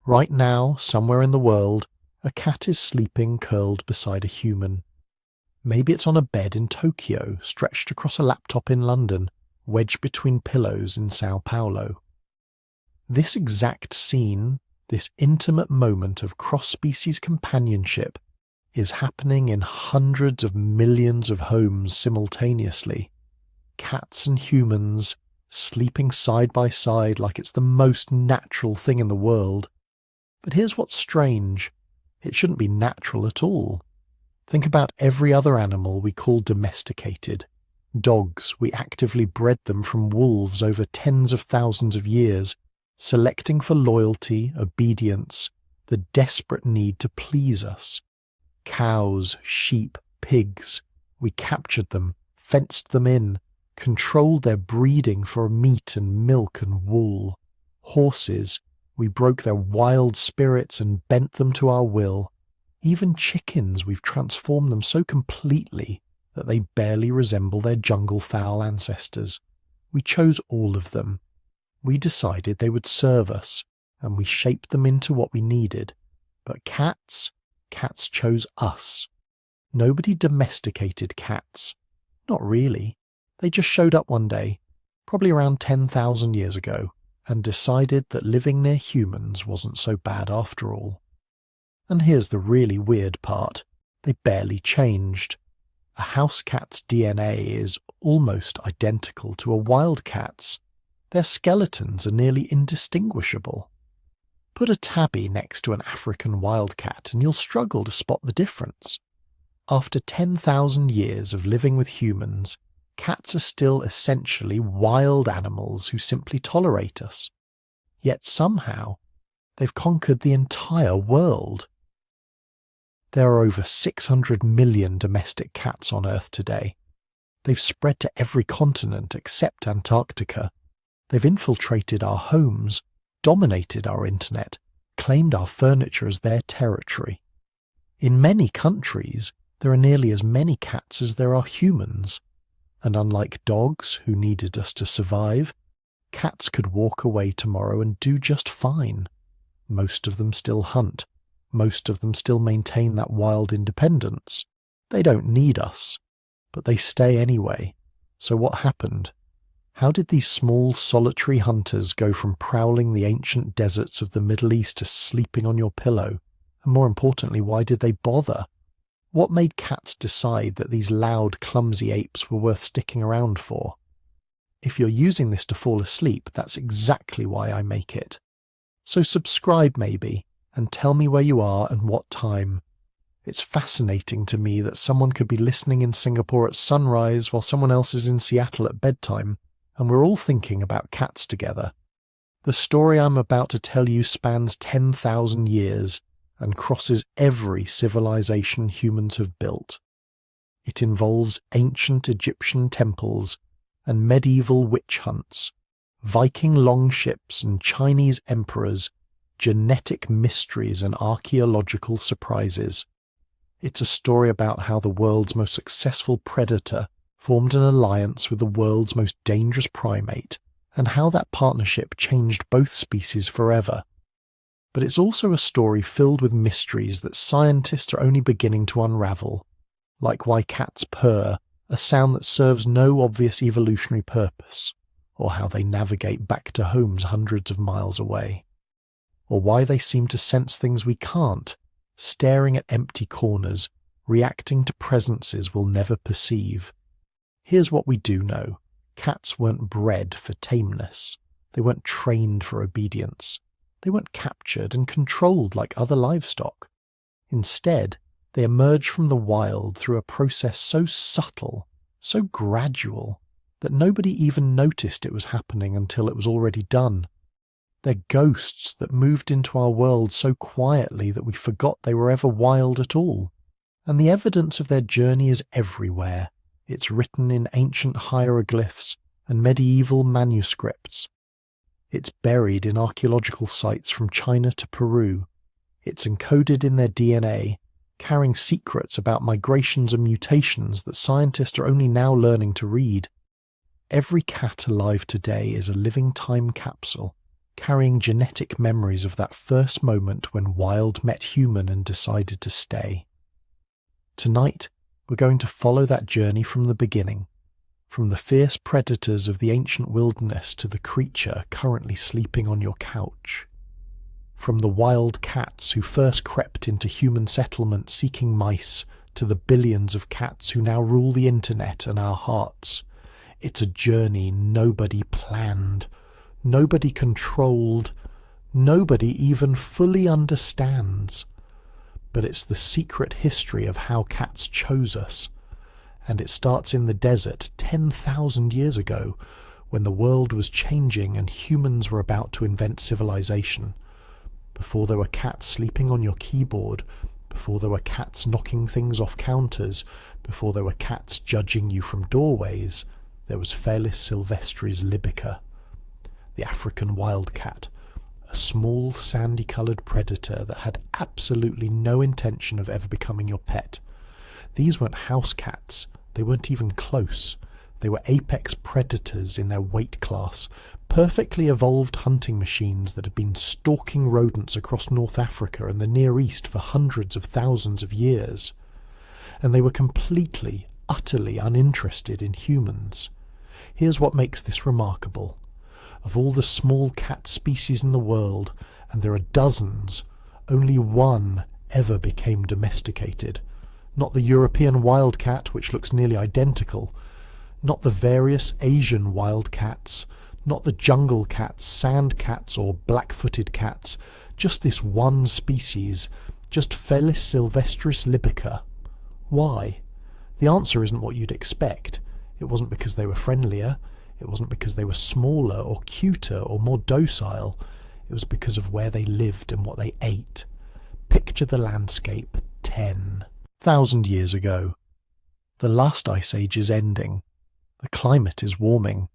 Right now, somewhere in the world, a cat is sleeping curled beside a human. Maybe it's on a bed in Tokyo, stretched across a laptop in London, wedged between pillows in Sao Paulo. This exact scene, this intimate moment of cross-species companionship, is happening in hundreds of millions of homes simultaneously. Cats and humans sleeping side by side like it's the most natural thing in the world. But here's what's strange. It shouldn't be natural at all. Think about every other animal we call domesticated. Dogs, we actively bred them from wolves over tens of thousands of years, selecting for loyalty, obedience, the desperate need to please us. Cows, sheep, pigs, we captured them, fenced them in, controlled their breeding for meat and milk and wool. Horses, we broke their wild spirits and bent them to our will. Even chickens, we've transformed them so completely that they barely resemble their jungle fowl ancestors. We chose all of them. We decided they would serve us, and we shaped them into what we needed. But cats chose us. Nobody domesticated cats. Not really. They just showed up one day, probably around 10,000 years ago, and decided that living near humans wasn't so bad after all. And here's the really weird part. They barely changed. A house cat's DNA is almost identical to a wild cat's. Their skeletons are nearly indistinguishable. Put a tabby next to an African wildcat and you'll struggle to spot the difference. After 10,000 years of living with humans, cats are still essentially wild animals who simply tolerate us. Yet somehow, they've conquered the entire world. There are over 600 million domestic cats on Earth today. They've spread to every continent except Antarctica. They've infiltrated our homes, dominated our internet, claimed our furniture as their territory. In many countries, there are nearly as many cats as there are humans. And unlike dogs who needed us to survive, cats could walk away tomorrow and do just fine. Most of them still hunt. Most of them still maintain that wild independence. They don't need us, but they stay anyway. So what happened? How did these small, solitary hunters go from prowling the ancient deserts of the Middle East to sleeping on your pillow? And more importantly, why did they bother? What made cats decide that these loud, clumsy apes were worth sticking around for? If you're using this to fall asleep, that's exactly why I make it. So subscribe maybe, and tell me where you are and what time. It's fascinating to me that someone could be listening in Singapore at sunrise while someone else is in Seattle at bedtime, and we're all thinking about cats together. The story I'm about to tell you spans 10,000 years and crosses every civilization humans have built. It involves ancient Egyptian temples and medieval witch hunts, Viking longships and Chinese emperors, genetic mysteries and archaeological surprises. It's a story about how the world's most successful predator formed an alliance with the world's most dangerous primate, and how that partnership changed both species forever. But it's also a story filled with mysteries that scientists are only beginning to unravel, like why cats purr, a sound that serves no obvious evolutionary purpose, or how they navigate back to homes hundreds of miles away, or why they seem to sense things we can't, staring at empty corners, reacting to presences we'll never perceive. Here's what we do know. Cats weren't bred for tameness. They weren't trained for obedience. They weren't captured and controlled like other livestock. Instead, they emerged from the wild through a process so subtle, so gradual, that nobody even noticed it was happening until it was already done. They're ghosts that moved into our world so quietly that we forgot they were ever wild at all. And the evidence of their journey is everywhere. It's written in ancient hieroglyphs and medieval manuscripts. It's buried in archaeological sites from China to Peru. It's encoded in their DNA, carrying secrets about migrations and mutations that scientists are only now learning to read. Every cat alive today is a living time capsule, carrying genetic memories of that first moment when wild met human and decided to stay. Tonight, we're going to follow that journey from the beginning, from the fierce predators of the ancient wilderness to the creature currently sleeping on your couch. From the wild cats who first crept into human settlements seeking mice to the billions of cats who now rule the internet and our hearts. It's a journey nobody planned, nobody controlled, nobody even fully understands. But it's the secret history of how cats chose us. And it starts in the desert 10,000 years ago, when the world was changing and humans were about to invent civilization. Before there were cats sleeping on your keyboard, before there were cats knocking things off counters, before there were cats judging you from doorways, there was Felis sylvestris libica, the African wildcat, a small sandy-coloured predator that had absolutely no intention of ever becoming your pet. These weren't house cats, they weren't even close. They were apex predators in their weight class, perfectly evolved hunting machines that had been stalking rodents across North Africa and the Near East for hundreds of thousands of years. And they were completely, utterly uninterested in humans. Here's what makes this remarkable. Of all the small cat species in the world, and there are dozens, only one ever became domesticated. Not the European wildcat, which looks nearly identical, not the various Asian wildcats, not the jungle cats, sand cats, or black-footed cats, just this one species, just Felis sylvestris libica. Why? The answer isn't what you'd expect. It wasn't because they were friendlier, it wasn't because they were smaller or cuter or more docile, it was because of where they lived and what they ate. Picture the landscape 10,000 years ago. The last ice age is ending. The climate is warming,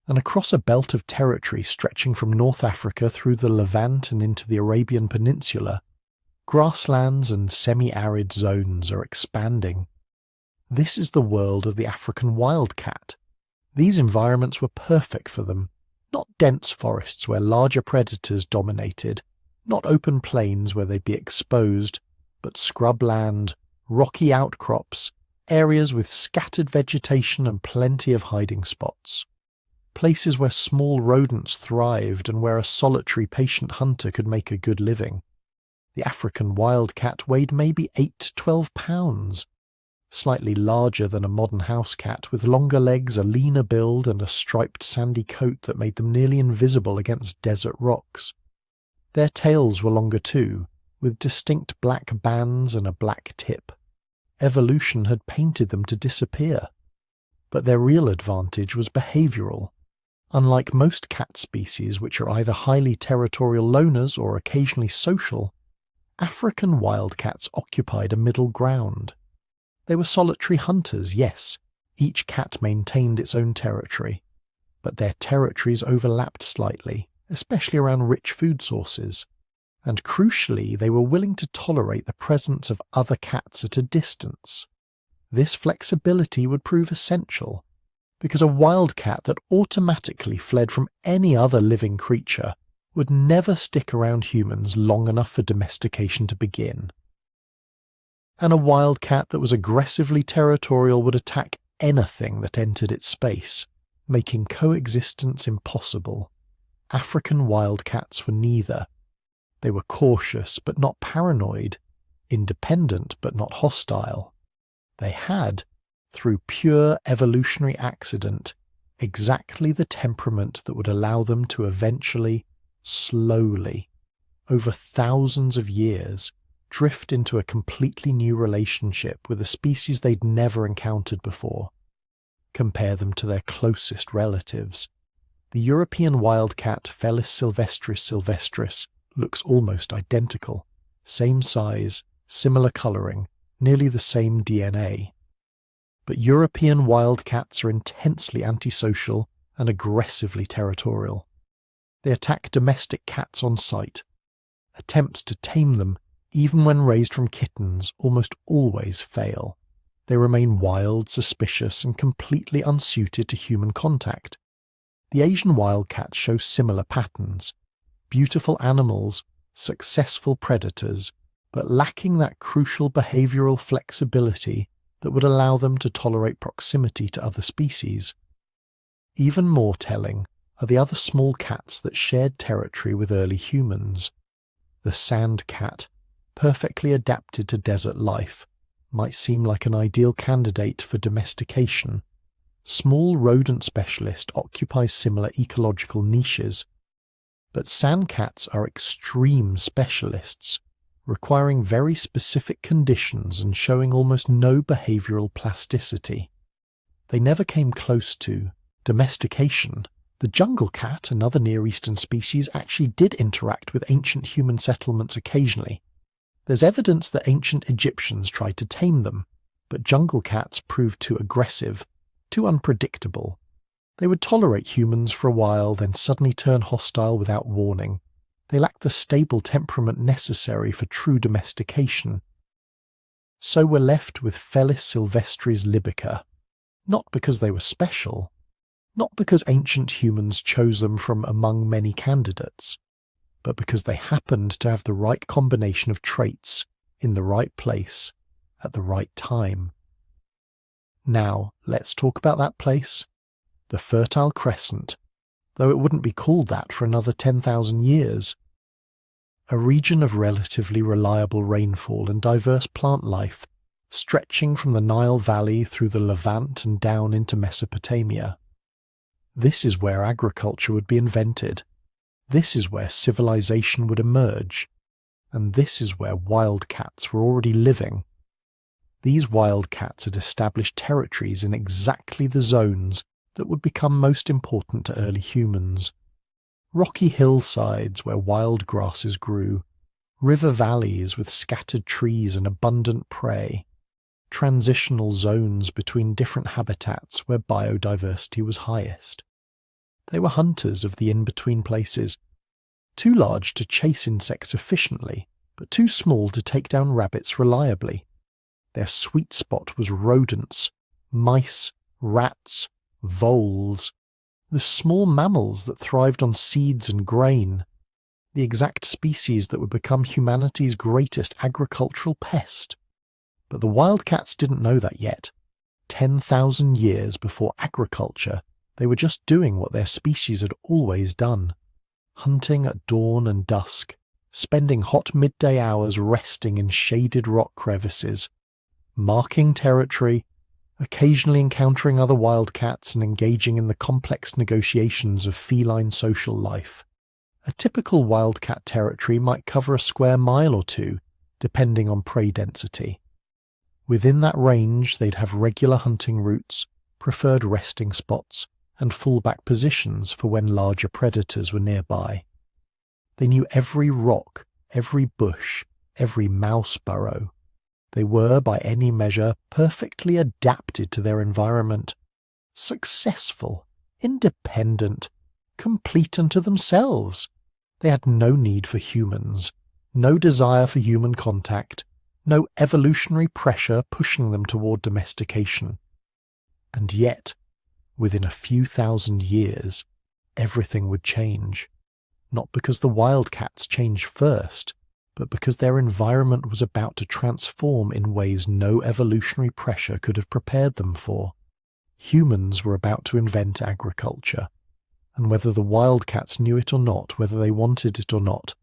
and across a belt of territory stretching from North Africa through the Levant and into the Arabian Peninsula, grasslands and semi-arid zones are expanding. This is the world of the African wildcat. These environments were perfect for them, not dense forests where larger predators dominated, not open plains where they'd be exposed, but scrubland, rocky outcrops, areas with scattered vegetation and plenty of hiding spots. Places where small rodents thrived and where a solitary patient hunter could make a good living. The African wildcat weighed maybe 8 to 12 pounds, slightly larger than a modern house cat, with longer legs, a leaner build, and a striped sandy coat that made them nearly invisible against desert rocks. Their tails were longer too, with distinct black bands and a black tip. Evolution had painted them to disappear. But their real advantage was behavioural. Unlike most cat species, which are either highly territorial loners or occasionally social, African wildcats occupied a middle ground. They were solitary hunters, yes, each cat maintained its own territory, but their territories overlapped slightly, especially around rich food sources. And crucially, they were willing to tolerate the presence of other cats at a distance. This flexibility would prove essential, because a wildcat that automatically fled from any other living creature would never stick around humans long enough for domestication to begin. And a wildcat that was aggressively territorial would attack anything that entered its space, making coexistence impossible. African wildcats were neither. They were cautious but not paranoid, independent but not hostile. They had, through pure evolutionary accident, exactly the temperament that would allow them to eventually, slowly, over thousands of years, drift into a completely new relationship with a species they'd never encountered before. Compare them to their closest relatives. The European wildcat Felis sylvestris sylvestris looks almost identical. Same size, similar colouring, nearly the same DNA. But European wildcats are intensely antisocial and aggressively territorial. They attack domestic cats on sight. Attempts to tame them, even when raised from kittens, almost always fail. They remain wild, suspicious, and completely unsuited to human contact. The Asian wildcats show similar patterns. beautiful animals, successful predators, but lacking that crucial behavioral flexibility that would allow them to tolerate proximity to other species. Even more telling are the other small cats that shared territory with early humans. The sand cat, perfectly adapted to desert life, might seem like an ideal candidate for domestication. Small rodent specialist occupies similar ecological niches, but sand cats are extreme specialists, requiring very specific conditions and showing almost no behavioral plasticity. They never came close to domestication. The jungle cat, another Near Eastern species, actually did interact with ancient human settlements occasionally. There's evidence that ancient Egyptians tried to tame them, but jungle cats proved too aggressive, too unpredictable. They would tolerate humans for a while, then suddenly turn hostile without warning. They lacked the stable temperament necessary for true domestication. So we're left with Felis silvestris libica, not because they were special, not because ancient humans chose them from among many candidates, but because they happened to have the right combination of traits in the right place at the right time. Now, let's talk about that place, the Fertile Crescent, though it wouldn't be called that for another 10,000 years. A region of relatively reliable rainfall and diverse plant life, stretching from the Nile Valley through the Levant and down into Mesopotamia. This is where agriculture would be invented. This is where civilization would emerge. And this is where wildcats were already living. These wildcats had established territories in exactly the zones that would become most important to early humans. Rocky hillsides where wild grasses grew, river valleys with scattered trees and abundant prey, transitional zones between different habitats where biodiversity was highest. They were hunters of the in-between places, too large to chase insects efficiently, but too small to take down rabbits reliably. Their sweet spot was rodents, mice, rats, voles, the small mammals that thrived on seeds and grain, the exact species that would become humanity's greatest agricultural pest. But the wildcats didn't know that yet. 10,000 years before agriculture, they were just doing what their species had always done, hunting at dawn and dusk, spending hot midday hours resting in shaded rock crevices, marking territory, occasionally encountering other wildcats and engaging in the complex negotiations of feline social life. A typical wildcat territory might cover a square mile or two, depending on prey density. Within that range, they'd have regular hunting routes, preferred resting spots, and fallback positions for when larger predators were nearby. They knew every rock, every bush, every mouse burrow. They were, by any measure, perfectly adapted to their environment, successful, independent, complete unto themselves. They had no need for humans, no desire for human contact, no evolutionary pressure pushing them toward domestication. And yet, within a few thousand years, everything would change. Not because the wildcats changed first, but because their environment was about to transform in ways no evolutionary pressure could have prepared them for. Humans were about to invent agriculture, and whether the wildcats knew it or not, whether they wanted it or not,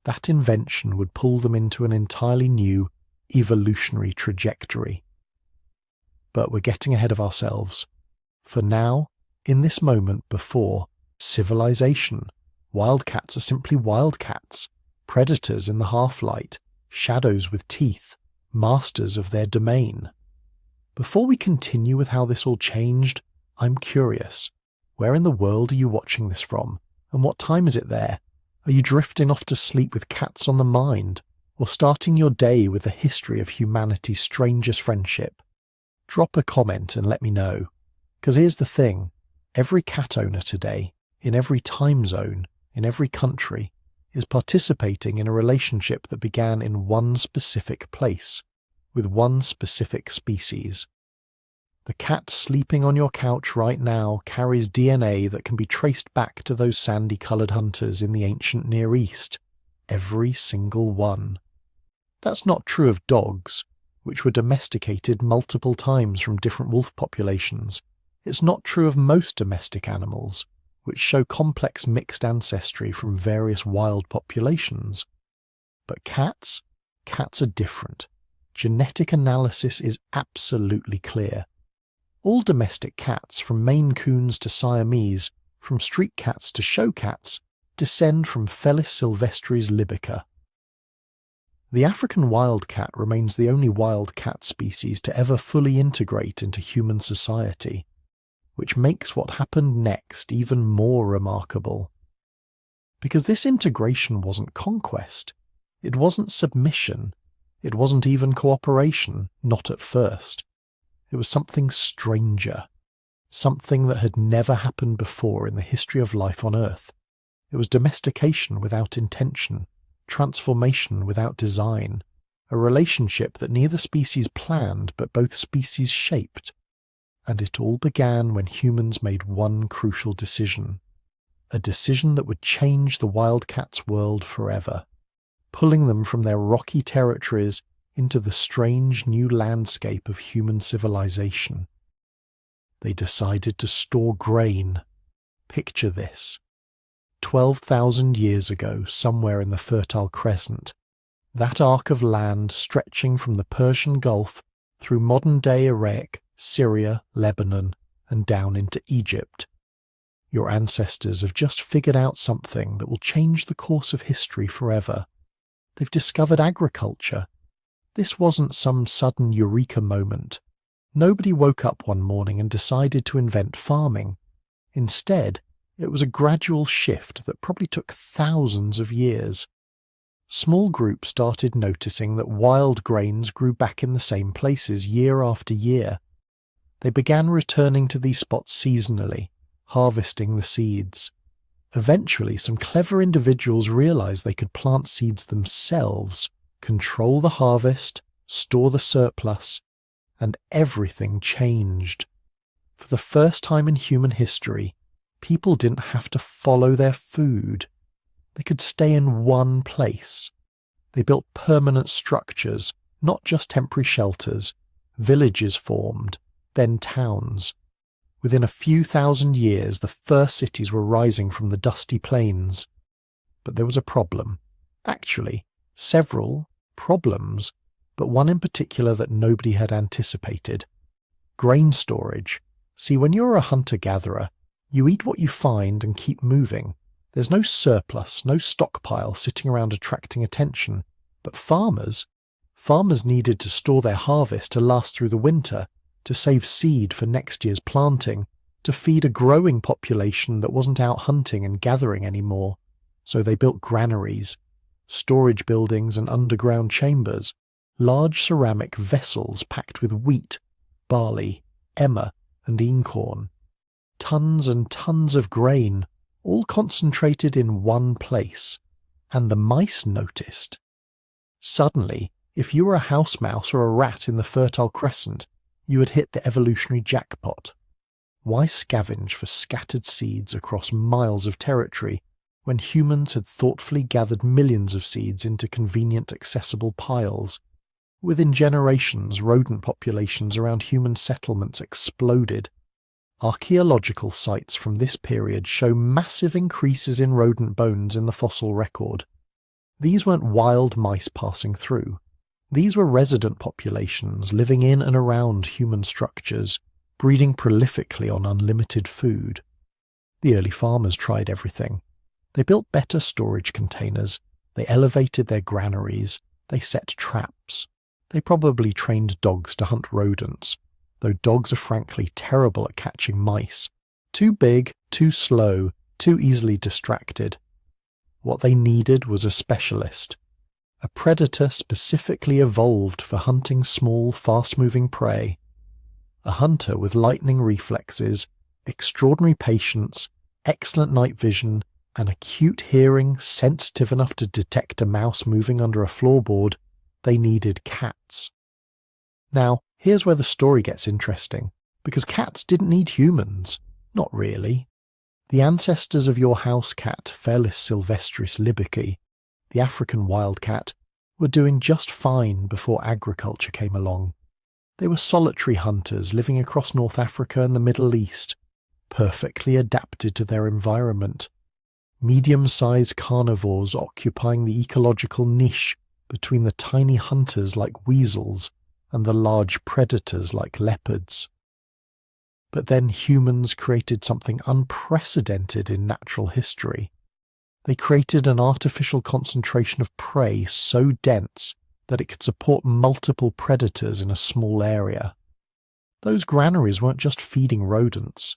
that invention would pull them into an entirely new evolutionary trajectory. But we're getting ahead of ourselves. For now, in this moment before civilization, wildcats are simply wildcats, predators in the half-light, shadows with teeth, masters of their domain. Before we continue with how this all changed, I'm curious. Where in the world are you watching this from? And what time is it there? Are you drifting off to sleep with cats on the mind? Or starting your day with the history of humanity's strangest friendship? Drop a comment and let me know. Because here's the thing, every cat owner today, in every time zone, in every country, is participating in a relationship that began in one specific place, with one specific species. The cat sleeping on your couch right now carries DNA that can be traced back to those sandy-coloured hunters in the ancient Near East. Every single one. That's not true of dogs, which were domesticated multiple times from different wolf populations. It's not true of most domestic animals, which show complex mixed ancestry from various wild populations. But cats are different. Genetic analysis is absolutely clear. All domestic cats, from Maine Coons to Siamese, from street cats to show cats, descend from Felis silvestris libica. The African wildcat remains the only wild cat species to ever fully integrate into human society, which makes what happened next even more remarkable. Because this integration wasn't conquest, it wasn't submission, it wasn't even cooperation, not at first. It was something stranger, something that had never happened before in the history of life on Earth. It was domestication without intention, transformation without design, a relationship that neither species planned but both species shaped. And it all began when humans made one crucial decision, a decision that would change the wildcats' world forever, pulling them from their rocky territories into the strange new landscape of human civilization. They decided to store grain. Picture this. 12,000 years ago, somewhere in the Fertile Crescent, that arc of land stretching from the Persian Gulf through modern-day Iraq, Syria, Lebanon, and down into Egypt. Your ancestors have just figured out something that will change the course of history forever. They've discovered agriculture. This wasn't some sudden eureka moment. Nobody woke up one morning and decided to invent farming. Instead, it was a gradual shift that probably took thousands of years. Small groups started noticing that wild grains grew back in the same places year after year. They began returning to these spots seasonally, harvesting the seeds. Eventually, some clever individuals realized they could plant seeds themselves, control the harvest, store the surplus, and everything changed. For the first time in human history, people didn't have to follow their food. They could stay in one place. They built permanent structures, not just temporary shelters. Villages formed, then towns. Within a few thousand years, the first cities were rising from the dusty plains. But there was a problem. Actually, several problems, but one in particular that nobody had anticipated. Grain storage. See, when you're a hunter-gatherer, you eat what you find and keep moving. There's no surplus, no stockpile sitting around attracting attention. But farmers needed to store their harvest to last through the winter, to save seed for next year's planting, to feed a growing population that wasn't out hunting and gathering anymore. So they built granaries, storage buildings and underground chambers, large ceramic vessels packed with wheat, barley, emmer, and einkorn. Tons and tons of grain, all concentrated in one place. And the mice noticed. Suddenly, if you were a house mouse or a rat in the Fertile Crescent, you had hit the evolutionary jackpot. Why scavenge for scattered seeds across miles of territory when humans had thoughtfully gathered millions of seeds into convenient, accessible piles? Within generations, rodent populations around human settlements exploded. Archaeological sites from this period show massive increases in rodent bones in the fossil record. These weren't wild mice passing through. These were resident populations living in and around human structures, breeding prolifically on unlimited food. The early farmers tried everything. They built better storage containers, they elevated their granaries, they set traps. They probably trained dogs to hunt rodents, though dogs are frankly terrible at catching mice. Too big, too slow, too easily distracted. What they needed was a specialist. A predator specifically evolved for hunting small, fast-moving prey. A hunter with lightning reflexes, extraordinary patience, excellent night vision, and acute hearing sensitive enough to detect a mouse moving under a floorboard. They needed cats. Now, here's where the story gets interesting. Because cats didn't need humans. Not really. The ancestors of your house cat, Felis sylvestris libici, the African wildcat, were doing just fine before agriculture came along. They were solitary hunters living across North Africa and the Middle East, perfectly adapted to their environment. Medium-sized carnivores occupying the ecological niche between the tiny hunters like weasels and the large predators like leopards. But then humans created something unprecedented in natural history. They created an artificial concentration of prey so dense that it could support multiple predators in a small area. Those granaries weren't just feeding rodents.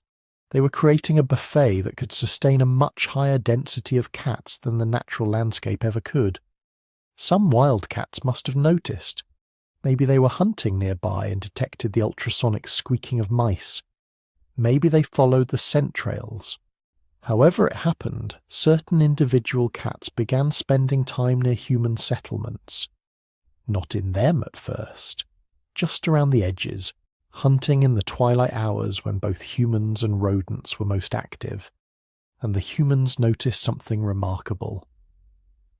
They were creating a buffet that could sustain a much higher density of cats than the natural landscape ever could. Some wildcats must have noticed. Maybe they were hunting nearby and detected the ultrasonic squeaking of mice. Maybe they followed the scent trails. However it happened, certain individual cats began spending time near human settlements. Not in them at first, just around the edges, hunting in the twilight hours when both humans and rodents were most active. And the humans noticed something remarkable.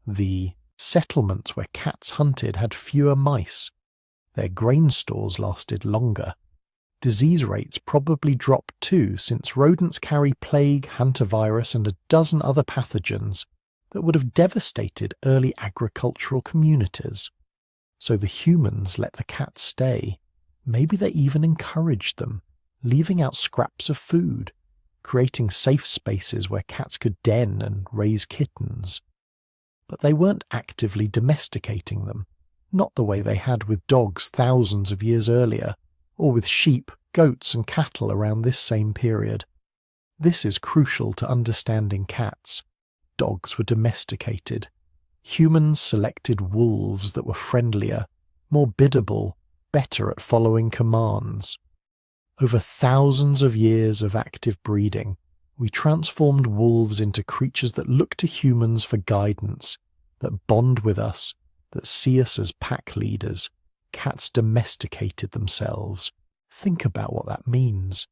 The settlements where cats hunted had fewer mice. Their grain stores lasted longer. Disease rates probably dropped too, since rodents carry plague, hantavirus, and a dozen other pathogens that would have devastated early agricultural communities. So the humans let the cats stay. Maybe they even encouraged them, leaving out scraps of food, creating safe spaces where cats could den and raise kittens. But they weren't actively domesticating them, not the way they had with dogs thousands of years earlier, or with sheep, goats and cattle around this same period. This is crucial to understanding cats. Dogs were domesticated. Humans selected wolves that were friendlier, more biddable, better at following commands. Over thousands of years of active breeding, we transformed wolves into creatures that look to humans for guidance, that bond with us, that see us as pack leaders. Cats domesticated themselves. Think about what that means.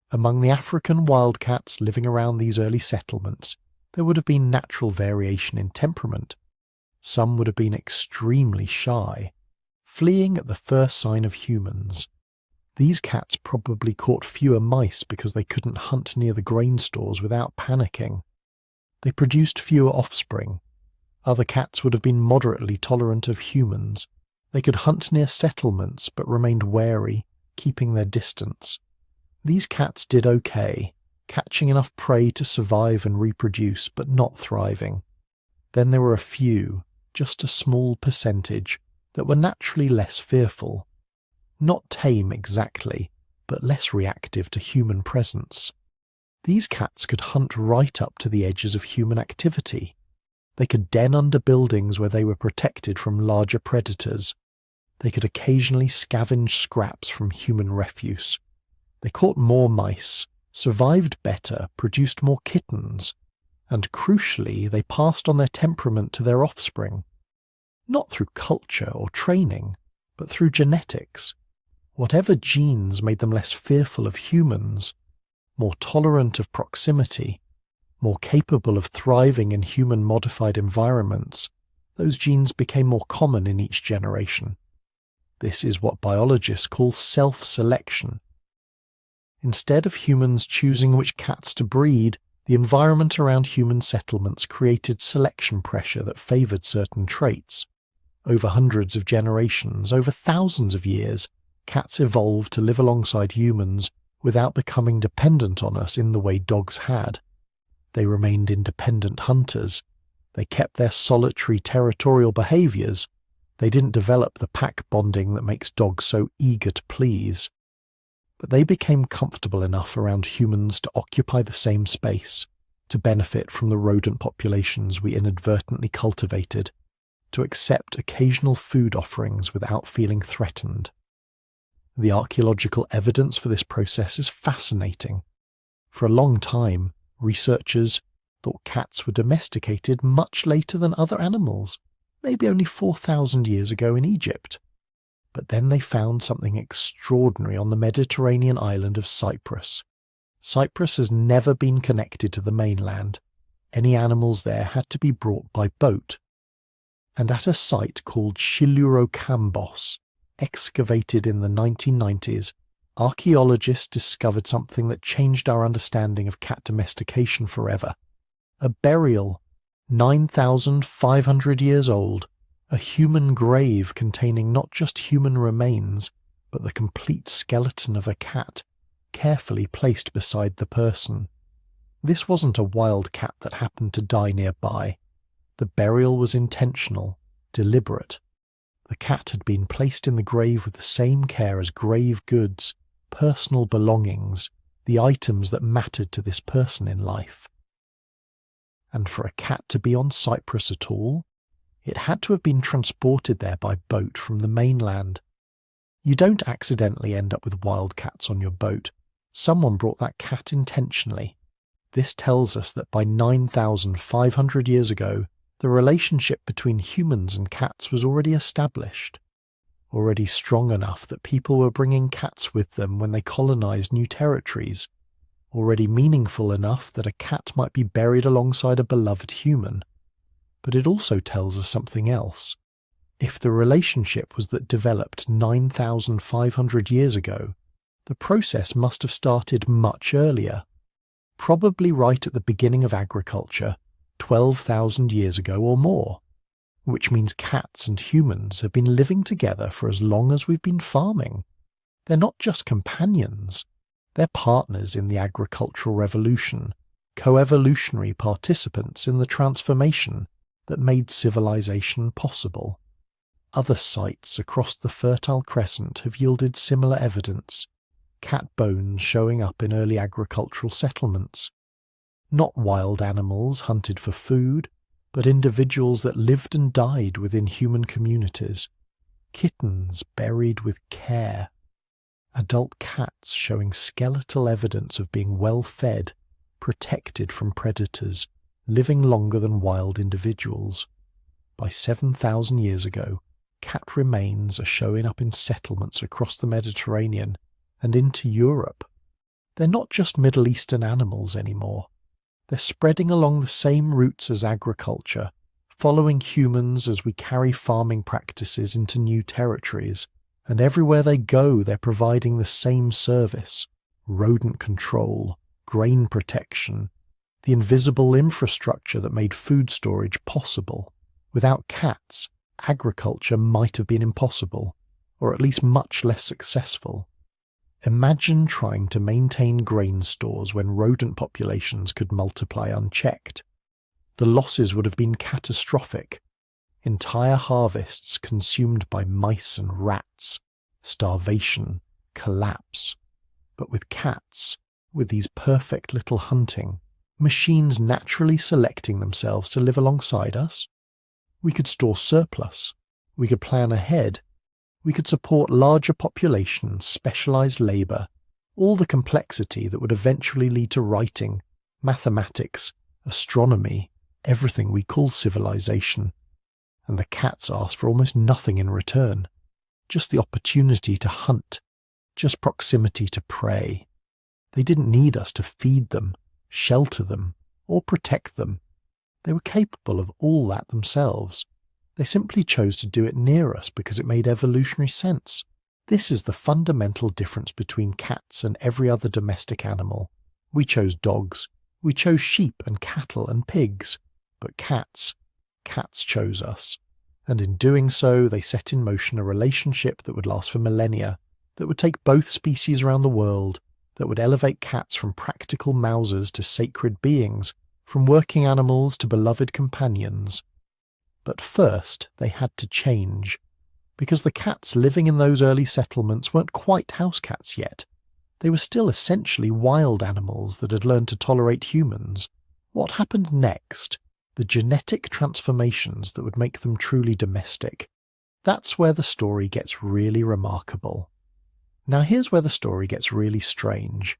Among the African wildcats living around these early settlements, there would have been natural variation in temperament. Some would have been extremely shy, fleeing at the first sign of humans. These cats probably caught fewer mice because they couldn't hunt near the grain stores without panicking. They produced fewer offspring. Other cats would have been moderately tolerant of humans. They could hunt near settlements but remained wary, keeping their distance. These cats did okay, catching enough prey to survive and reproduce, but not thriving. Then there were a few, just a small percentage, that were naturally less fearful. Not tame exactly, but less reactive to human presence. These cats could hunt right up to the edges of human activity. They could den under buildings where they were protected from larger predators. They could occasionally scavenge scraps from human refuse. They caught more mice, survived better, produced more kittens, and crucially, they passed on their temperament to their offspring. Not through culture or training, but through genetics. Whatever genes made them less fearful of humans, more tolerant of proximity, more capable of thriving in human-modified environments, those genes became more common in each generation. This is what biologists call self-selection. Instead of humans choosing which cats to breed, the environment around human settlements created selection pressure that favoured certain traits. Over hundreds of generations, over thousands of years, cats evolved to live alongside humans without becoming dependent on us in the way dogs had. They remained independent hunters. They kept their solitary territorial behaviours. They didn't develop the pack bonding that makes dogs so eager to please. But they became comfortable enough around humans to occupy the same space, to benefit from the rodent populations we inadvertently cultivated, to accept occasional food offerings without feeling threatened. The archaeological evidence for this process is fascinating. For a long time, researchers thought cats were domesticated much later than other animals, maybe only 4,000 years ago in Egypt. But then they found something extraordinary on the Mediterranean island of Cyprus. Cyprus has never been connected to the mainland. Any animals there had to be brought by boat. And at a site called Chilourokambos, excavated in the 1990s, archaeologists discovered something that changed our understanding of cat domestication forever. A burial, 9,500 years old, a human grave containing not just human remains, but the complete skeleton of a cat, carefully placed beside the person. This wasn't a wild cat that happened to die nearby. The burial was intentional, deliberate. The cat had been placed in the grave with the same care as grave goods, personal belongings, the items that mattered to this person in life. And for a cat to be on Cyprus at all, it had to have been transported there by boat from the mainland. You don't accidentally end up with wild cats on your boat. Someone brought that cat intentionally. This tells us that by 9,500 years ago, the relationship between humans and cats was already established, already strong enough that people were bringing cats with them when they colonized new territories, already meaningful enough that a cat might be buried alongside a beloved human. But it also tells us something else. If the relationship was that developed 9,500 years ago, the process must have started much earlier, probably right at the beginning of agriculture, 12,000 years ago or more, which means cats and humans have been living together for as long as we've been farming. They're not just companions, they're partners in the agricultural revolution, co-evolutionary participants in the transformation that made civilization possible. Other sites across the Fertile Crescent have yielded similar evidence, cat bones showing up in early agricultural settlements. Not wild animals hunted for food, but individuals that lived and died within human communities. Kittens buried with care. Adult cats showing skeletal evidence of being well fed, protected from predators, living longer than wild individuals. By 7,000 years ago, cat remains are showing up in settlements across the Mediterranean and into Europe. They're not just Middle Eastern animals anymore. They're spreading along the same routes as agriculture, following humans as we carry farming practices into new territories, and everywhere they go they're providing the same service: rodent control, grain protection, the invisible infrastructure that made food storage possible. Without cats, agriculture might have been impossible, or at least much less successful. Imagine trying to maintain grain stores when rodent populations could multiply unchecked. The losses would have been catastrophic. Entire harvests consumed by mice and rats, starvation, collapse. But with cats, with these perfect little hunting, machines naturally selecting themselves to live alongside us, we could store surplus, we could plan ahead, we could support larger populations, specialized labor, all the complexity that would eventually lead to writing, mathematics, astronomy, everything we call civilization. And the cats asked for almost nothing in return, just the opportunity to hunt, just proximity to prey. They didn't need us to feed them, shelter them, or protect them. They were capable of all that themselves. They simply chose to do it near us because it made evolutionary sense. This is the fundamental difference between cats and every other domestic animal. We chose dogs, we chose sheep and cattle and pigs, but cats chose us. And in doing so, they set in motion a relationship that would last for millennia, that would take both species around the world, that would elevate cats from practical mousers to sacred beings, from working animals to beloved companions. But first, they had to change, because the cats living in those early settlements weren't quite house cats yet. They were still essentially wild animals that had learned to tolerate humans. What happened next? The genetic transformations that would make them truly domestic. That's where the story gets really remarkable. Now here's where the story gets really strange.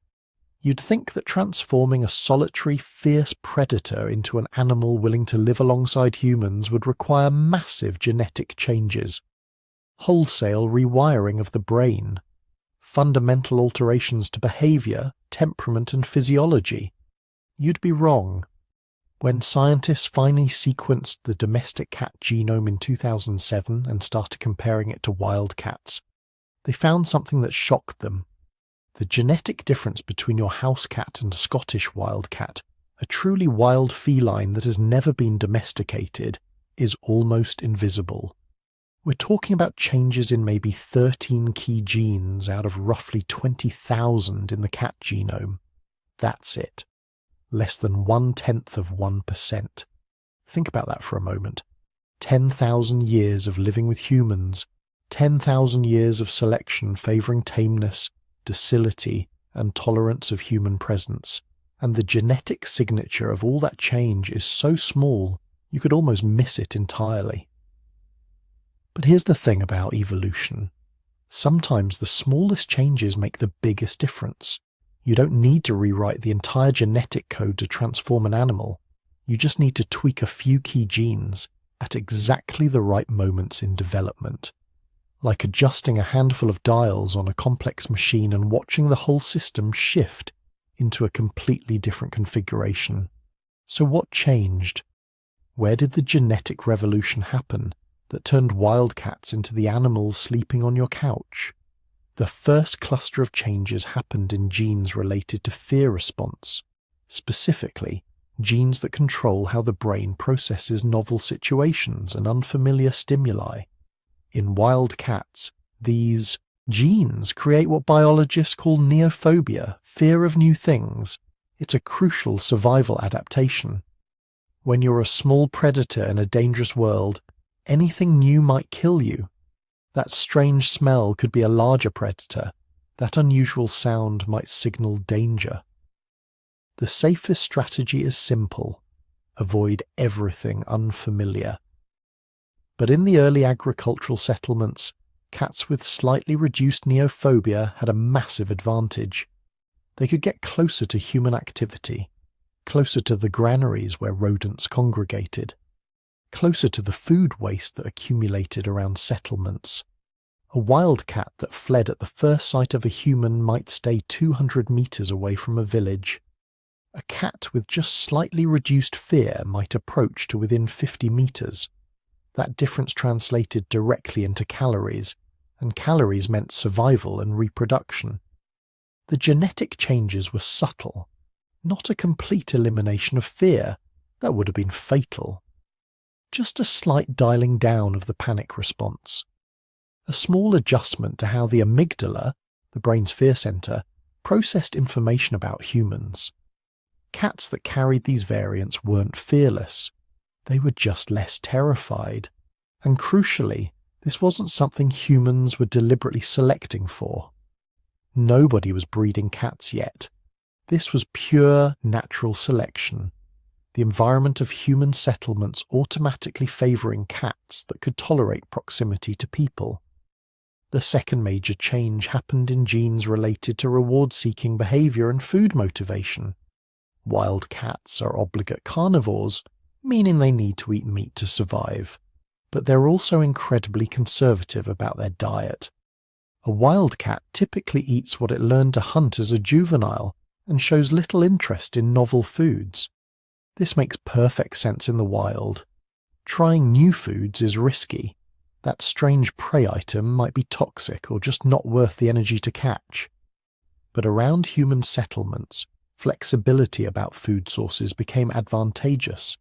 You'd think that transforming a solitary, fierce predator into an animal willing to live alongside humans would require massive genetic changes. wholesale rewiring of the brain, fundamental alterations to behavior, temperament and physiology. You'd be wrong. When scientists finally sequenced the domestic cat genome in 2007 and started comparing it to wild cats, they found something that shocked them. The genetic difference between your house cat and a Scottish wild cat, a truly wild feline that has never been domesticated, is almost invisible. We're talking about changes in maybe 13 key genes out of roughly 20,000 in the cat genome. That's it. Less than 0.1%. Think about that for a moment. 10,000 years of living with humans, 10,000 years of selection favouring tameness, docility, and tolerance of human presence, and the genetic signature of all that change is so small you could almost miss it entirely. But here's the thing about evolution. Sometimes the smallest changes make the biggest difference. You don't need to rewrite the entire genetic code to transform an animal. You just need to tweak a few key genes at exactly the right moments in development. Like adjusting a handful of dials on a complex machine and watching the whole system shift into a completely different configuration. So what changed? Where did the genetic revolution happen that turned wildcats into the animals sleeping on your couch? The first cluster of changes happened in genes related to fear response, specifically genes that control how the brain processes novel situations and unfamiliar stimuli. In wild cats, these genes create what biologists call neophobia, fear of new things. It's a crucial survival adaptation. When you're a small predator in a dangerous world, anything new might kill you. That strange smell could be a larger predator. That unusual sound might signal danger. The safest strategy is simple. Avoid everything unfamiliar. But in the early agricultural settlements, cats with slightly reduced neophobia had a massive advantage. They could get closer to human activity, closer to the granaries where rodents congregated, closer to the food waste that accumulated around settlements. A wild cat that fled at the first sight of a human might stay 200 meters away from a village. A cat with just slightly reduced fear might approach to within 50 meters. That difference translated directly into calories, and calories meant survival and reproduction. The genetic changes were subtle, not a complete elimination of fear. That would have been fatal. Just a slight dialing down of the panic response. A small adjustment to how the amygdala, the brain's fear center, processed information about humans. Cats that carried these variants weren't fearless. They were just less terrified. And crucially, this wasn't something humans were deliberately selecting for. Nobody was breeding cats yet. This was pure natural selection. The environment of human settlements automatically favouring cats that could tolerate proximity to people. The second major change happened in genes related to reward-seeking behaviour and food motivation. Wild cats are obligate carnivores, meaning they need to eat meat to survive, but they're also incredibly conservative about their diet. A wild cat typically eats what it learned to hunt as a juvenile and shows little interest in novel foods. This makes perfect sense in the wild. Trying new foods is risky. That strange prey item might be toxic or just not worth the energy to catch. But around human settlements, flexibility about food sources became advantageous.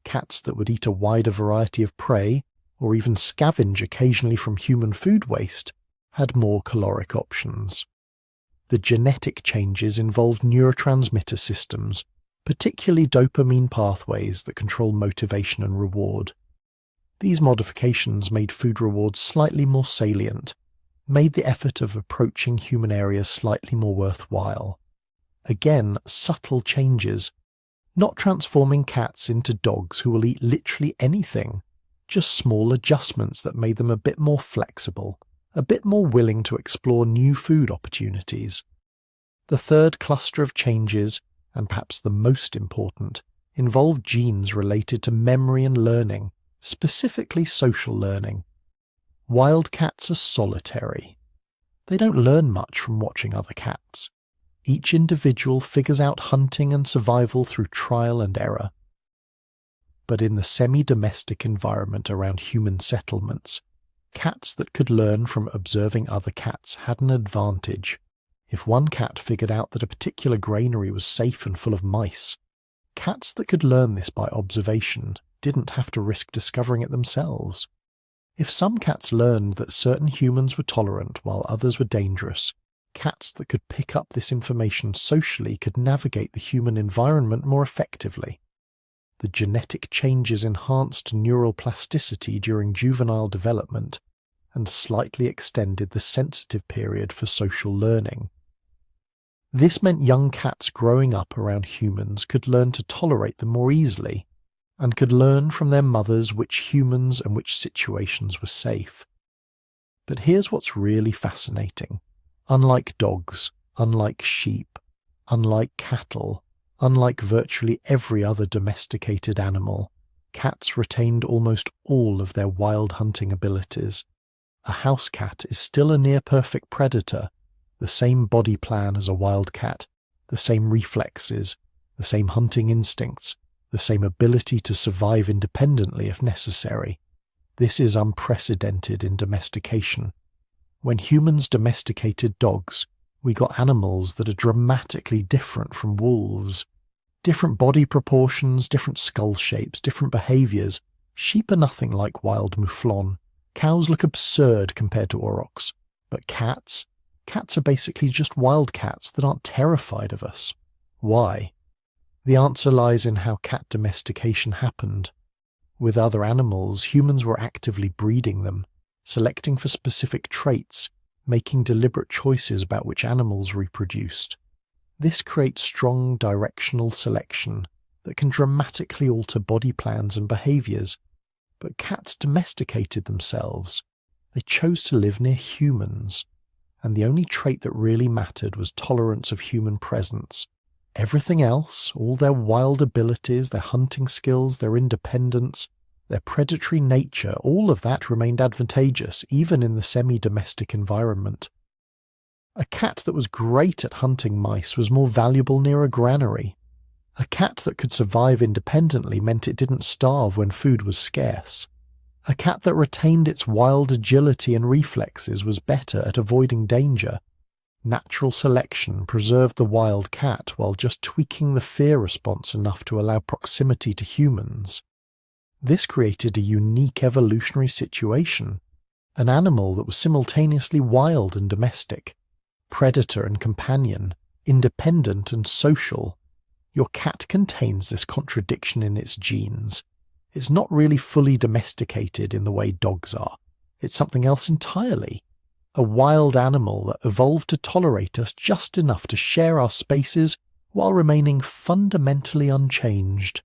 Cats that would eat a wider variety of prey, or even scavenge occasionally from human food waste, had more caloric options. The genetic changes involved neurotransmitter systems, particularly dopamine pathways that control motivation and reward. These modifications made food rewards slightly more salient, made the effort of approaching human areas slightly more worthwhile. Again, subtle changes, not transforming cats into dogs who will eat literally anything, just small adjustments that made them a bit more flexible, a bit more willing to explore new food opportunities. The third cluster of changes, and perhaps the most important, involved genes related to memory and learning, specifically social learning. Wild cats are solitary. They don't learn much from watching other cats. Each individual figures out hunting and survival through trial and error. But in the semi-domestic environment around human settlements, cats that could learn from observing other cats had an advantage. If one cat figured out that a particular granary was safe and full of mice, cats that could learn this by observation didn't have to risk discovering it themselves. If some cats learned that certain humans were tolerant while others were dangerous, cats that could pick up this information socially could navigate the human environment more effectively. The genetic changes enhanced neural plasticity during juvenile development and slightly extended the sensitive period for social learning. This meant young cats growing up around humans could learn to tolerate them more easily, and could learn from their mothers which humans and which situations were safe. But here's what's really fascinating. Unlike dogs, unlike sheep, unlike cattle, unlike virtually every other domesticated animal, cats retained almost all of their wild hunting abilities. A house cat is still a near-perfect predator, the same body plan as a wild cat, the same reflexes, the same hunting instincts, the same ability to survive independently if necessary. This is unprecedented in domestication. When humans domesticated dogs, we got animals that are dramatically different from wolves. Different body proportions, different skull shapes, different behaviours. Sheep are nothing like wild mouflon. Cows look absurd compared to aurochs. But cats are basically just wild cats that aren't terrified of us. Why? The answer lies in how cat domestication happened. With other animals, humans were actively breeding them, selecting for specific traits, making deliberate choices about which animals reproduced. This creates strong directional selection that can dramatically alter body plans and behaviours. But cats domesticated themselves. They chose to live near humans, and the only trait that really mattered was tolerance of human presence. Everything else, all their wild abilities, their hunting skills, their independence, their predatory nature, all of that remained advantageous, even in the semi-domestic environment. A cat that was great at hunting mice was more valuable near a granary. A cat that could survive independently meant it didn't starve when food was scarce. A cat that retained its wild agility and reflexes was better at avoiding danger. Natural selection preserved the wild cat while just tweaking the fear response enough to allow proximity to humans. This created a unique evolutionary situation, an animal that was simultaneously wild and domestic, predator and companion, independent and social. Your cat contains this contradiction in its genes. It's not really fully domesticated in the way dogs are. It's something else entirely. A wild animal that evolved to tolerate us just enough to share our spaces while remaining fundamentally unchanged.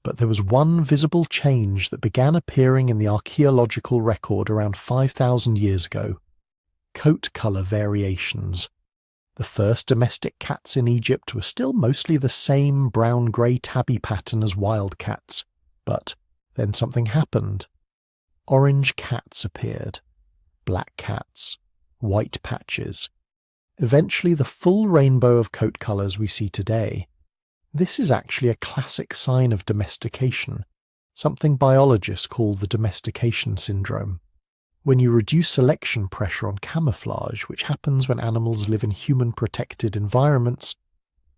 But there was one visible change that began appearing in the archaeological record around 5,000 years ago: coat colour variations. The first domestic cats in Egypt were still mostly the same brown-grey tabby pattern as wild cats, but then something happened. Orange cats appeared, black cats, white patches, eventually the full rainbow of coat colours we see today. This is actually a classic sign of domestication, something biologists call the domestication syndrome. When you reduce selection pressure on camouflage, which happens when animals live in human-protected environments,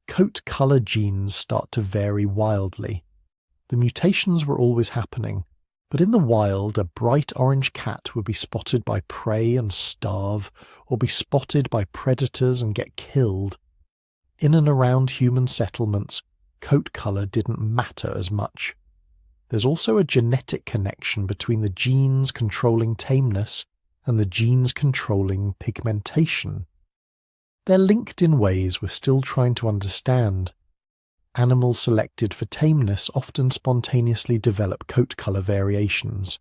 coat colour genes start to vary wildly. The mutations were always happening, but in the wild, a bright orange cat would be spotted by prey and starve, or be spotted by predators and get killed. In and around human settlements, coat colour didn't matter as much. There's also a genetic connection between the genes controlling tameness and the genes controlling pigmentation. They're linked in ways we're still trying to understand. Animals selected for tameness often spontaneously develop coat colour variations.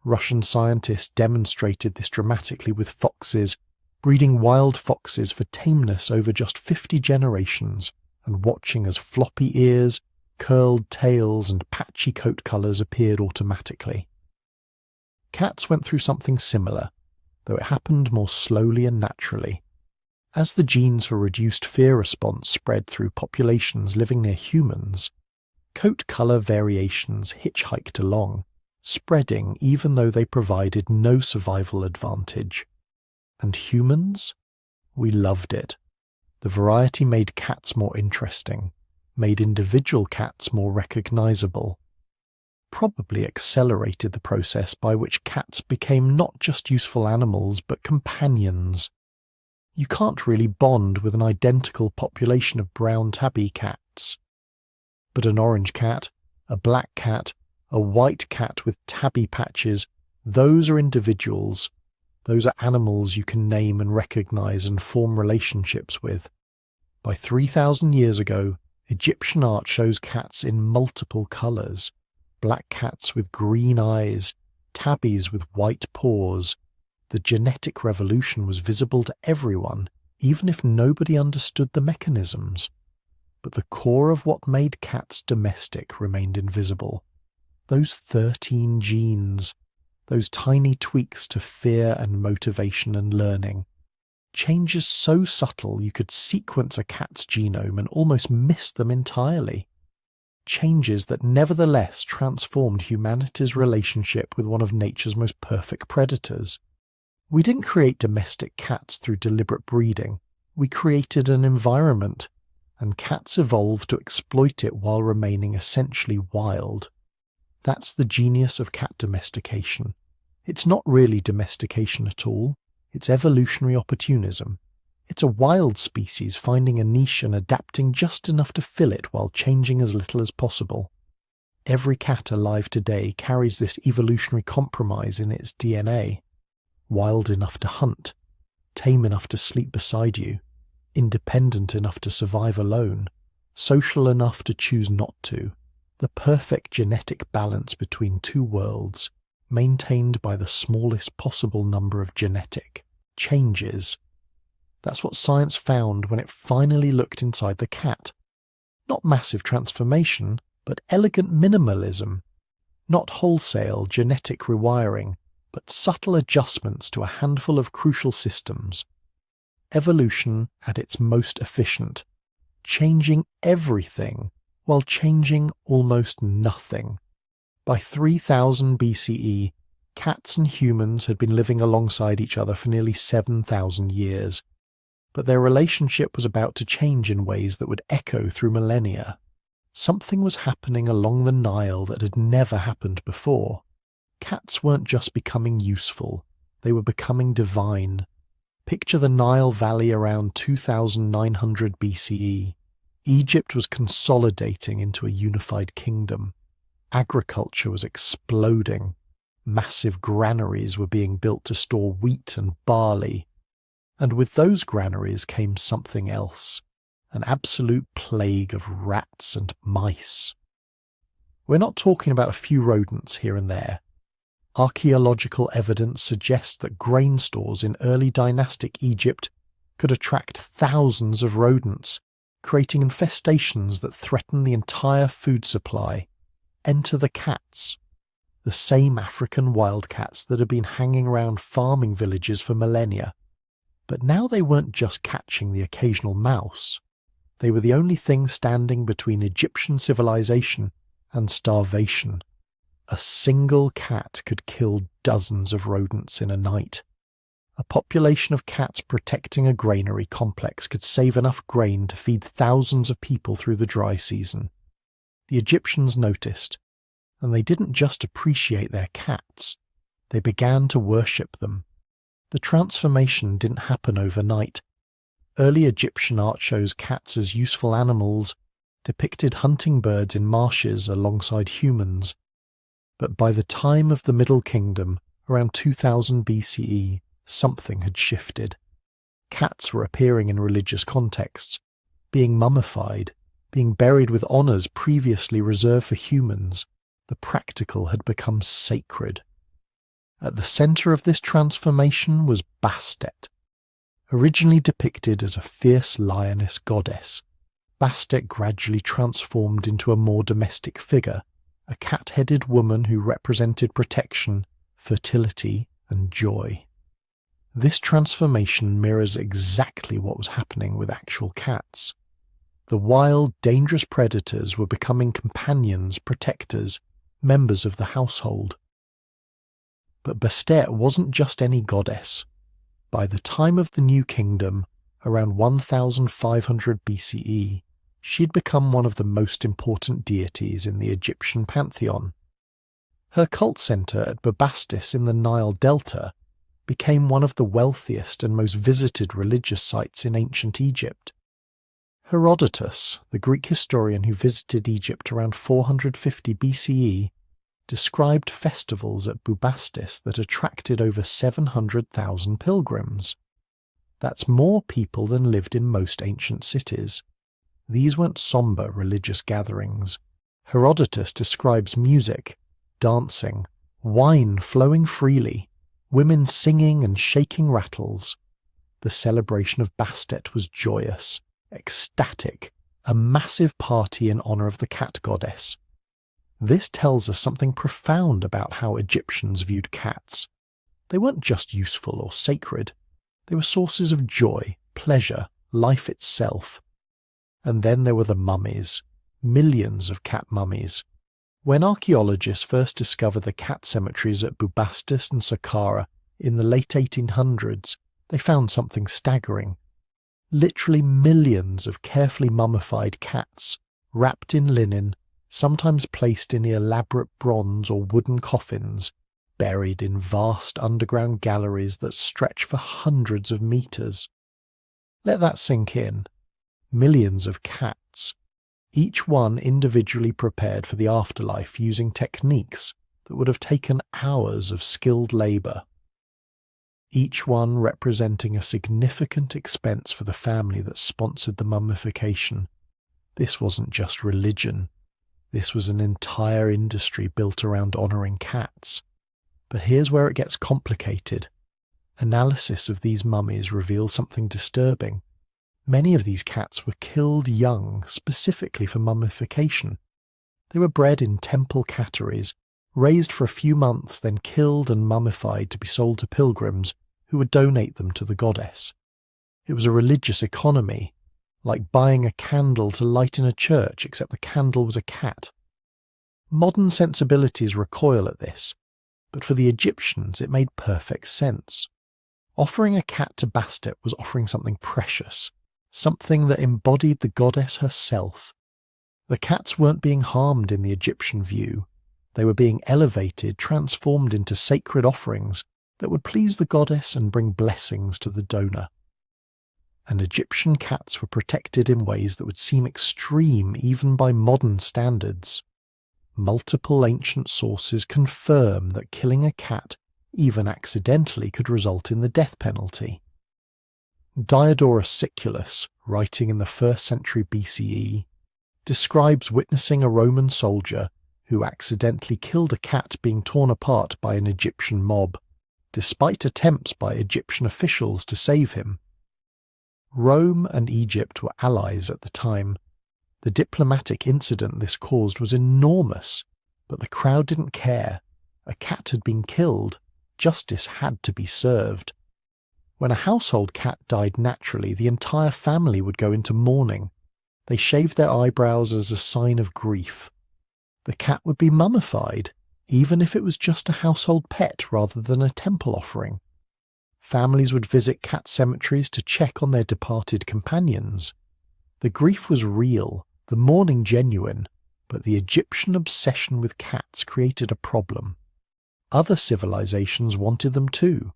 Russian scientists demonstrated this dramatically with foxes, breeding wild foxes for tameness over just 50 generations, and watching as floppy ears, curled tails and patchy coat colours appeared automatically. Cats went through something similar, though it happened more slowly and naturally. As the genes for reduced fear response spread through populations living near humans, coat colour variations hitchhiked along, spreading even though they provided no survival advantage. And humans? We loved it. The variety made cats more interesting, made individual cats more recognisable. Probably accelerated the process by which cats became not just useful animals but companions. You can't really bond with an identical population of brown tabby cats. But an orange cat, a black cat, a white cat with tabby patches, those are individuals. Those are animals you can name and recognise and form relationships with. By 3,000 years ago, Egyptian art shows cats in multiple colours. Black cats with green eyes, tabbies with white paws. The genetic revolution was visible to everyone, even if nobody understood the mechanisms. But the core of what made cats domestic remained invisible. Those 13 genes, those tiny tweaks to fear and motivation and learning. Changes so subtle you could sequence a cat's genome and almost miss them entirely. Changes that nevertheless transformed humanity's relationship with one of nature's most perfect predators. We didn't create domestic cats through deliberate breeding. We created an environment, and cats evolved to exploit it while remaining essentially wild. That's the genius of cat domestication. It's not really domestication at all. It's evolutionary opportunism. It's a wild species finding a niche and adapting just enough to fill it while changing as little as possible. Every cat alive today carries this evolutionary compromise in its DNA. Wild enough to hunt, tame enough to sleep beside you, independent enough to survive alone, social enough to choose not to. The perfect genetic balance between two worlds, maintained by the smallest possible number of genetic changes. That's what science found when it finally looked inside the cat. Not massive transformation, but elegant minimalism. Not wholesale genetic rewiring, but subtle adjustments to a handful of crucial systems. Evolution at its most efficient, changing everything while changing almost nothing. By 3000 BCE, cats and humans had been living alongside each other for nearly 7,000 years, but their relationship was about to change in ways that would echo through millennia. Something was happening along the Nile that had never happened before. Cats weren't just becoming useful, they were becoming divine. Picture the Nile Valley around 2900 BCE. Egypt was consolidating into a unified kingdom. Agriculture was exploding. Massive granaries were being built to store wheat and barley. And with those granaries came something else, an absolute plague of rats and mice. We're not talking about a few rodents here and there. Archaeological evidence suggests that grain stores in early dynastic Egypt could attract thousands of rodents, creating infestations that threaten the entire food supply. Enter the cats, the same African wildcats that had been hanging around farming villages for millennia. But now they weren't just catching the occasional mouse. They were the only thing standing between Egyptian civilization and starvation. A single cat could kill dozens of rodents in a night. A population of cats protecting a granary complex could save enough grain to feed thousands of people through the dry season. The Egyptians noticed, and they didn't just appreciate their cats, they began to worship them. The transformation didn't happen overnight. Early Egyptian art shows cats as useful animals, depicted hunting birds in marshes alongside humans. But by the time of the Middle Kingdom, around 2000 BCE, something had shifted. Cats were appearing in religious contexts, being mummified, being buried with honours previously reserved for humans. The practical had become sacred. At the centre of this transformation was Bastet. Originally depicted as a fierce lioness goddess, Bastet gradually transformed into a more domestic figure, a cat-headed woman who represented protection, fertility, and joy. This transformation mirrors exactly what was happening with actual cats. The wild, dangerous predators were becoming companions, protectors, members of the household. But Bastet wasn't just any goddess. By the time of the New Kingdom, around 1500 BCE, she'd become one of the most important deities in the Egyptian pantheon. Her cult centre at Bubastis in the Nile Delta became one of the wealthiest and most visited religious sites in ancient Egypt. Herodotus, the Greek historian who visited Egypt around 450 BCE, described festivals at Bubastis that attracted over 700,000 pilgrims. That's more people than lived in most ancient cities. These weren't sombre religious gatherings. Herodotus describes music, dancing, wine flowing freely, women singing and shaking rattles. The celebration of Bastet was joyous, ecstatic, a massive party in honour of the cat goddess. This tells us something profound about how Egyptians viewed cats. They weren't just useful or sacred. They were sources of joy, pleasure, life itself. And then there were the mummies, millions of cat mummies. When archaeologists first discovered the cat cemeteries at Bubastis and Saqqara in the late 1800s, they found something staggering. Literally millions of carefully mummified cats, wrapped in linen, sometimes placed in elaborate bronze or wooden coffins, buried in vast underground galleries that stretch for hundreds of meters. Let that sink in. Millions of cats, each one individually prepared for the afterlife using techniques that would have taken hours of skilled labour. Each one representing a significant expense for the family that sponsored the mummification. This wasn't just religion. This was an entire industry built around honouring cats. But here's where it gets complicated. Analysis of these mummies reveals something disturbing. Many of these cats were killed young, specifically for mummification. They were bred in temple catteries, raised for a few months, then killed and mummified to be sold to pilgrims who would donate them to the goddess. It was a religious economy, like buying a candle to light in a church, except the candle was a cat. Modern sensibilities recoil at this, but for the Egyptians it made perfect sense. Offering a cat to Bastet was offering something precious, something that embodied the goddess herself. The cats weren't being harmed in the Egyptian view. They were being elevated, transformed into sacred offerings that would please the goddess and bring blessings to the donor. And Egyptian cats were protected in ways that would seem extreme even by modern standards. Multiple ancient sources confirm that killing a cat, even accidentally, could result in the death penalty. Diodorus Siculus, writing in the 1st century BCE, describes witnessing a Roman soldier who accidentally killed a cat being torn apart by an Egyptian mob, despite attempts by Egyptian officials to save him. Rome and Egypt were allies at the time. The diplomatic incident this caused was enormous, but the crowd didn't care. A cat had been killed. Justice had to be served. When a household cat died naturally, the entire family would go into mourning. They shaved their eyebrows as a sign of grief. The cat would be mummified, even if it was just a household pet rather than a temple offering. Families would visit cat cemeteries to check on their departed companions. The grief was real, the mourning genuine, but the Egyptian obsession with cats created a problem. Other civilizations wanted them too.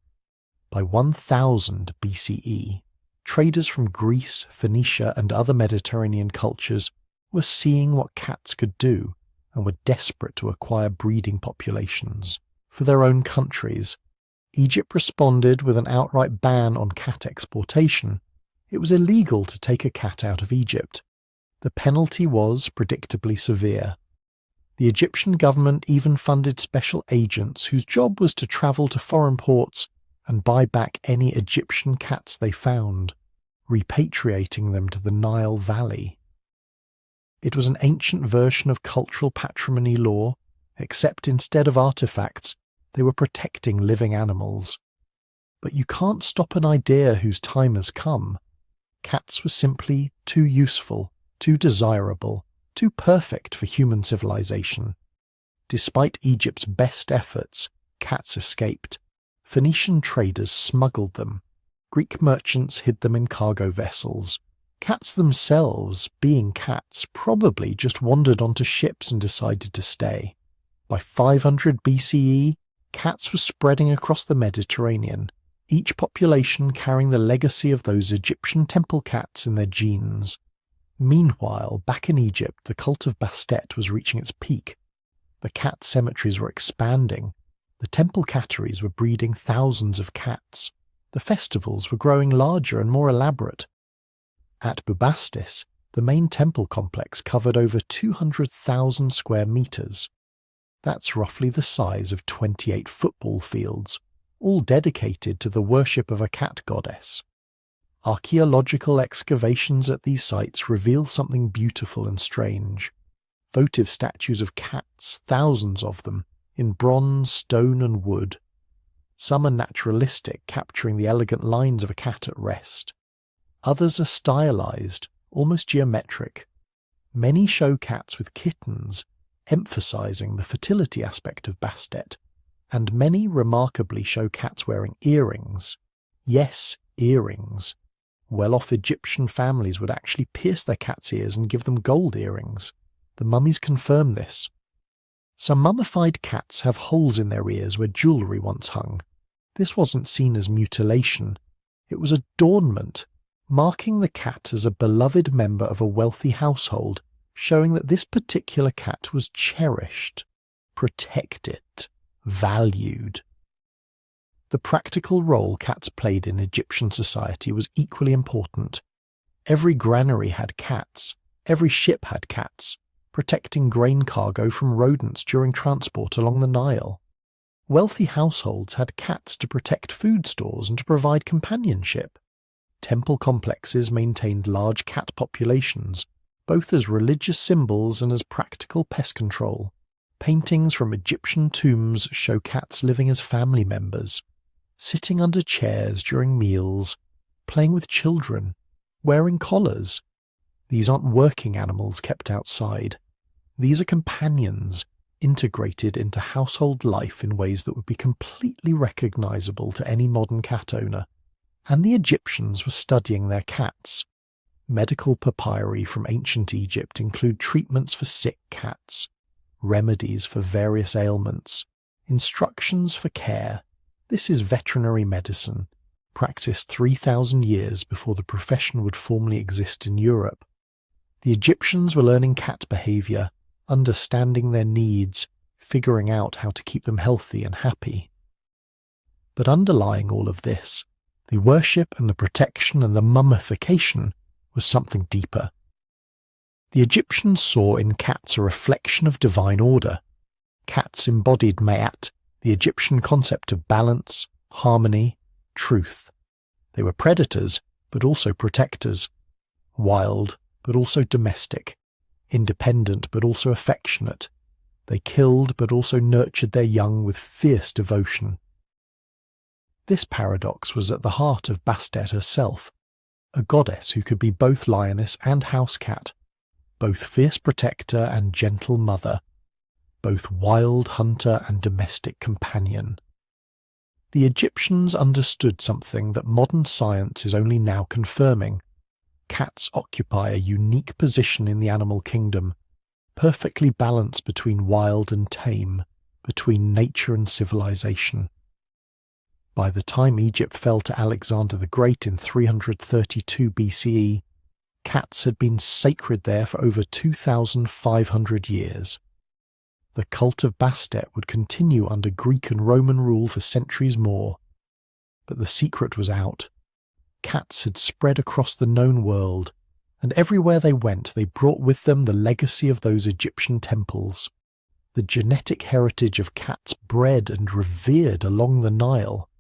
By 1000 BCE, traders from Greece, Phoenicia, and other Mediterranean cultures were seeing what cats could do and were desperate to acquire breeding populations for their own countries. Egypt responded with an outright ban on cat exportation. It was illegal to take a cat out of Egypt. The penalty was predictably severe. The Egyptian government even funded special agents whose job was to travel to foreign ports and buy back any Egyptian cats they found, repatriating them to the Nile Valley. It was an ancient version of cultural patrimony law, except instead of artifacts, They were protecting living animals. But you can't stop an idea whose time has come. Cats were simply too useful, too desirable, too perfect for human civilization. Despite Egypt's best efforts, cats escaped. Phoenician traders smuggled them. Greek merchants hid them in cargo vessels. Cats themselves, being cats, probably just wandered onto ships and decided to stay. By 500 BCE, cats were spreading across the Mediterranean, each population carrying the legacy of those Egyptian temple cats in their genes. Meanwhile, back in Egypt, the cult of Bastet was reaching its peak. The cat cemeteries were expanding. The temple catteries were breeding thousands of cats. The festivals were growing larger and more elaborate. At Bubastis, the main temple complex covered over 200,000 square meters. That's roughly the size of 28 football fields, all dedicated to the worship of a cat goddess. Archaeological excavations at these sites reveal something beautiful and strange. Votive statues of cats, thousands of them, in bronze, stone and wood. Some are naturalistic, capturing the elegant lines of a cat at rest. Others are stylized, almost geometric. Many show cats with kittens, emphasizing the fertility aspect of Bastet, and many remarkably show cats wearing earrings. Yes, earrings. Well-off Egyptian families would actually pierce their cats' ears and give them gold earrings. The mummies confirm this. Some mummified cats have holes in their ears where jewellery once hung. This wasn't seen as mutilation. It was adornment, marking the cat as a beloved member of a wealthy household, showing that this particular cat was cherished, protected, valued. The practical role cats played in Egyptian society was equally important. Every granary had cats, every ship had cats, protecting grain cargo from rodents during transport along the Nile. Wealthy households had cats to protect food stores and to provide companionship. Temple complexes maintained large cat populations, both as religious symbols and as practical pest control. Paintings from Egyptian tombs show cats living as family members, sitting under chairs during meals, playing with children, wearing collars. These aren't working animals kept outside. These are companions, integrated into household life in ways that would be completely recognizable to any modern cat owner. And the Egyptians were studying their cats. Medical papyri from ancient Egypt include treatments for sick cats, remedies for various ailments, instructions for care. This is veterinary medicine, practiced 3,000 years before the profession would formally exist in Europe. The Egyptians were learning cat behavior, understanding their needs, figuring out how to keep them healthy and happy. But underlying all of this, the worship and the protection and the mummification was something deeper. The Egyptians saw in cats a reflection of divine order. Cats embodied Ma'at, the Egyptian concept of balance, harmony, truth. They were predators, but also protectors. Wild, but also domestic. Independent, but also affectionate. They killed, but also nurtured their young with fierce devotion. This paradox was at the heart of Bastet herself, a goddess who could be both lioness and house cat, both fierce protector and gentle mother, both wild hunter and domestic companion. The Egyptians understood something that modern science is only now confirming. Cats occupy a unique position in the animal kingdom, perfectly balanced between wild and tame, between nature and civilization. By the time Egypt fell to Alexander the Great in 332 BCE, cats had been sacred there for over 2,500 years. The cult of Bastet would continue under Greek and Roman rule for centuries more. But the secret was out. Cats had spread across the known world, and everywhere they went they brought with them the legacy of those Egyptian temples, the genetic heritage of cats bred and revered along the Nile.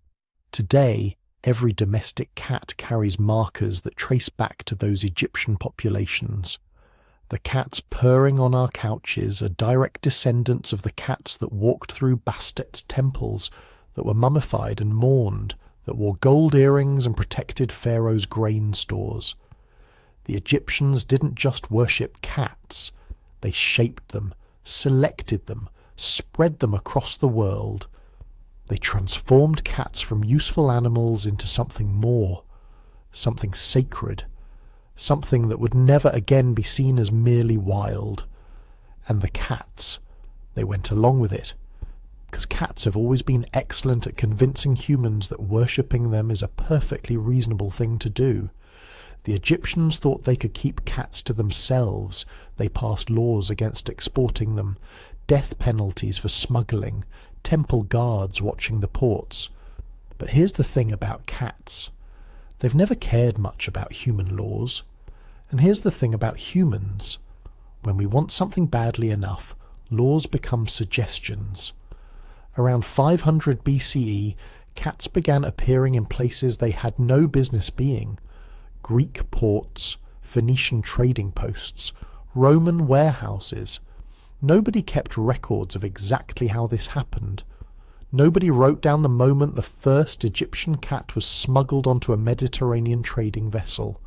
Today, every domestic cat carries markers that trace back to those Egyptian populations. The cats purring on our couches are direct descendants of the cats that walked through Bastet's temples, that were mummified and mourned, that wore gold earrings and protected Pharaoh's grain stores. The Egyptians didn't just worship cats, they shaped them, selected them, spread them across the world. They transformed cats from useful animals into something more, something sacred, something that would never again be seen as merely wild. And the cats, they went along with it, because cats have always been excellent at convincing humans that worshipping them is a perfectly reasonable thing to do. The Egyptians thought they could keep cats to themselves. They passed laws against exporting them, death penalties for smuggling, temple guards watching the ports. But here's the thing about cats. They've never cared much about human laws. And here's the thing about humans. When we want something badly enough, laws become suggestions. Around 500 BCE, cats began appearing in places they had no business being. Greek ports, Phoenician trading posts, Roman warehouses. Nobody kept records of exactly how this happened. Nobody wrote down the moment the first Egyptian cat was smuggled onto a Mediterranean trading vessel.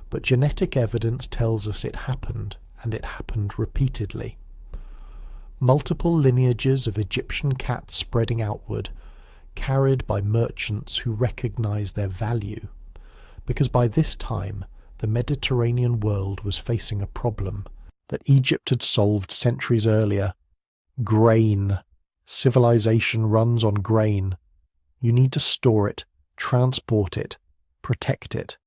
But genetic evidence tells us it happened, and it happened repeatedly. Multiple lineages of Egyptian cats spreading outward, carried by merchants who recognized their value. Because by this time, the Mediterranean world was facing a problem that Egypt had solved centuries earlier. Grain. Civilization runs on grain. You need to store it, transport it, protect it.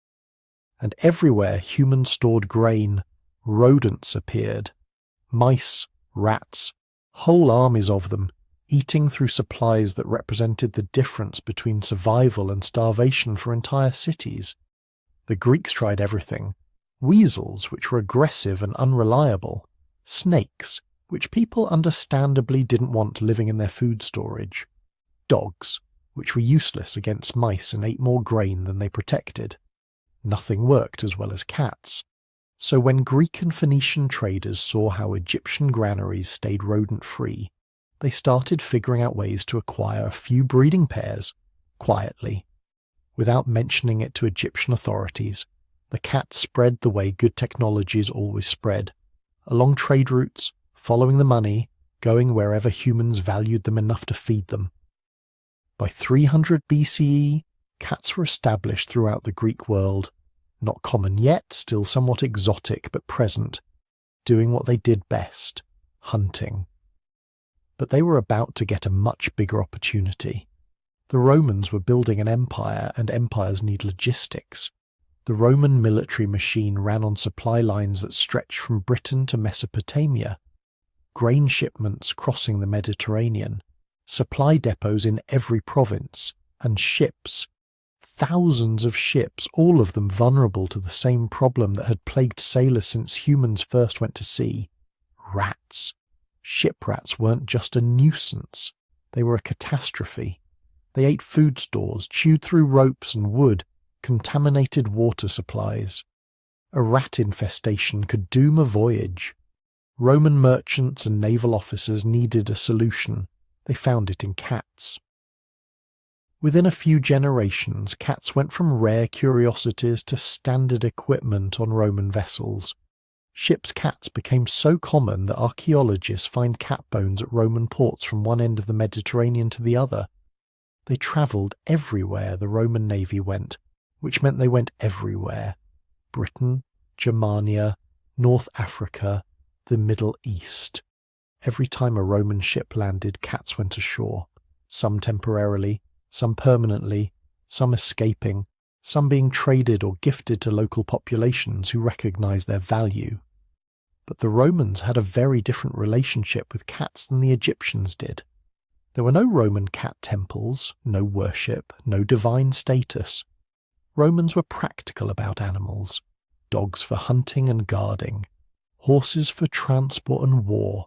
And everywhere humans stored grain, rodents appeared. Mice, rats, whole armies of them, eating through supplies that represented the difference between survival and starvation for entire cities. The Greeks tried everything. Weasels, which were aggressive and unreliable. Snakes, which people understandably didn't want living in their food storage. Dogs, which were useless against mice and ate more grain than they protected. Nothing worked as well as cats. So when Greek and Phoenician traders saw how Egyptian granaries stayed rodent-free, they started figuring out ways to acquire a few breeding pairs, quietly. Without mentioning it to Egyptian authorities, the cats spread the way good technologies always spread, along trade routes, following the money, going wherever humans valued them enough to feed them. By 300 BCE, cats were established throughout the Greek world, not common yet, still somewhat exotic but present, doing what they did best, hunting. But they were about to get a much bigger opportunity. The Romans were building an empire, and empires need logistics. The Roman military machine ran on supply lines that stretched from Britain to Mesopotamia, grain shipments crossing the Mediterranean, supply depots in every province, and ships. Thousands of ships, all of them vulnerable to the same problem that had plagued sailors since humans first went to sea. Rats. Ship rats weren't just a nuisance, they were a catastrophe. They ate food stores, chewed through ropes and wood, contaminated water supplies. A rat infestation could doom a voyage. Roman merchants and naval officers needed a solution. They found it in cats. Within a few generations, cats went from rare curiosities to standard equipment on Roman vessels. Ships' cats became so common that archaeologists find cat bones at Roman ports from one end of the Mediterranean to the other. They travelled everywhere the Roman navy went, which meant they went everywhere. Britain, Germania, North Africa, the Middle East. Every time a Roman ship landed, cats went ashore, some temporarily, some permanently, some escaping, some being traded or gifted to local populations who recognized their value. But the Romans had a very different relationship with cats than the Egyptians did. There were no Roman cat temples, no worship, no divine status. Romans were practical about animals. Dogs for hunting and guarding, horses for transport and war,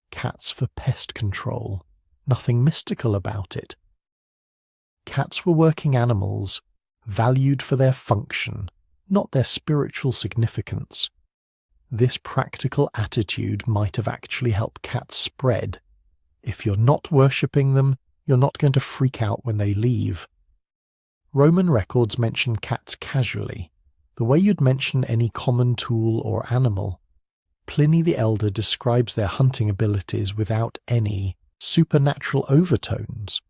cats for pest control. Nothing mystical about it. Cats were working animals, valued for their function, not their spiritual significance. This practical attitude might have actually helped cats spread. If you're not worshipping them, you're not going to freak out when they leave. Roman records mention cats casually, the way you'd mention any common tool or animal. Pliny the Elder describes their hunting abilities without any supernatural overtones.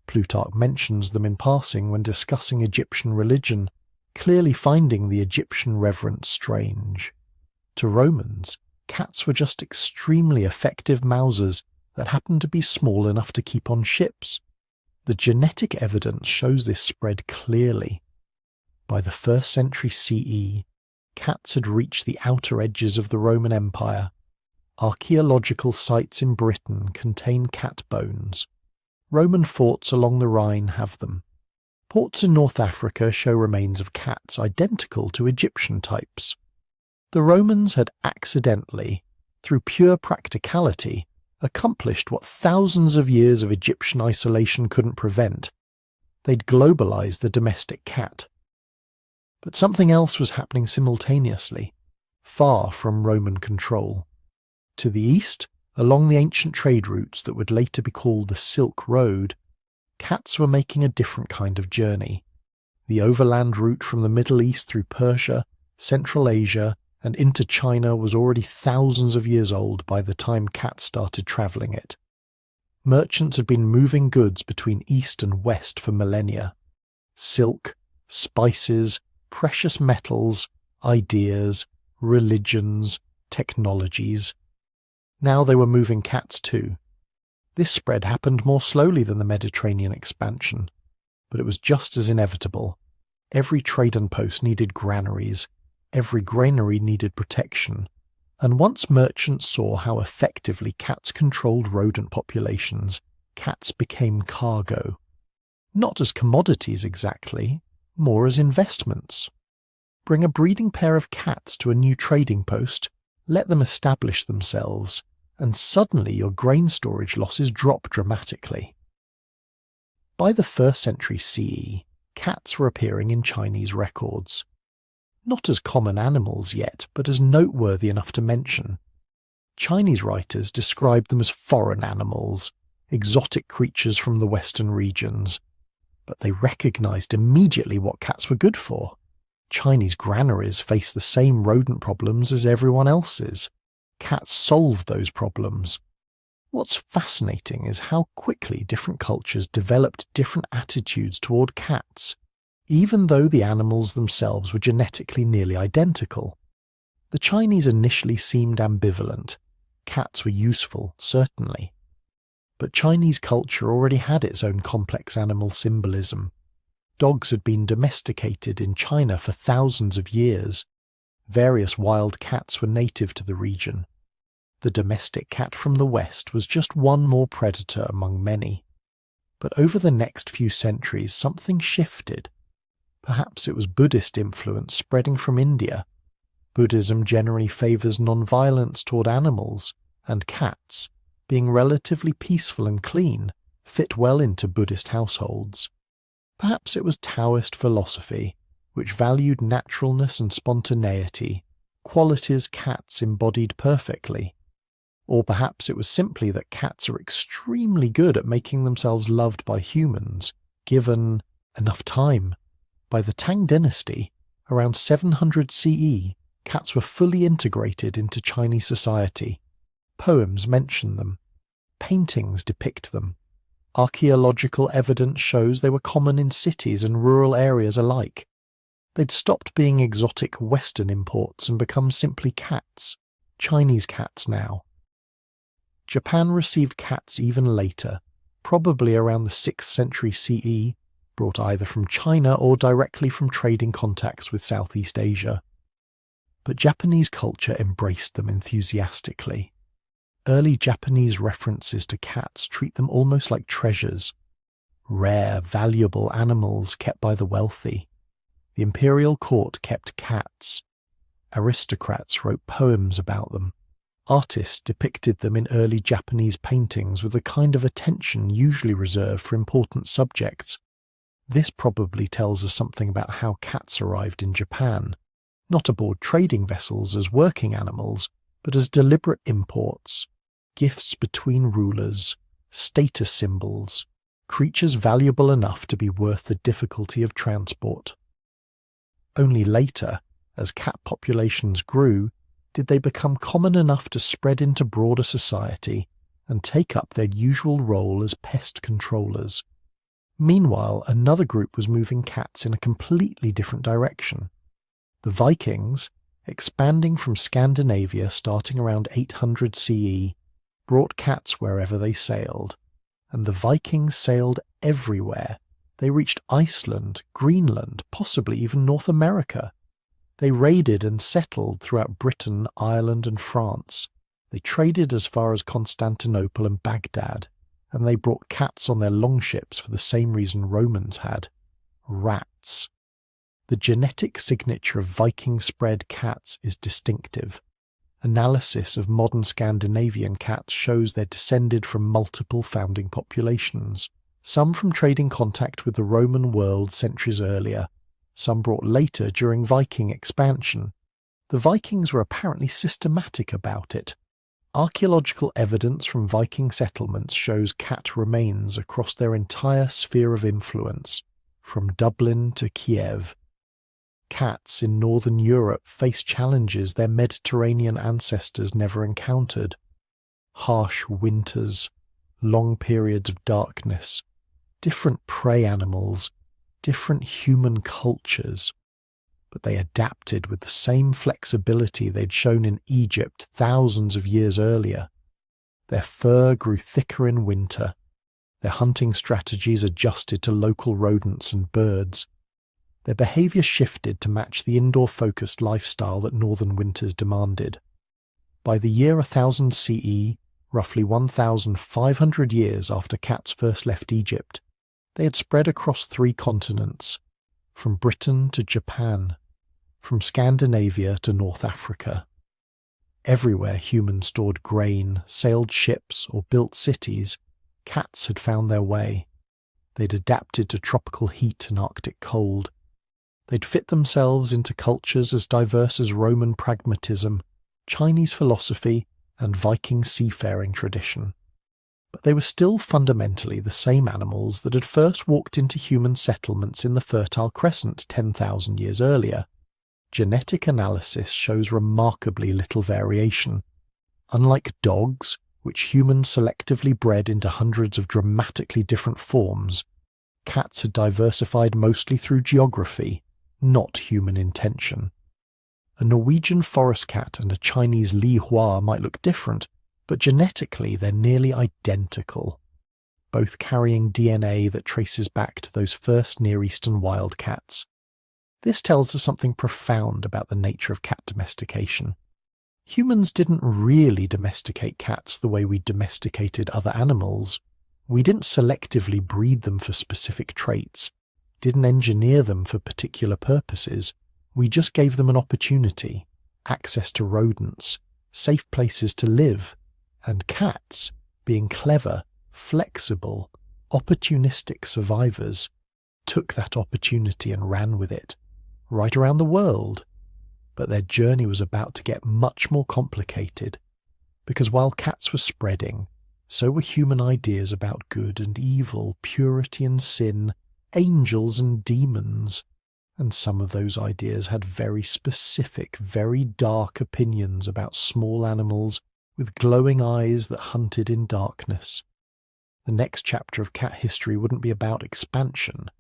Plutarch mentions them in passing when discussing Egyptian religion, clearly finding the Egyptian reverence strange. To Romans, cats were just extremely effective mousers that happened to be small enough to keep on ships. The genetic evidence shows this spread clearly. By the 1st century CE, cats had reached the outer edges of the Roman Empire. Archaeological sites in Britain contain cat bones. Roman forts along the Rhine have them. Ports in North Africa show remains of cats identical to Egyptian types. The Romans had accidentally, through pure practicality, accomplished what thousands of years of Egyptian isolation couldn't prevent. They'd globalized the domestic cat. But something else was happening simultaneously, far from Roman control. To the east, along the ancient trade routes that would later be called the Silk Road, cats were making a different kind of journey. The overland route from the Middle East through Persia, Central Asia, and into China was already thousands of years old by the time cats started travelling it. Merchants had been moving goods between east and west for millennia. Silk, spices, precious metals, ideas, religions, technologies. Now they were moving cats too. This spread happened more slowly than the Mediterranean expansion, but it was just as inevitable. Every trading post needed granaries. Every granary needed protection, and once merchants saw how effectively cats controlled rodent populations, cats became cargo. Not as commodities exactly, more as investments. Bring a breeding pair of cats to a new trading post, let them establish themselves, and suddenly your grain storage losses drop dramatically. By the 1st century CE, cats were appearing in Chinese records. Not as common animals yet, but as noteworthy enough to mention. Chinese writers described them as foreign animals, exotic creatures from the western regions. But they recognized immediately what cats were good for. Chinese granaries face the same rodent problems as everyone else's. Cats solved those problems. What's fascinating is how quickly different cultures developed different attitudes toward cats, even though the animals themselves were genetically nearly identical. The Chinese initially seemed ambivalent. Cats were useful, certainly. But Chinese culture already had its own complex animal symbolism. Dogs had been domesticated in China for thousands of years. Various wild cats were native to the region. The domestic cat from the West was just one more predator among many. But over the next few centuries, something shifted. Perhaps it was Buddhist influence spreading from India. Buddhism generally favours non-violence toward animals, and cats, being relatively peaceful and clean, fit well into Buddhist households. Perhaps it was Taoist philosophy, which valued naturalness and spontaneity, qualities cats embodied perfectly. Or perhaps it was simply that cats are extremely good at making themselves loved by humans, given enough time. By the Tang dynasty, around 700 CE, cats were fully integrated into Chinese society. Poems mention them. Paintings depict them. Archaeological evidence shows they were common in cities and rural areas alike. They'd stopped being exotic Western imports and become simply cats, Chinese cats now. Japan received cats even later, probably around the 6th century CE, brought either from China or directly from trading contacts with Southeast Asia. But Japanese culture embraced them enthusiastically. Early Japanese references to cats treat them almost like treasures, rare, valuable animals kept by the wealthy. The imperial court kept cats. Aristocrats wrote poems about them. Artists depicted them in early Japanese paintings with the kind of attention usually reserved for important subjects. This probably tells us something about how cats arrived in Japan. not aboard trading vessels as working animals, but as deliberate imports, gifts between rulers, status symbols, creatures valuable enough to be worth the difficulty of transport. Only later, as cat populations grew, did they become common enough to spread into broader society and take up their usual role as pest controllers. Meanwhile, another group was moving cats in a completely different direction. The Vikings, expanding from Scandinavia starting around 800 CE, brought cats wherever they sailed, and the Vikings sailed everywhere. They reached Iceland, Greenland, possibly even North America. They raided and settled throughout Britain, Ireland, and France. They traded as far as Constantinople and Baghdad, and they brought cats on their longships for the same reason Romans had: rats. The genetic signature of Viking-spread cats is distinctive. Analysis of modern Scandinavian cats shows they're descended from multiple founding populations, some from trading contact with the Roman world centuries earlier, some brought later during Viking expansion. The Vikings were apparently systematic about it. Archaeological evidence from Viking settlements shows cat remains across their entire sphere of influence, from Dublin to Kiev. Cats in northern Europe face challenges their Mediterranean ancestors never encountered: harsh winters, long periods of darkness, different prey animals, different human cultures. But they adapted with the same flexibility they'd shown in Egypt thousands of years earlier. Their fur grew thicker in winter. Their hunting strategies adjusted to local rodents and birds. Their behaviour shifted to match the indoor-focused lifestyle that northern winters demanded. By the year 1000 CE, roughly 1,500 years after cats first left Egypt, they had spread across 3 continents, from Britain to Japan, from Scandinavia to North Africa. Everywhere humans stored grain, sailed ships, or built cities, cats had found their way. They'd adapted to tropical heat and Arctic cold. They'd fit themselves into cultures as diverse as Roman pragmatism, Chinese philosophy, and Viking seafaring tradition. But they were still fundamentally the same animals that had first walked into human settlements in the Fertile Crescent 10,000 years earlier. Genetic analysis shows remarkably little variation. Unlike dogs, which humans selectively bred into hundreds of dramatically different forms, cats had diversified mostly through geography, not human intention. A Norwegian forest cat and a Chinese Li Hua might look different, but genetically they're nearly identical, both carrying DNA that traces back to those first Near Eastern wildcats. This tells us something profound about the nature of cat domestication. Humans didn't really domesticate cats the way we domesticated other animals. We didn't selectively breed them for specific traits, didn't engineer them for particular purposes. We just gave them an opportunity, access to rodents, safe places to live, and cats, being clever, flexible, opportunistic survivors, took that opportunity and ran with it, right around the world. But their journey was about to get much more complicated, because while cats were spreading, so were human ideas about good and evil, purity and sin, angels and demons, and some of those ideas had very specific, very dark opinions about small animals with glowing eyes that hunted in darkness. The next chapter of cat history wouldn't be about expansion,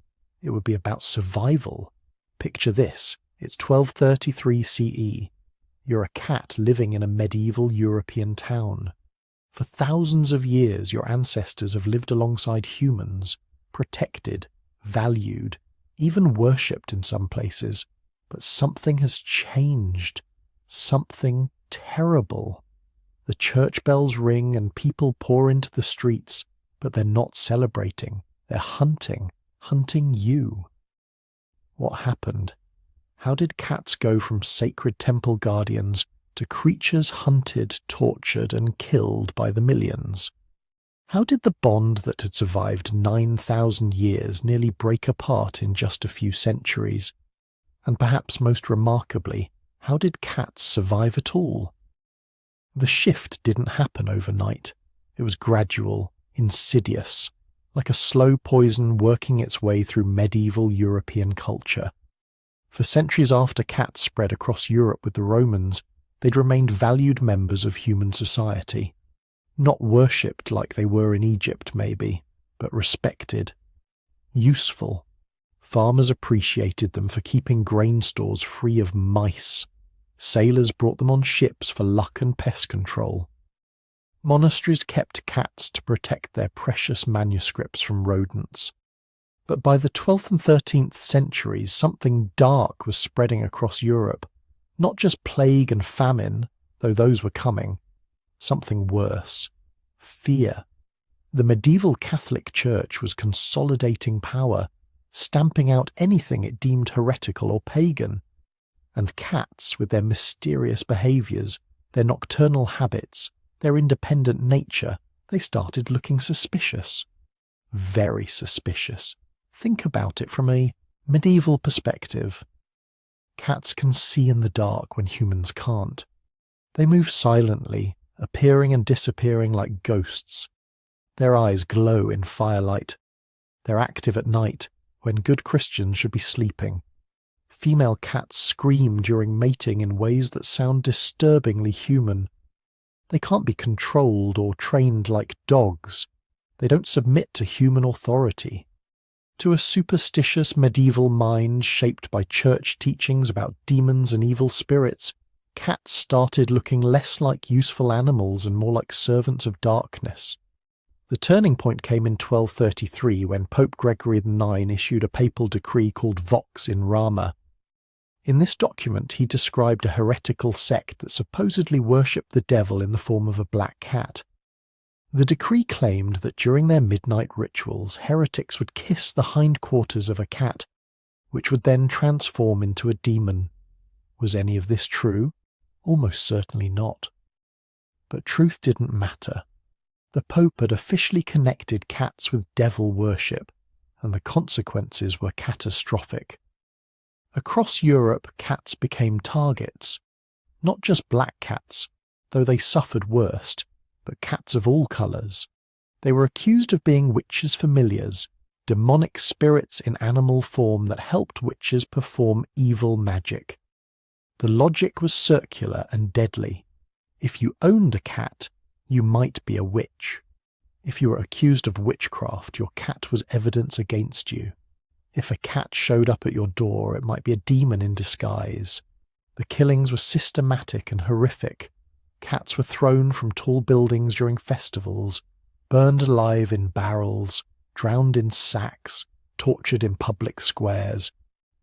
it would be about survival. Picture this, it's 1233 CE. You're a cat living in a medieval European town. For thousands of years your ancestors have lived alongside humans, protected, valued, even worshipped in some places. But something has changed. Something terrible. The church bells ring and people pour into the streets, but they're not celebrating. They're hunting you. What happened? How did cats go from sacred temple guardians to creatures hunted, tortured, and killed by the millions? How did the bond that had survived 9,000 years nearly break apart in just a few centuries? And perhaps most remarkably, How did cats survive at all? The shift didn't happen overnight. It was gradual, insidious, like a slow poison working its way through medieval European culture. For centuries after cats spread across Europe with the Romans, they'd remained valued members of human society. Not worshipped like they were in Egypt, maybe, but respected. Useful. Farmers appreciated them for keeping grain stores free of mice. Sailors brought them on ships for luck and pest control. Monasteries kept cats to protect their precious manuscripts from rodents. But by the 12th and 13th centuries, something dark was spreading across Europe. Not just plague and famine, though those were coming. Something worse. Fear. The medieval Catholic Church was consolidating power, stamping out anything it deemed heretical or pagan. And cats, with their mysterious behaviours, their nocturnal habits, their independent nature, they started looking suspicious. Very suspicious. Think about it from a medieval perspective. Cats can see in the dark when humans can't. They move silently, appearing and disappearing like ghosts. Their eyes glow in firelight. They're active at night, when good Christians should be sleeping. Female cats scream during mating in ways that sound disturbingly human. They can't be controlled or trained like dogs. They don't submit to human authority. To a superstitious medieval mind shaped by church teachings about demons and evil spirits, cats started looking less like useful animals and more like servants of darkness. The turning point came in 1233 when Pope Gregory IX issued a papal decree called Vox in Rama. In this document he described a heretical sect that supposedly worshipped the devil in the form of a black cat. The decree claimed that during their midnight rituals, heretics would kiss the hindquarters of a cat, which would then transform into a demon. Was any of this true? Almost certainly not. But truth didn't matter. The Pope had officially connected cats with devil worship, and the consequences were catastrophic. Across Europe, cats became targets. Not just black cats, though they suffered worst, but cats of all colours. They were accused of being witches' familiars, demonic spirits in animal form that helped witches perform evil magic. The logic was circular and deadly. If you owned a cat, you might be a witch. If you were accused of witchcraft, your cat was evidence against you. If a cat showed up at your door, it might be a demon in disguise. The killings were systematic and horrific. Cats were thrown from tall buildings during festivals, burned alive in barrels, drowned in sacks, tortured in public squares.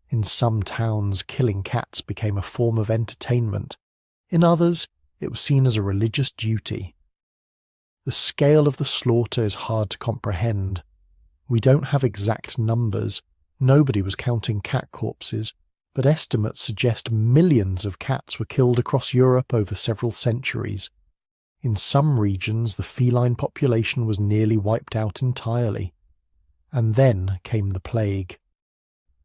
In some towns, killing cats became a form of entertainment. In others, it was seen as a religious duty. The scale of the slaughter is hard to comprehend. We don't have exact numbers. Nobody was counting cat corpses, but estimates suggest millions of cats were killed across Europe over several centuries. In some regions, the feline population was nearly wiped out entirely. And then came the plague.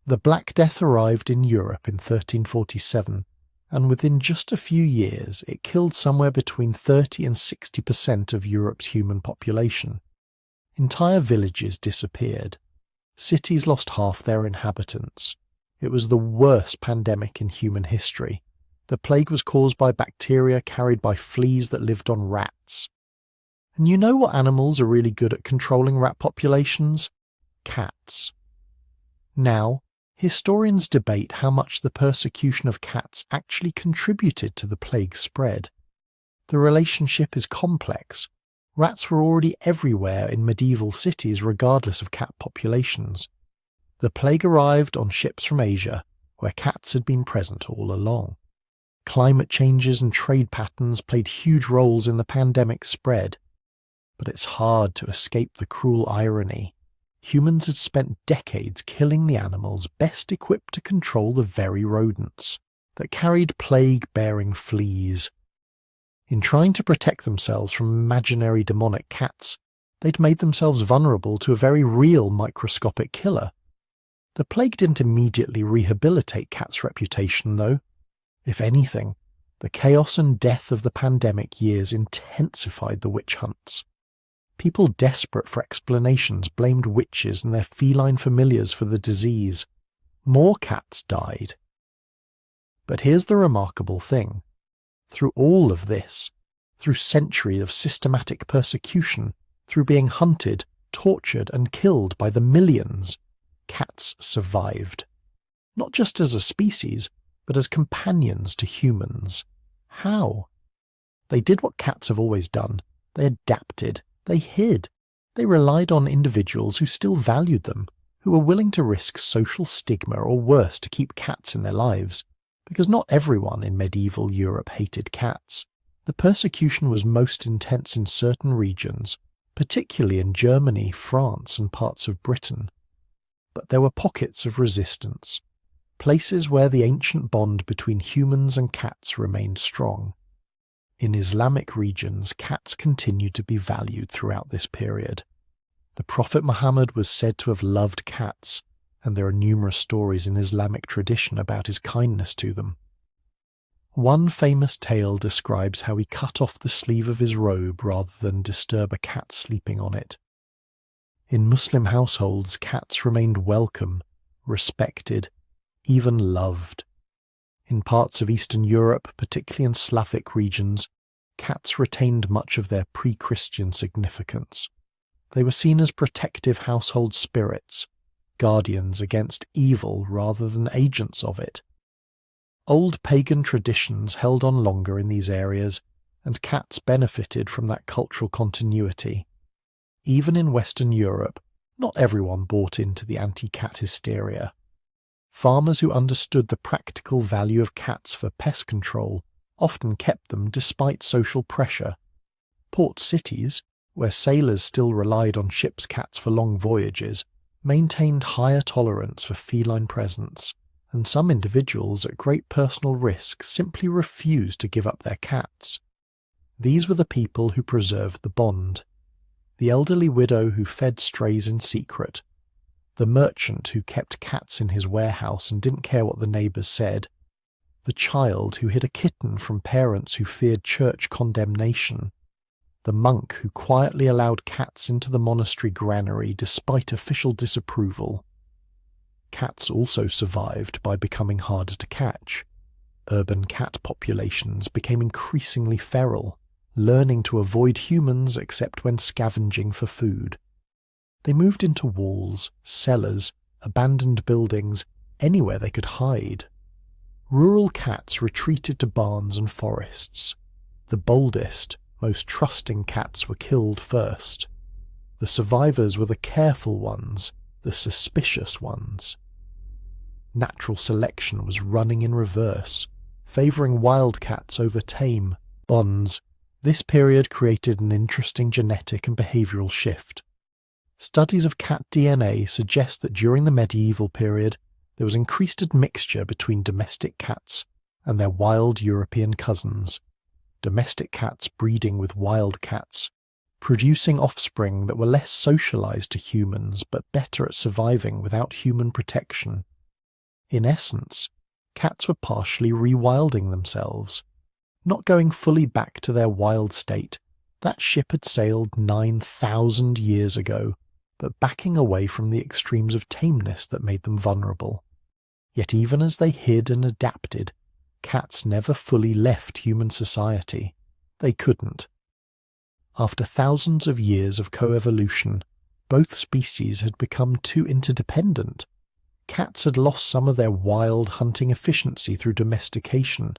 The Black Death arrived in Europe in 1347, and within just a few years it killed somewhere between 30 and 60% of Europe's human population. Entire villages disappeared. Cities lost half their inhabitants. It was the worst pandemic in human history. The plague was caused by bacteria carried by fleas that lived on rats. And you know what animals are really good at controlling rat populations? Cats. Now, historians debate how much the persecution of cats actually contributed to the plague's spread. The relationship is complex. Rats were already everywhere in medieval cities regardless of cat populations. The plague arrived on ships from Asia, where cats had been present all along. Climate changes and trade patterns played huge roles in the pandemic's spread. But it's hard to escape the cruel irony. Humans had spent decades killing the animals best equipped to control the very rodents that carried plague-bearing fleas. In trying to protect themselves from imaginary demonic cats, they'd made themselves vulnerable to a very real microscopic killer. The plague didn't immediately rehabilitate cats' reputation, though. If anything, the chaos and death of the pandemic years intensified the witch hunts. People desperate for explanations blamed witches and their feline familiars for the disease. More cats died. But here's the remarkable thing. Through all of this, through centuries of systematic persecution, through being hunted, tortured and killed by the millions, cats survived. Not just as a species, but as companions to humans. How? They did what cats have always done. They adapted. They hid. They relied on individuals who still valued them, who were willing to risk social stigma or worse to keep cats in their lives. Because not everyone in medieval Europe hated cats. The persecution was most intense in certain regions, particularly in Germany, France, and parts of Britain. But there were pockets of resistance, places where the ancient bond between humans and cats remained strong. In Islamic regions, cats continued to be valued throughout this period. The Prophet Muhammad was said to have loved cats, and there are numerous stories in Islamic tradition about his kindness to them. One famous tale describes how he cut off the sleeve of his robe rather than disturb a cat sleeping on it. In Muslim households, cats remained welcome, respected, even loved. In parts of Eastern Europe, particularly in Slavic regions, cats retained much of their pre-Christian significance. They were seen as protective household spirits, guardians against evil rather than agents of it. Old pagan traditions held on longer in these areas, and cats benefited from that cultural continuity. Even in Western Europe, not everyone bought into the anti-cat hysteria. Farmers who understood the practical value of cats for pest control often kept them despite social pressure. Port cities, where sailors still relied on ship's cats for long voyages, maintained higher tolerance for feline presence, and some individuals at great personal risk simply refused to give up their cats. These were the people who preserved the bond. The elderly widow who fed strays in secret, the merchant who kept cats in his warehouse and didn't care what the neighbours said, the child who hid a kitten from parents who feared church condemnation, the monk who quietly allowed cats into the monastery granary despite official disapproval. Cats also survived by becoming harder to catch. Urban cat populations became increasingly feral, learning to avoid humans except when scavenging for food. They moved into walls, cellars, abandoned buildings, anywhere they could hide. Rural cats retreated to barns and forests. The boldest, most trusting cats were killed first. The survivors were the careful ones, the suspicious ones. Natural selection was running in reverse, favouring wild cats over tame bonds. This period created an interesting genetic and behavioural shift. Studies of cat DNA suggest that during the medieval period, there was increased admixture between domestic cats and their wild European cousins. Domestic cats breeding with wild cats, producing offspring that were less socialized to humans but better at surviving without human protection. In essence, cats were partially rewilding themselves. Not going fully back to their wild state, that ship had sailed 9,000 years ago, but backing away from the extremes of tameness that made them vulnerable. Yet even as they hid and adapted, cats never fully left human society. They couldn't. After thousands of years of coevolution, both species had become too interdependent. Cats had lost some of their wild hunting efficiency through domestication.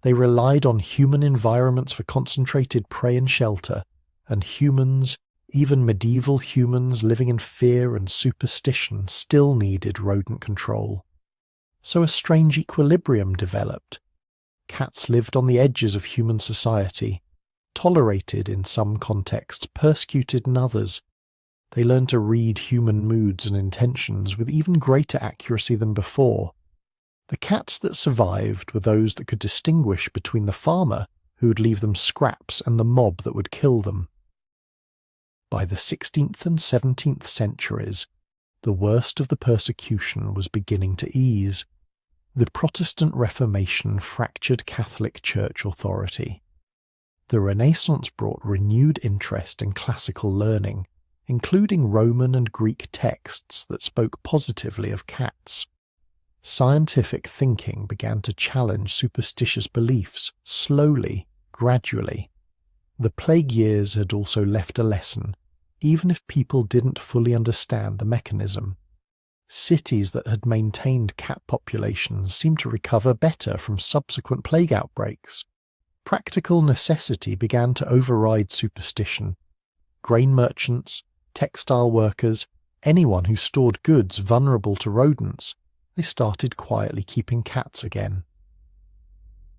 They relied on human environments for concentrated prey and shelter, and humans, even medieval humans living in fear and superstition, still needed rodent control. So a strange equilibrium developed. Cats lived on the edges of human society, tolerated in some contexts, persecuted in others. They learned to read human moods and intentions with even greater accuracy than before. The cats that survived were those that could distinguish between the farmer who would leave them scraps and the mob that would kill them. By the 16th and 17th centuries, the worst of the persecution was beginning to ease. The Protestant Reformation fractured Catholic Church authority. The Renaissance brought renewed interest in classical learning, including Roman and Greek texts that spoke positively of cats. Scientific thinking began to challenge superstitious beliefs, slowly, gradually. The plague years had also left a lesson, even if people didn't fully understand the mechanism. Cities that had maintained cat populations seemed to recover better from subsequent plague outbreaks. Practical necessity began to override superstition. Grain merchants, textile workers, anyone who stored goods vulnerable to rodents, they started quietly keeping cats again.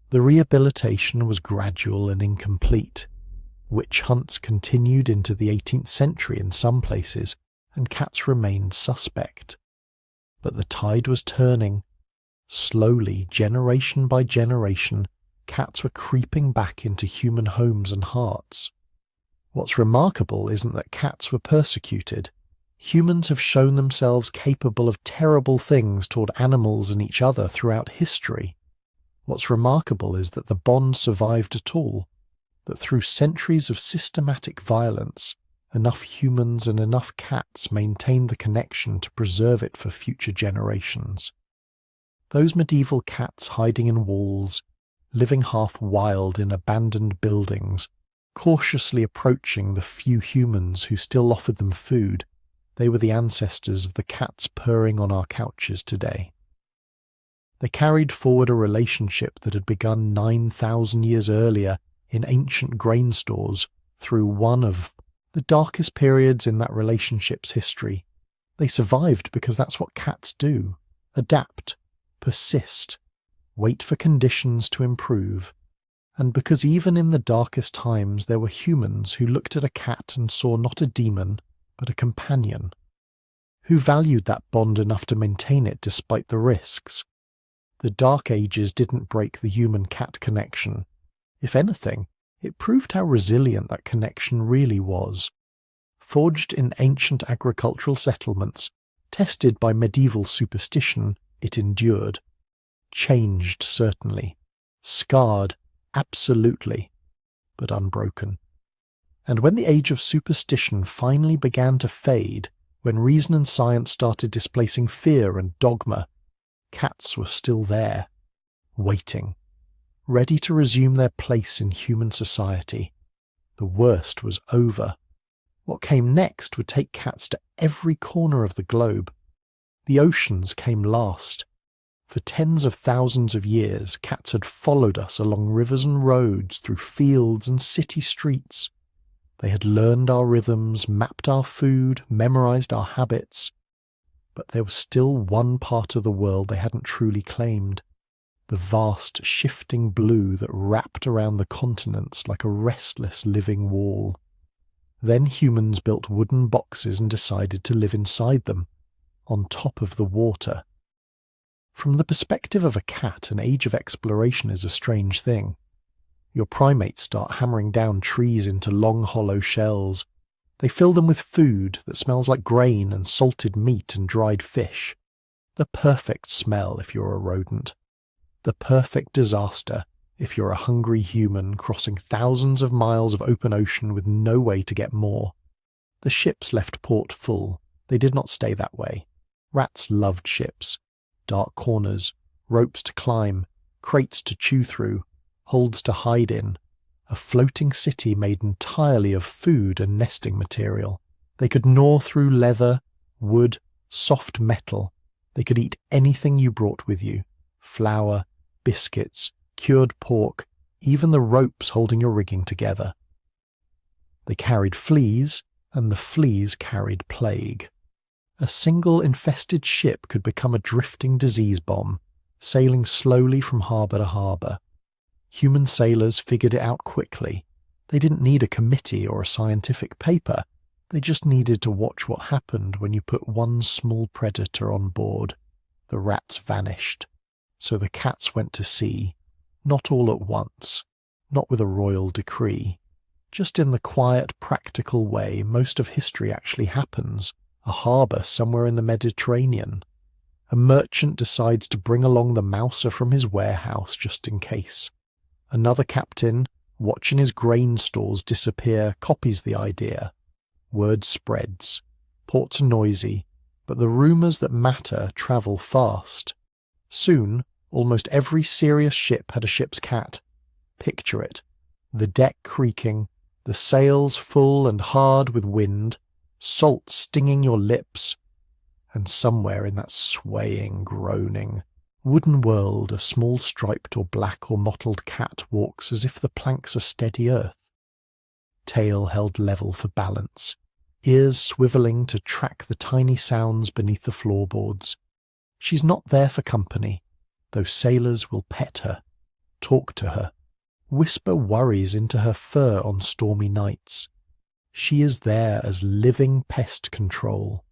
The rehabilitation was gradual and incomplete. Witch hunts continued into the 18th century in some places, and cats remained suspect. But the tide was turning. Slowly, generation by generation, cats were creeping back into human homes and hearts. What's remarkable isn't that cats were persecuted. Humans have shown themselves capable of terrible things toward animals and each other throughout history. What's remarkable is that the bond survived at all, that through centuries of systematic violence, enough humans and enough cats maintained the connection to preserve it for future generations. Those medieval cats hiding in walls, living half wild in abandoned buildings, cautiously approaching the few humans who still offered them food, they were the ancestors of the cats purring on our couches today. They carried forward a relationship that had begun 9,000 years earlier in ancient grain stores through one of the darkest periods in that relationship's history. They survived because that's what cats do: adapt, persist, wait for conditions to improve, and because even in the darkest times there were humans who looked at a cat and saw not a demon, but a companion, who valued that bond enough to maintain it despite the risks. The Dark Ages didn't break the human-cat connection. If anything, it proved how resilient that connection really was. Forged in ancient agricultural settlements, tested by medieval superstition, it endured. Changed, certainly. Scarred, absolutely, but unbroken. And when the age of superstition finally began to fade, when reason and science started displacing fear and dogma, cats were still there, waiting, ready to resume their place in human society. The worst was over. What came next would take cats to every corner of the globe. The oceans came last. For tens of thousands of years, cats had followed us along rivers and roads, through fields and city streets. They had learned our rhythms, mapped our food, memorized our habits. But there was still one part of the world they hadn't truly claimed: the vast, shifting blue that wrapped around the continents like a restless living wall. Then humans built wooden boxes and decided to live inside them, on top of the water. From the perspective of a cat, an age of exploration is a strange thing. Your primates start hammering down trees into long hollow shells. They fill them with food that smells like grain and salted meat and dried fish. The perfect smell if you're a rodent. The perfect disaster if you're a hungry human crossing thousands of miles of open ocean with no way to get more. The ships left port full. They did not stay that way. Rats loved ships. Dark corners, ropes to climb, crates to chew through, holds to hide in. A floating city made entirely of food and nesting material. They could gnaw through leather, wood, soft metal. They could eat anything you brought with you: flour, biscuits, cured pork, even the ropes holding your rigging together. They carried fleas, and the fleas carried plague. A single infested ship could become a drifting disease bomb, sailing slowly from harbour to harbour. Human sailors figured it out quickly. They didn't need a committee or a scientific paper. They just needed to watch what happened when you put one small predator on board. The rats vanished. So the cats went to sea, not all at once, not with a royal decree, just in the quiet, practical way most of history actually happens. A harbour somewhere in the Mediterranean. A merchant decides to bring along the mouser from his warehouse just in case. Another captain, watching his grain stores disappear, copies the idea. Word spreads. Ports are noisy, but the rumours that matter travel fast. Soon, almost every serious ship had a ship's cat. Picture it. The deck creaking, the sails full and hard with wind, salt stinging your lips, and somewhere in that swaying, groaning, wooden world a small striped or black or mottled cat walks as if the planks are steady earth. Tail held level for balance, ears swivelling to track the tiny sounds beneath the floorboards. She's not there for company, though sailors will pet her, talk to her, whisper worries into her fur on stormy nights. She is there as living pest control.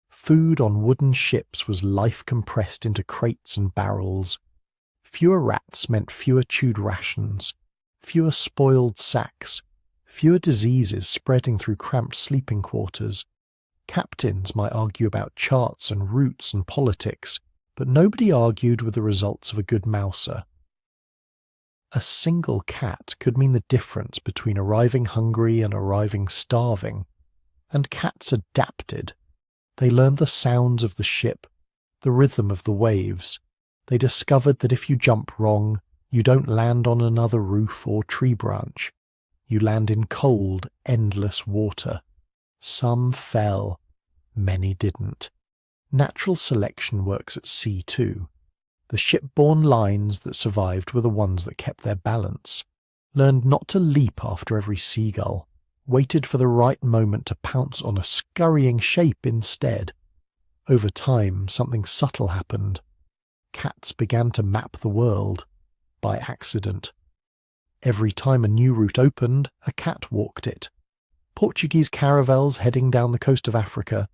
Food on wooden ships was life compressed into crates and barrels. Fewer rats meant fewer chewed rations, fewer spoiled sacks, fewer diseases spreading through cramped sleeping quarters. Captains might argue about charts and routes and politics, but nobody argued with the results of a good mouser. A single cat could mean the difference between arriving hungry and arriving starving, and cats adapted. They learned the sounds of the ship, the rhythm of the waves. They discovered that if you jump wrong, you don't land on another roof or tree branch. You land in cold, endless water. Some fell, many didn't. Natural selection works at sea too. The shipborne lines that survived were the ones that kept their balance, learned not to leap after every seagull, waited for the right moment to pounce on a scurrying shape instead. Over time, something subtle happened. Cats began to map the world, by accident. Every time a new route opened, a cat walked it. Portuguese caravels heading down the coast of Africa,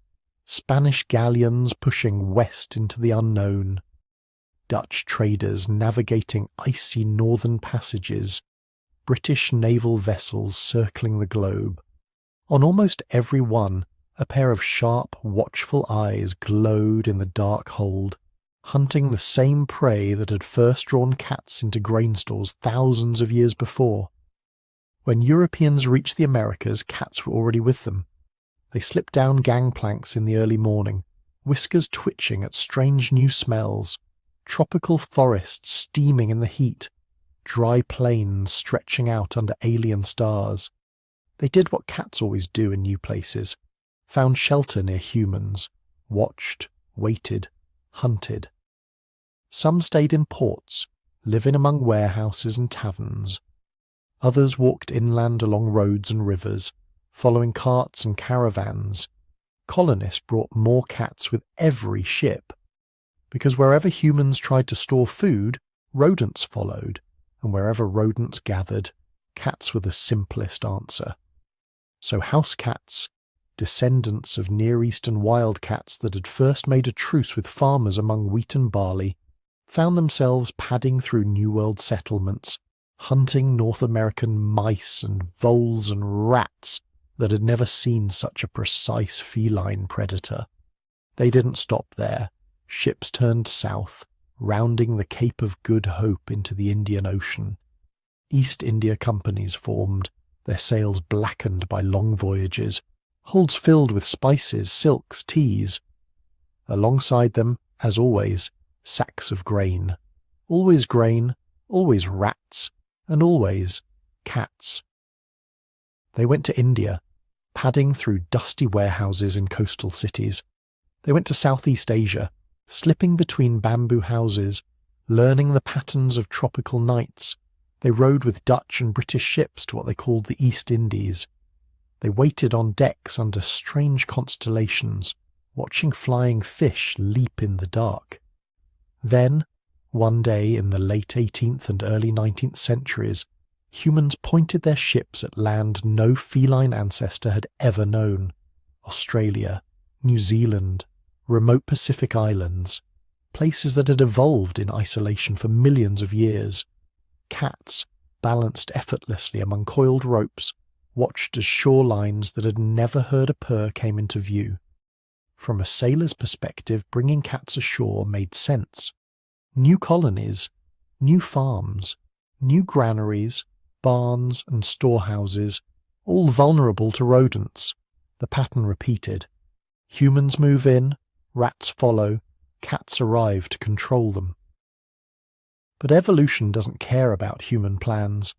Spanish galleons pushing west into the unknown, Dutch traders navigating icy northern passages, British naval vessels circling the globe. On almost every one, a pair of sharp, watchful eyes glowed in the dark hold, hunting the same prey that had first drawn cats into grain stores thousands of years before. When Europeans reached the Americas, cats were already with them. They slipped down gangplanks in the early morning, whiskers twitching at strange new smells, tropical forests steaming in the heat, dry plains stretching out under alien stars. They did what cats always do in new places, found shelter near humans, watched, waited, hunted. Some stayed in ports, living among warehouses and taverns. Others walked inland along roads and rivers, following carts and caravans. Colonists brought more cats with every ship, because wherever humans tried to store food, rodents followed, and wherever rodents gathered, cats were the simplest answer. So house cats, descendants of Near Eastern wildcats that had first made a truce with farmers among wheat and barley, found themselves padding through New World settlements, hunting North American mice and voles and rats that had never seen such a precise feline predator. They didn't stop there. Ships turned south, rounding the Cape of Good Hope into the Indian Ocean. East India companies formed, their sails blackened by long voyages, holds filled with spices, silks, teas. Alongside them, as always, sacks of grain. Always rats, and always cats. They went to India, padding through dusty warehouses in coastal cities. They went to Southeast Asia, slipping between bamboo houses, learning the patterns of tropical nights. They rowed with Dutch and British ships to what they called the East Indies. They waited on decks under strange constellations, watching flying fish leap in the dark. Then, one day in the late 18th and early 19th centuries, humans pointed their ships at land no feline ancestor had ever known. Australia, New Zealand, remote Pacific islands, places that had evolved in isolation for millions of years. Cats, balanced effortlessly among coiled ropes, watched as shorelines that had never heard a purr came into view. From a sailor's perspective, bringing cats ashore made sense. New colonies, new farms, new granaries, barns and storehouses, all vulnerable to rodents. The pattern repeated. Humans move in, rats follow, cats arrive to control them. But evolution doesn't care about human plans.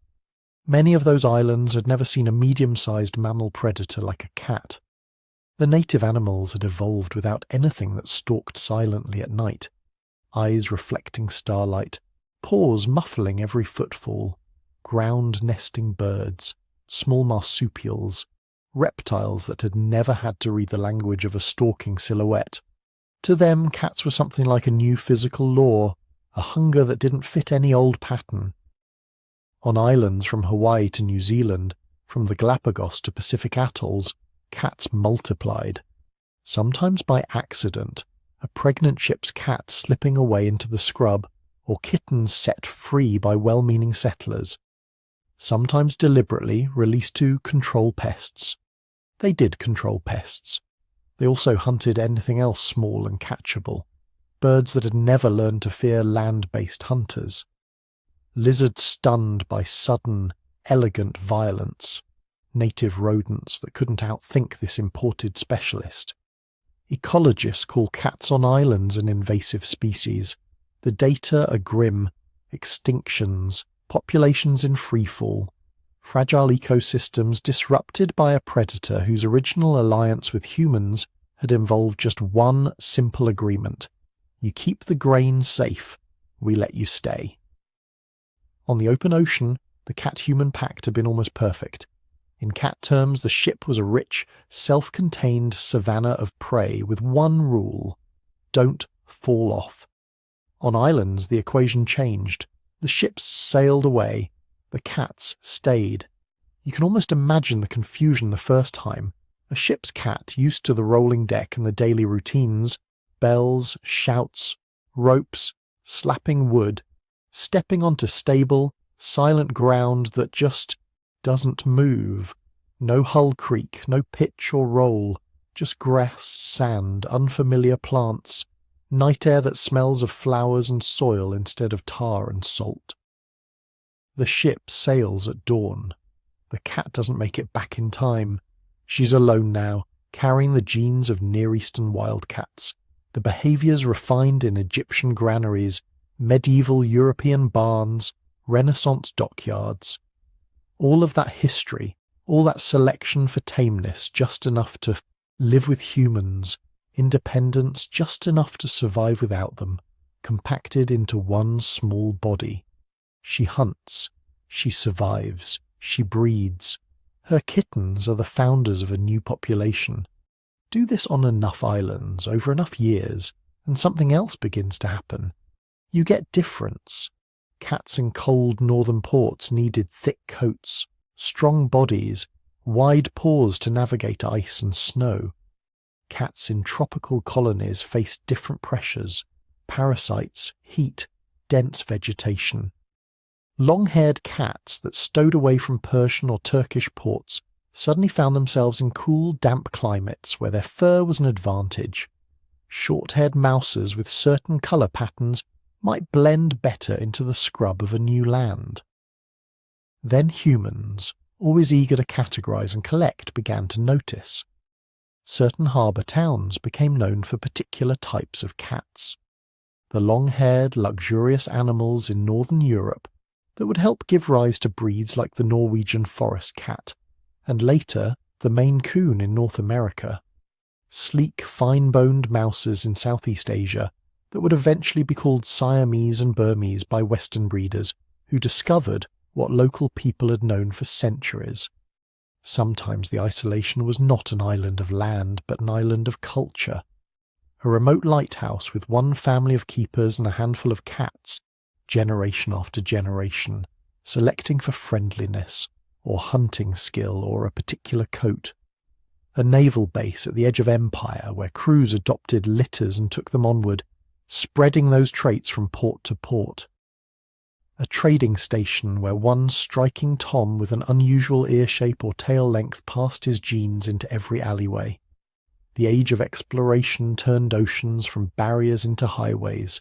Many of those islands had never seen a medium-sized mammal predator like a cat. The native animals had evolved without anything that stalked silently at night, eyes reflecting starlight, paws muffling every footfall, ground-nesting birds, small marsupials, reptiles that had never had to read the language of a stalking silhouette. To them, cats were something like a new physical law, a hunger that didn't fit any old pattern. On islands from Hawaii to New Zealand, from the Galapagos to Pacific atolls, cats multiplied. Sometimes by accident, a pregnant ship's cat slipping away into the scrub, or kittens set free by well-meaning settlers. Sometimes deliberately released to control pests. They did control pests. They also hunted anything else small and catchable, birds that had never learned to fear land-based hunters. Lizards stunned by sudden, elegant violence. Native rodents that couldn't outthink this imported specialist. Ecologists call cats on islands an invasive species. The data are grim. Extinctions, populations in freefall, fragile ecosystems disrupted by a predator whose original alliance with humans had involved just one simple agreement. You keep the grain safe, we let you stay. On the open ocean, the cat-human pact had been almost perfect. In cat terms, the ship was a rich, self-contained savanna of prey with one rule: don't fall off. On islands, the equation changed. The ships sailed away. The cats stayed. You can almost imagine the confusion the first time. A ship's cat, used to the rolling deck and the daily routines, bells, shouts, ropes, slapping wood, stepping onto stable, silent ground that just doesn't move. No hull creak, no pitch or roll, just grass, sand, unfamiliar plants, night air that smells of flowers and soil instead of tar and salt. The ship sails at dawn. The cat doesn't make it back in time. She's alone now, carrying the genes of Near Eastern wildcats, the behaviours refined in Egyptian granaries, medieval European barns, Renaissance dockyards. All of that history, all that selection for tameness, just enough to live with humans, independence just enough to survive without them, compacted into one small body. She hunts, she survives, she breeds. Her kittens are the founders of a new population. Do this on enough islands, over enough years, and something else begins to happen. You get difference. Cats in cold northern ports needed thick coats, strong bodies, wide paws to navigate ice and snow. Cats in tropical colonies faced different pressures, parasites, heat, dense vegetation. Long-haired cats that stowed away from Persian or Turkish ports suddenly found themselves in cool, damp climates where their fur was an advantage. Short-haired mouses with certain colour patterns might blend better into the scrub of a new land. Then humans, always eager to categorise and collect, began to notice. Certain harbour towns became known for particular types of cats. The long-haired, luxurious animals in northern Europe that would help give rise to breeds like the Norwegian forest cat, and later the Maine Coon in North America. Sleek, fine-boned mouses in Southeast Asia that would eventually be called Siamese and Burmese by Western breeders who discovered what local people had known for centuries. Sometimes the isolation was not an island of land, but an island of culture. A remote lighthouse with one family of keepers and a handful of cats, generation after generation, selecting for friendliness, or hunting skill, or a particular coat. A naval base at the edge of empire where crews adopted litters and took them onward, spreading those traits from port to port. A trading station where one striking Tom with an unusual ear shape or tail length passed his genes into every alleyway. The age of exploration turned oceans from barriers into highways.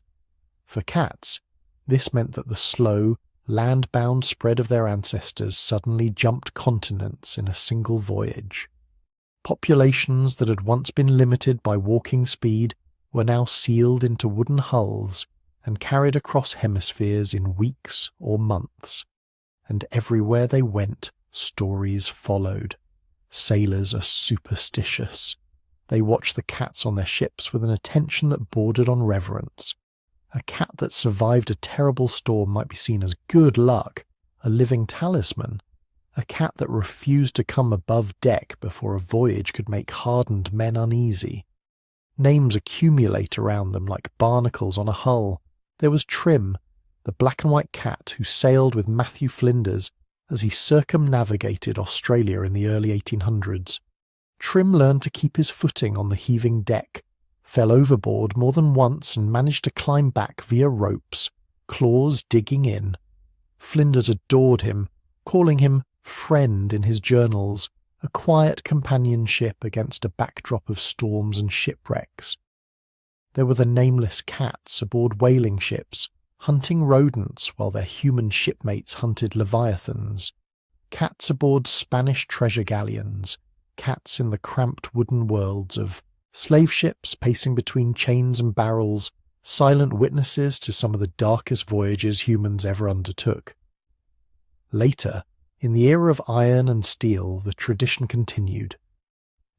For cats, this meant that the slow, land-bound spread of their ancestors suddenly jumped continents in a single voyage. Populations that had once been limited by walking speed were now sealed into wooden hulls and carried across hemispheres in weeks or months. And everywhere they went, stories followed. Sailors are superstitious. They watch the cats on their ships with an attention that bordered on reverence. A cat that survived a terrible storm might be seen as good luck, a living talisman. A cat that refused to come above deck before a voyage could make hardened men uneasy. Names accumulate around them like barnacles on a hull. There was Trim, the black and white cat who sailed with Matthew Flinders as he circumnavigated Australia in the early 1800s. Trim learned to keep his footing on the heaving deck, fell overboard more than once and managed to climb back via ropes, claws digging in. Flinders adored him, calling him friend in his journals, a quiet companionship against a backdrop of storms and shipwrecks. There were the nameless cats aboard whaling ships, hunting rodents while their human shipmates hunted leviathans. Cats aboard Spanish treasure galleons, cats in the cramped wooden worlds of slave ships pacing between chains and barrels, silent witnesses to some of the darkest voyages humans ever undertook. Later, in the era of iron and steel, the tradition continued.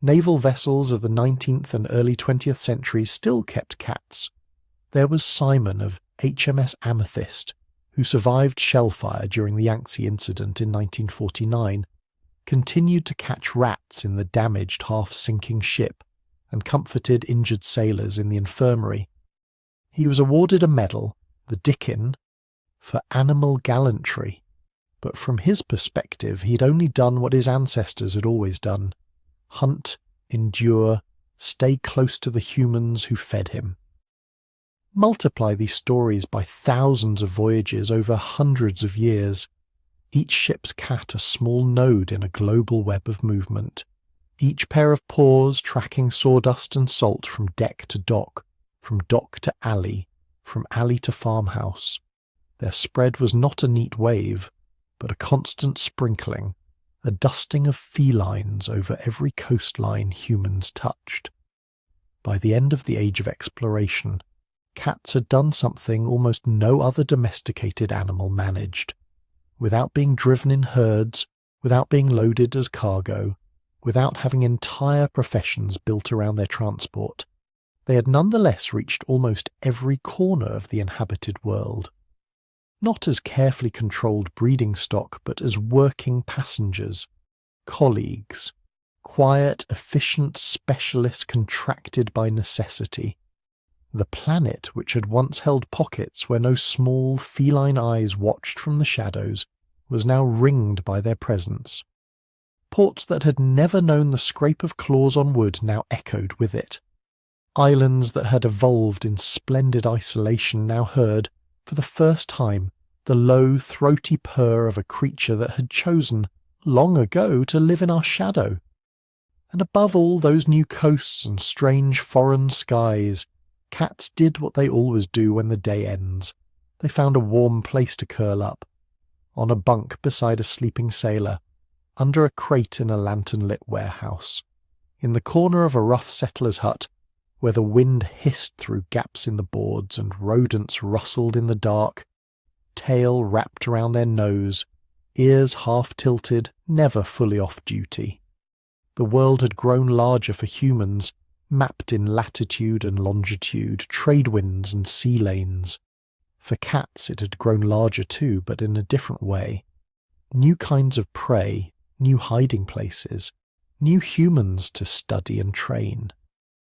Naval vessels of the 19th and early 20th centuries still kept cats. There was Simon of HMS Amethyst, who survived shellfire during the Yangtze incident in 1949, continued to catch rats in the damaged half-sinking ship, and comforted injured sailors in the infirmary. He was awarded a medal, the Dickin, for animal gallantry, but from his perspective he'd only done what his ancestors had always done: hunt, endure, stay close to the humans who fed him. Multiply these stories by thousands of voyages over hundreds of years, each ship's cat a small node in a global web of movement, each pair of paws tracking sawdust and salt from deck to dock, from dock to alley, from alley to farmhouse. Their spread was not a neat wave, but a constant sprinkling, a dusting of felines over every coastline humans touched. By the end of the age of exploration, cats had done something almost no other domesticated animal managed. Without being driven in herds, without being loaded as cargo, without having entire professions built around their transport, they had nonetheless reached almost every corner of the inhabited world. Not as carefully controlled breeding stock, but as working passengers, colleagues, quiet, efficient specialists contracted by necessity. The planet, which had once held pockets where no small feline eyes watched from the shadows, was now ringed by their presence. Ports that had never known the scrape of claws on wood now echoed with it. Islands that had evolved in splendid isolation now heard, for the first time, the low, throaty purr of a creature that had chosen, long ago, to live in our shadow. And above all those new coasts and strange foreign skies, cats did what they always do when the day ends. They found a warm place to curl up, on a bunk beside a sleeping sailor, under a crate in a lantern-lit warehouse, in the corner of a rough settler's hut, where the wind hissed through gaps in the boards and rodents rustled in the dark, tail wrapped around their nose, ears half-tilted, never fully off duty. The world had grown larger for humans, mapped in latitude and longitude, trade winds and sea lanes. For cats it had grown larger too, but in a different way. New kinds of prey, new hiding places, new humans to study and train.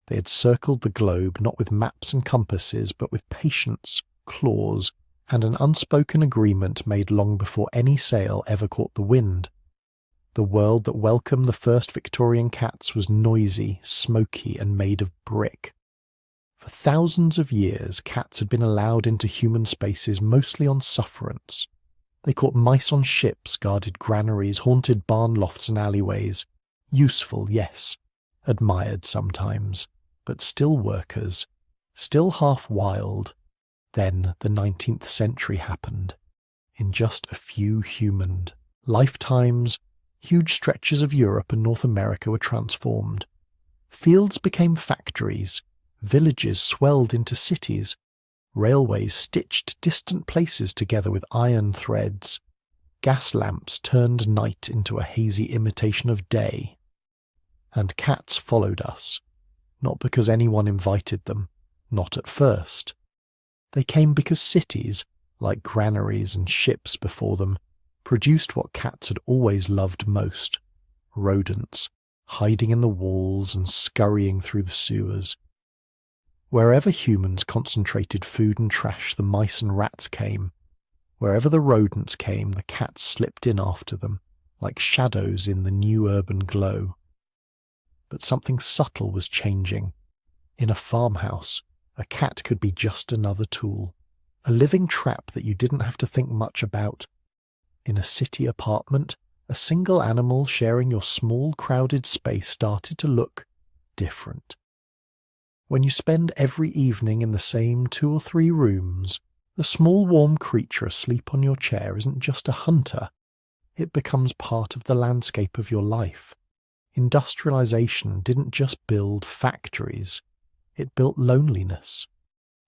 They had circled the globe not with maps and compasses, but with patience, claws, and an unspoken agreement made long before any sail ever caught the wind. The world that welcomed the first Victorian cats was noisy, smoky, and made of brick. For thousands of years, cats had been allowed into human spaces mostly on sufferance. They caught mice on ships, guarded granaries, haunted barn lofts and alleyways. Useful, yes. admired sometimes, but still workers, still half wild. Then the 19th century happened. In just a few human lifetimes, huge stretches of Europe and North America were transformed. Fields became factories, villages swelled into cities, railways stitched distant places together with iron threads, gas lamps turned night into a hazy imitation of day. And cats followed us, not because anyone invited them, not at first. They came because cities, like granaries and ships before them, produced what cats had always loved most: rodents, hiding in the walls and scurrying through the sewers. Wherever humans concentrated food and trash, the mice and rats came. Wherever the rodents came, the cats slipped in after them, like shadows in the new urban glow. But something subtle was changing. In a farmhouse, a cat could be just another tool, a living trap that you didn't have to think much about. In a city apartment, a single animal sharing your small, crowded space started to look different. When you spend every evening in the same 2 or 3 rooms, the small warm creature asleep on your chair isn't just a hunter. It becomes part of the landscape of your life. Industrialization didn't just build factories, it built loneliness.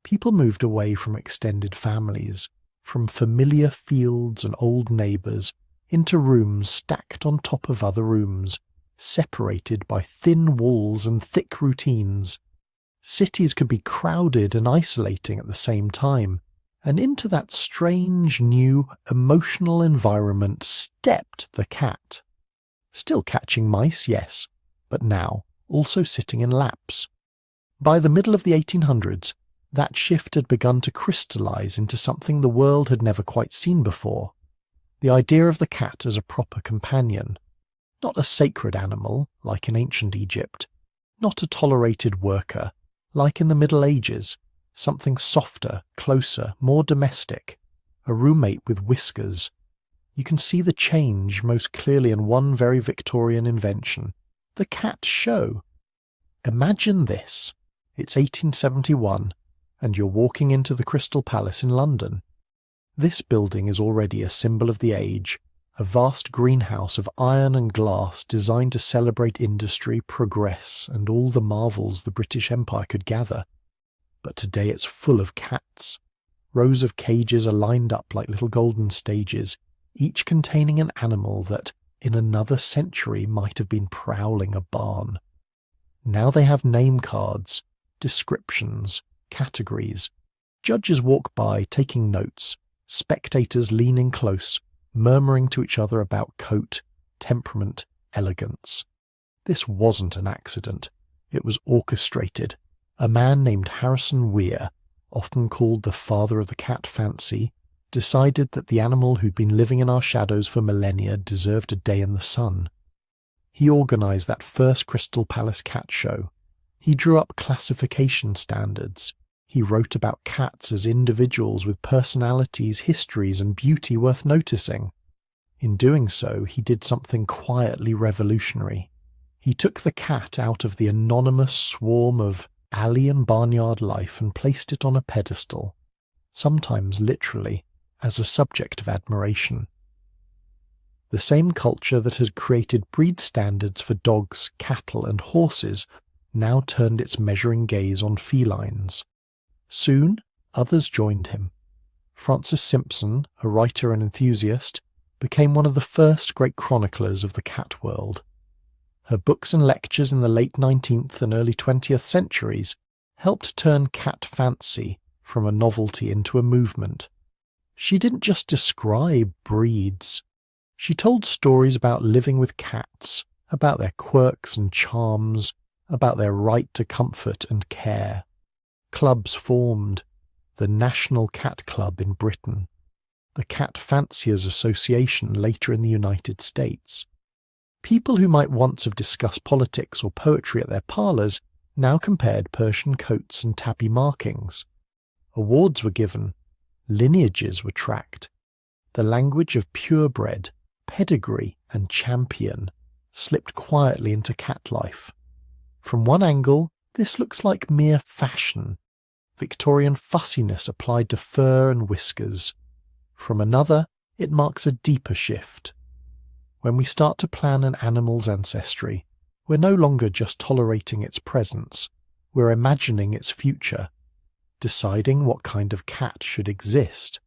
People moved away from extended families, from familiar fields and old neighbours, into rooms stacked on top of other rooms, separated by thin walls and thick routines. Cities could be crowded and isolating at the same time, and into that strange, new, emotional environment stepped the cat. Still catching mice, yes, but now also sitting in laps. By the middle of the 1800s, that shift had begun to crystallize into something the world had never quite seen before. The idea of the cat as a proper companion. Not a sacred animal, like in ancient Egypt. Not a tolerated worker, like in the Middle Ages. Something softer, closer, more domestic. A roommate with whiskers. You can see the change most clearly in one very Victorian invention. The cat show. Imagine this. It's 1871, and you're walking into the Crystal Palace in London. This building is already a symbol of the age, a vast greenhouse of iron and glass designed to celebrate industry, progress, and all the marvels the British Empire could gather. But today it's full of cats. Rows of cages are lined up like little golden stages, each containing an animal that, in another century, might have been prowling a barn. Now they have name cards, descriptions, categories. Judges walk by taking notes, spectators leaning close, murmuring to each other about coat, temperament, elegance. This wasn't an accident. It was orchestrated. A man named Harrison Weir, often called the father of the cat fancy, decided that the animal who'd been living in our shadows for millennia deserved a day in the sun. He organised that first Crystal Palace cat show. He drew up classification standards. He wrote about cats as individuals with personalities, histories, and beauty worth noticing. In doing so, he did something quietly revolutionary. He took the cat out of the anonymous swarm of alley and barnyard life and placed it on a pedestal, sometimes literally, as a subject of admiration. The same culture that had created breed standards for dogs, cattle, and horses now turned its measuring gaze on felines. Soon, others joined him. Frances Simpson, a writer and enthusiast, became one of the first great chroniclers of the cat world. Her books and lectures in the late 19th and early 20th centuries helped turn cat fancy from a novelty into a movement. She didn't just describe breeds. She told stories about living with cats, about their quirks and charms, about their right to comfort and care. Clubs formed, the National Cat Club in Britain, the Cat Fanciers Association later in the United States. People who might once have discussed politics or poetry at their parlours now compared Persian coats and tabby markings. Awards were given, lineages were tracked. The language of purebred, pedigree and champion slipped quietly into cat life. From one angle, this looks like mere fashion, Victorian fussiness applied to fur and whiskers. From another, it marks a deeper shift. When we start to plan an animal's ancestry, we're no longer just tolerating its presence, we're imagining its future, deciding what kind of cat should exist.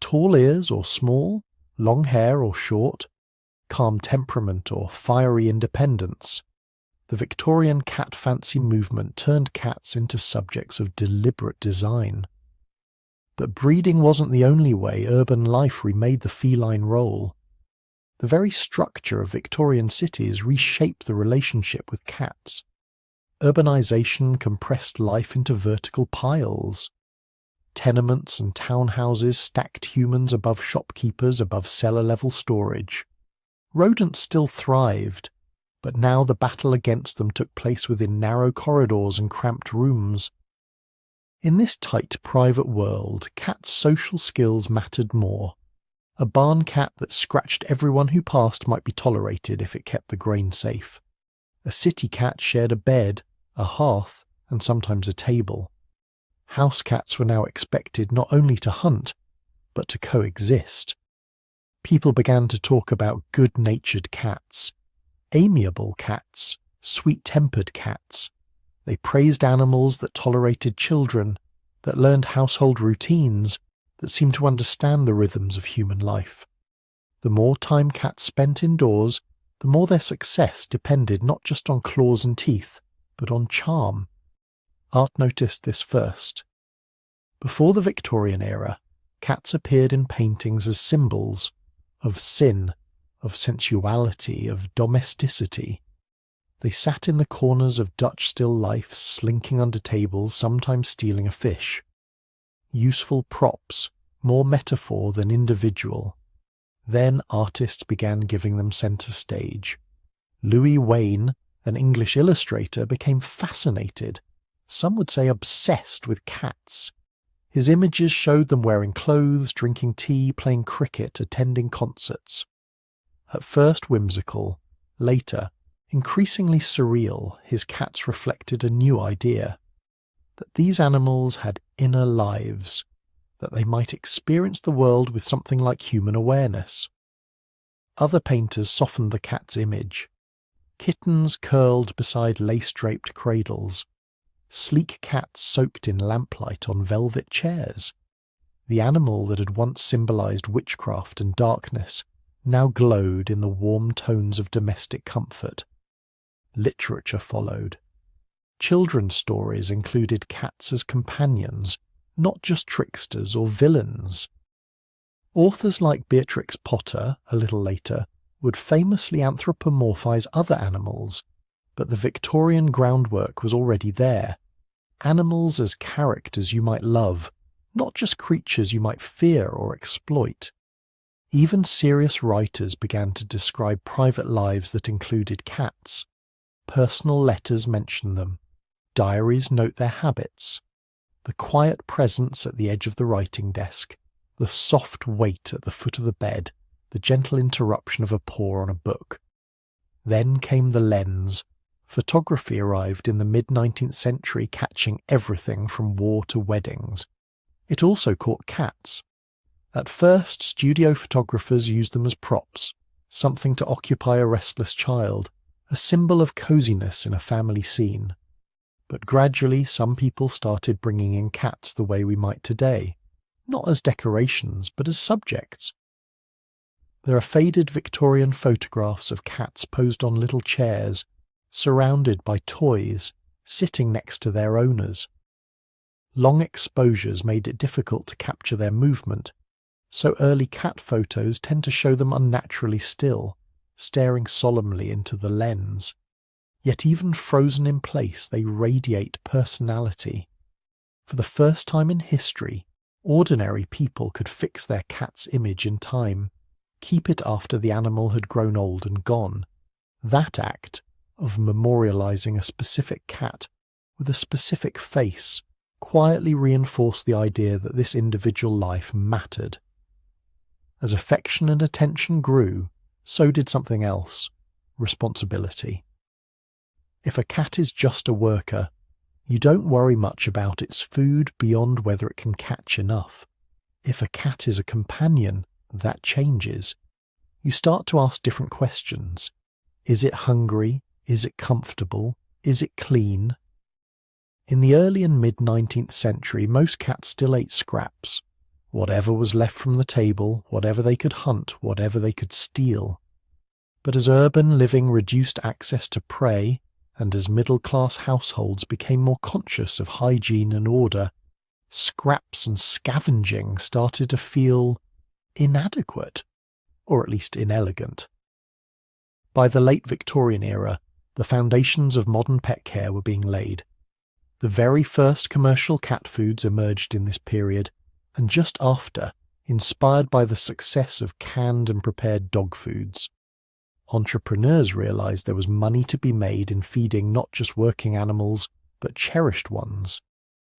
Tall ears or small, long hair or short, calm temperament or fiery independence. The Victorian cat fancy movement turned cats into subjects of deliberate design. But breeding wasn't the only way urban life remade the feline role. The very structure of Victorian cities reshaped the relationship with cats. Urbanisation compressed life into vertical piles. Tenements and townhouses stacked humans above shopkeepers above cellar-level storage. Rodents still thrived, but now the battle against them took place within narrow corridors and cramped rooms. In this tight private world, cats' social skills mattered more. A barn cat that scratched everyone who passed might be tolerated if it kept the grain safe. A city cat shared a bed, a hearth, and sometimes a table. House cats were now expected not only to hunt, but to coexist. People began to talk about good-natured cats, amiable cats, sweet-tempered cats. They praised animals that tolerated children, that learned household routines, that seemed to understand the rhythms of human life. The more time cats spent indoors, the more their success depended not just on claws and teeth, but on charm. Art noticed this first. Before the Victorian era, cats appeared in paintings as symbols of sin, of sensuality, of domesticity. They sat in the corners of Dutch still lifes, slinking under tables, sometimes stealing a fish. Useful props, more metaphor than individual. Then artists began giving them centre stage. Louis Wain, an English illustrator, became fascinated, some would say obsessed, with cats. His images showed them wearing clothes, drinking tea, playing cricket, attending concerts. At first whimsical, later increasingly surreal, his cats reflected a new idea, that these animals had inner lives, that they might experience the world with something like human awareness. Other painters softened the cat's image. Kittens curled beside lace-draped cradles, sleek cats soaked in lamplight on velvet chairs. The animal that had once symbolized witchcraft and darkness now glowed in the warm tones of domestic comfort. Literature followed. Children's stories included cats as companions, not just tricksters or villains. Authors like Beatrix Potter, a little later, would famously anthropomorphize other animals, but the Victorian groundwork was already there. Animals as characters you might love, not just creatures you might fear or exploit. Even serious writers began to describe private lives that included cats. Personal letters mention them. Diaries note their habits. The quiet presence at the edge of the writing desk, the soft weight at the foot of the bed, the gentle interruption of a paw on a book. Then came the lens. Photography arrived in the mid-19th century, catching everything from war to weddings. It also caught cats. At first, studio photographers used them as props, something to occupy a restless child, a symbol of coziness in a family scene. But gradually some people started bringing in cats the way we might today, not as decorations, but as subjects. There are faded Victorian photographs of cats posed on little chairs, surrounded by toys, sitting next to their owners. Long exposures made it difficult to capture their movement, so early cat photos tend to show them unnaturally still, staring solemnly into the lens. Yet even frozen in place, they radiate personality. For the first time in history, ordinary people could fix their cat's image in time, keep it after the animal had grown old and gone. That act of memorializing a specific cat with a specific face quietly reinforced the idea that this individual life mattered. As affection and attention grew, so did something else: responsibility. If a cat is just a worker, you don't worry much about its food beyond whether it can catch enough. If a cat is a companion, that changes. You start to ask different questions. Is it hungry? Is it comfortable? Is it clean? In the early and mid-19th century, most cats still ate scraps. Whatever was left from the table, whatever they could hunt, whatever they could steal. But as urban living reduced access to prey, and as middle-class households became more conscious of hygiene and order, scraps and scavenging started to feel inadequate, or at least inelegant. By the late Victorian era, the foundations of modern pet care were being laid. The very first commercial cat foods emerged in this period, and just after, inspired by the success of canned and prepared dog foods. Entrepreneurs realized there was money to be made in feeding not just working animals, but cherished ones.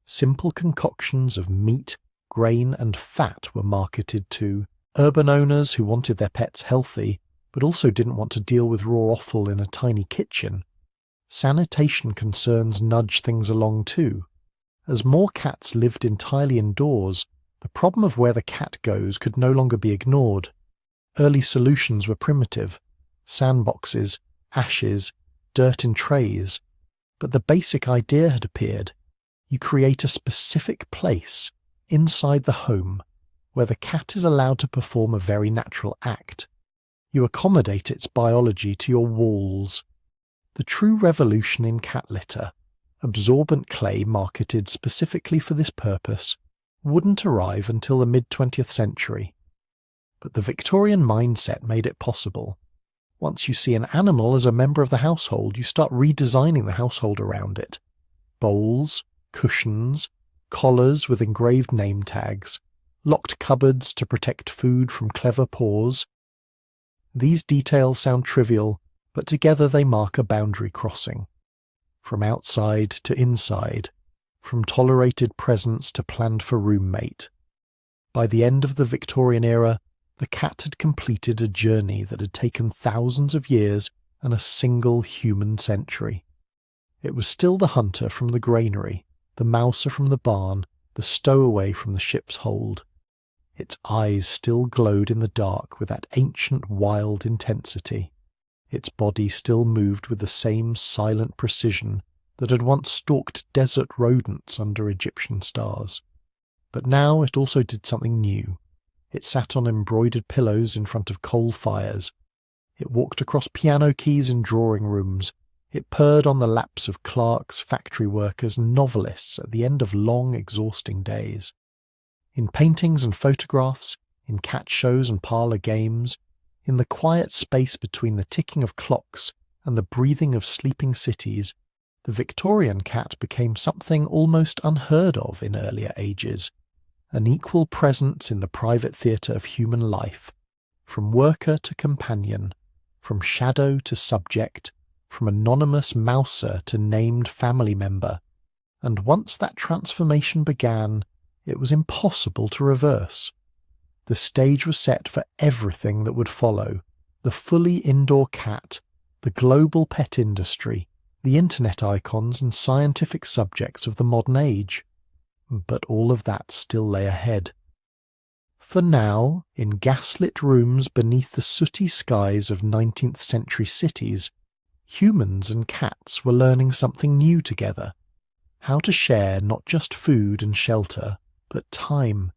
Simple concoctions of meat, grain, and fat were marketed to urban owners who wanted their pets healthy, but also didn't want to deal with raw offal in a tiny kitchen. Sanitation concerns nudged things along too. As more cats lived entirely indoors, the problem of where the cat goes could no longer be ignored. Early solutions were primitive. Sandboxes, ashes, dirt in trays. But the basic idea had appeared. You create a specific place, inside the home, where the cat is allowed to perform a very natural act. You accommodate its biology to your walls. The true revolution in cat litter, absorbent clay marketed specifically for this purpose, wouldn't arrive until the mid-20th century. But the Victorian mindset made it possible. Once you see an animal as a member of the household, you start redesigning the household around it. Bowls, cushions, collars with engraved name tags, locked cupboards to protect food from clever paws. These details sound trivial, but together they mark a boundary crossing. From outside to inside, from tolerated presence to planned for roommate. By the end of the Victorian era, the cat had completed a journey that had taken thousands of years and a single human century. It was still the hunter from the granary, the mouser from the barn, the stowaway from the ship's hold. Its eyes still glowed in the dark with that ancient wild intensity. Its body still moved with the same silent precision that had once stalked desert rodents under Egyptian stars. But now it also did something new. It sat on embroidered pillows in front of coal fires. It walked across piano keys in drawing rooms. It purred on the laps of clerks, factory workers, and novelists at the end of long, exhausting days. In paintings and photographs, in cat shows and parlour games, in the quiet space between the ticking of clocks and the breathing of sleeping cities, the Victorian cat became something almost unheard of in earlier ages. An equal presence in the private theatre of human life, from worker to companion, from shadow to subject, from anonymous mouser to named family member. And once that transformation began, it was impossible to reverse. The stage was set for everything that would follow: the fully indoor cat, the global pet industry, the internet icons and scientific subjects of the modern age. But all of that still lay ahead. For now, in gaslit rooms beneath the sooty skies of 19th century cities, humans and cats were learning something new together. How to share not just food and shelter, but time.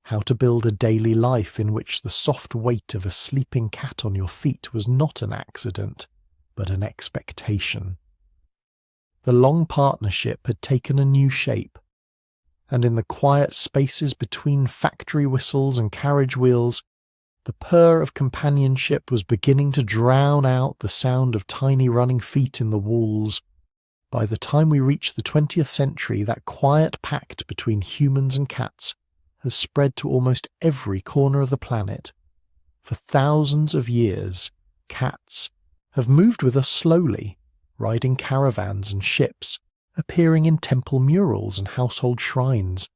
How to build a daily life in which the soft weight of a sleeping cat on your feet was not an accident, but an expectation. The long partnership had taken a new shape, and in the quiet spaces between factory whistles and carriage wheels, the purr of companionship was beginning to drown out the sound of tiny running feet in the walls. By the time we reach the 20th century, that quiet pact between humans and cats has spread to almost every corner of the planet. For thousands of years, cats have moved with us slowly, riding caravans and ships, appearing in temple murals and household shrines.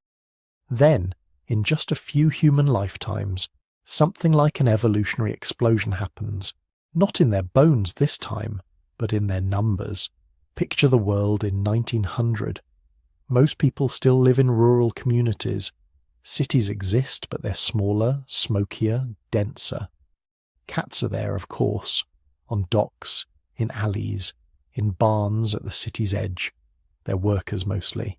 Then, in just a few human lifetimes, something like an evolutionary explosion happens, not in their bones this time, but in their numbers. Picture the world in 1900. Most people still live in rural communities. Cities exist, but they're smaller, smokier, denser. Cats are there, of course, on docks, in alleys, in barns at the city's edge. They're workers mostly.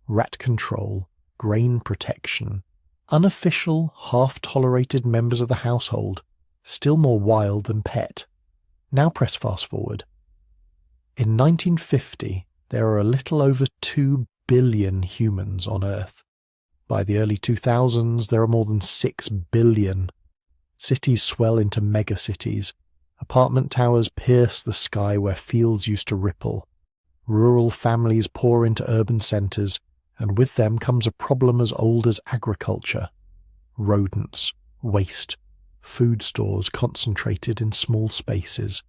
Rat control, grain protection, unofficial, half-tolerated members of the household, still more wild than pet. Now press fast forward. In 1950, there are a little over 2 billion humans on Earth. By the early 2000s, there are more than 6 billion. Cities swell into megacities. Apartment towers pierce the sky where fields used to ripple. Rural families pour into urban centres, and with them comes a problem as old as agriculture. Rodents, waste, food stores concentrated in small spaces.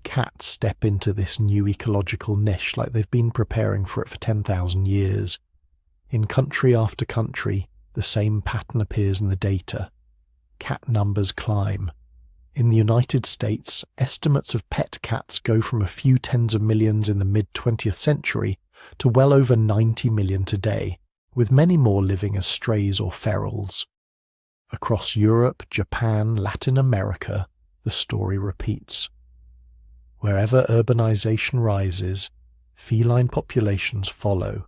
Cats step into this new ecological niche like they've been preparing for it for 10,000 years. In country after country, the same pattern appears in the data. Cat numbers climb. In the United States, estimates of pet cats go from a few tens of millions in the mid-20th century to well over 90 million today, with many more living as strays or ferals. Across Europe, Japan, Latin America, the story repeats. Wherever urbanization rises, feline populations follow,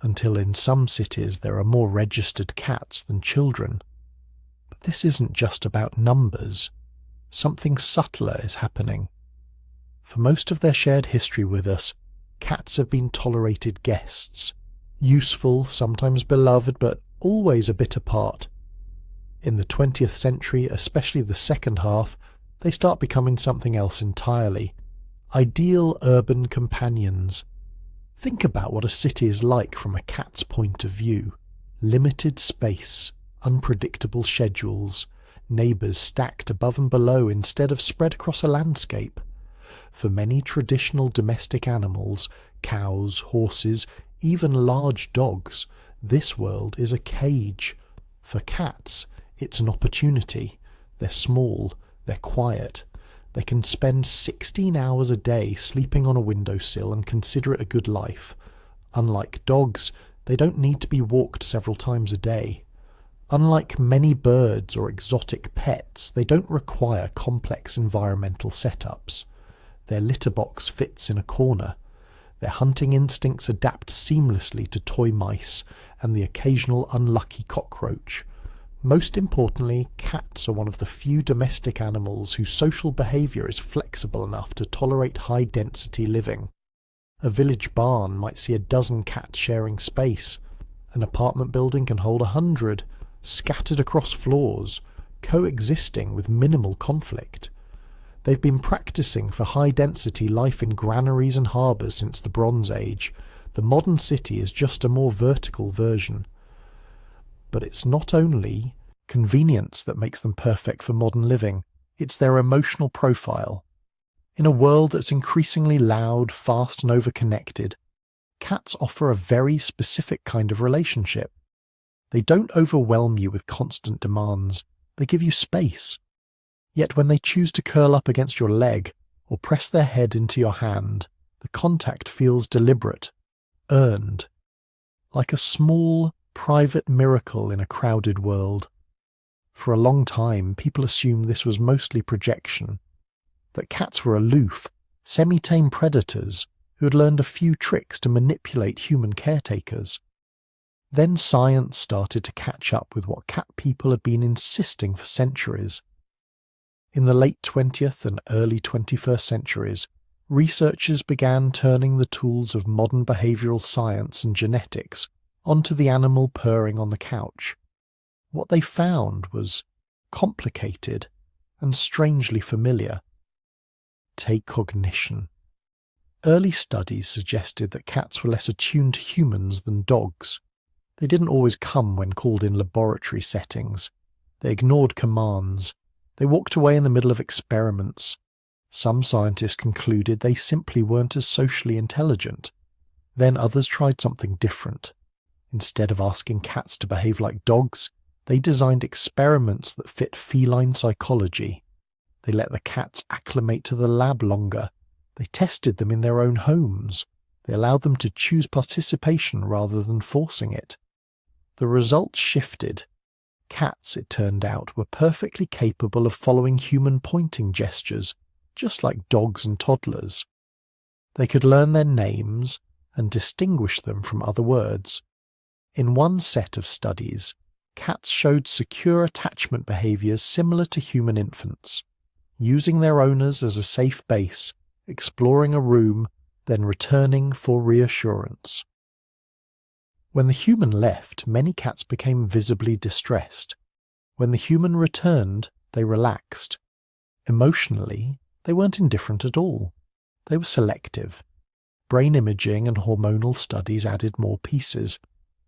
until in some cities there are more registered cats than children. But this isn't just about numbers. Something subtler is happening. For most of their shared history with us, cats have been tolerated guests, useful, sometimes beloved, but always a bit apart. In the 20th century, especially the second half, they start becoming something else entirely. Ideal urban companions. Think about what a city is like from a cat's point of view. Limited space, unpredictable schedules, neighbours stacked above and below instead of spread across a landscape. For many traditional domestic animals, cows, horses, even large dogs, this world is a cage. For cats, it's an opportunity. They're small, they're quiet. They can spend 16 hours a day sleeping on a windowsill and consider it a good life. Unlike dogs, they don't need to be walked several times a day. Unlike many birds or exotic pets, they don't require complex environmental setups. Their litter box fits in a corner. Their hunting instincts adapt seamlessly to toy mice and the occasional unlucky cockroach. Most importantly, cats are one of the few domestic animals whose social behaviour is flexible enough to tolerate high-density living. A village barn might see a dozen cats sharing space. An apartment building can hold 100, scattered across floors, coexisting with minimal conflict. They've been practising for high-density life in granaries and harbours since the Bronze Age. The modern city is just a more vertical version. But it's not only convenience that makes them perfect for modern living, it's their emotional profile. In a world that's increasingly loud, fast and overconnected, cats offer a very specific kind of relationship. They don't overwhelm you with constant demands, they give you space. Yet when they choose to curl up against your leg or press their head into your hand, the contact feels deliberate, earned, like a small, private miracle in a crowded world. For a long time, people assumed this was mostly projection, that cats were aloof, semi-tame predators who had learned a few tricks to manipulate human caretakers. Then science started to catch up with what cat people had been insisting for centuries. In the late 20th and early 21st centuries, researchers began turning the tools of modern behavioural science and genetics onto the animal purring on the couch. What they found was complicated and strangely familiar. Take cognition. Early studies suggested that cats were less attuned to humans than dogs. They didn't always come when called in laboratory settings. They ignored commands. They walked away in the middle of experiments. Some scientists concluded they simply weren't as socially intelligent. Then others tried something different. Instead of asking cats to behave like dogs, they designed experiments that fit feline psychology. They let the cats acclimate to the lab longer, They tested them in their own homes. They allowed them to choose participation rather than forcing it. The results shifted. Cats, it turned out, were perfectly capable of following human pointing gestures, just like dogs and toddlers. They could learn their names and distinguish them from other words. In one set of studies, cats showed secure attachment behaviours similar to human infants, using their owners as a safe base, exploring a room, then returning for reassurance. When the human left, many cats became visibly distressed. When the human returned, they relaxed. Emotionally, they weren't indifferent at all. They were selective. Brain imaging and hormonal studies added more pieces.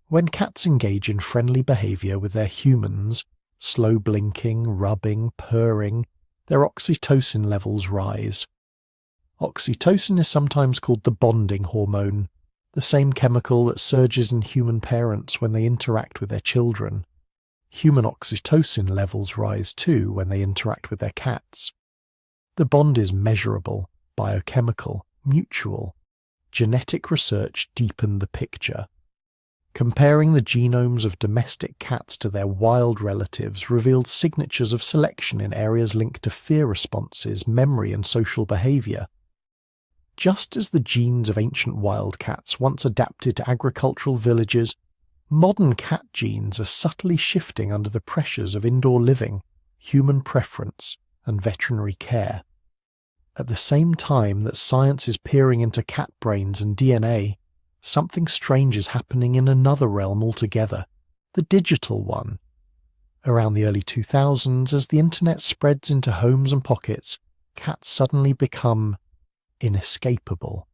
When cats engage in friendly behaviour with their humans, slow blinking, rubbing, purring, their oxytocin levels rise. Oxytocin is sometimes called the bonding hormone, the same chemical that surges in human parents when they interact with their children. Human oxytocin levels rise too when they interact with their cats. The bond is measurable, biochemical, mutual. Genetic research deepened the picture. Comparing the genomes of domestic cats to their wild relatives revealed signatures of selection in areas linked to fear responses, memory, and social behaviour. Just as the genes of ancient wildcats once adapted to agricultural villages, modern cat genes are subtly shifting under the pressures of indoor living, human preference, and veterinary care. At the same time that science is peering into cat brains and DNA, something strange is happening in another realm altogether, the digital one. Around the early 2000s, as the internet spreads into homes and pockets, cats suddenly become inescapable.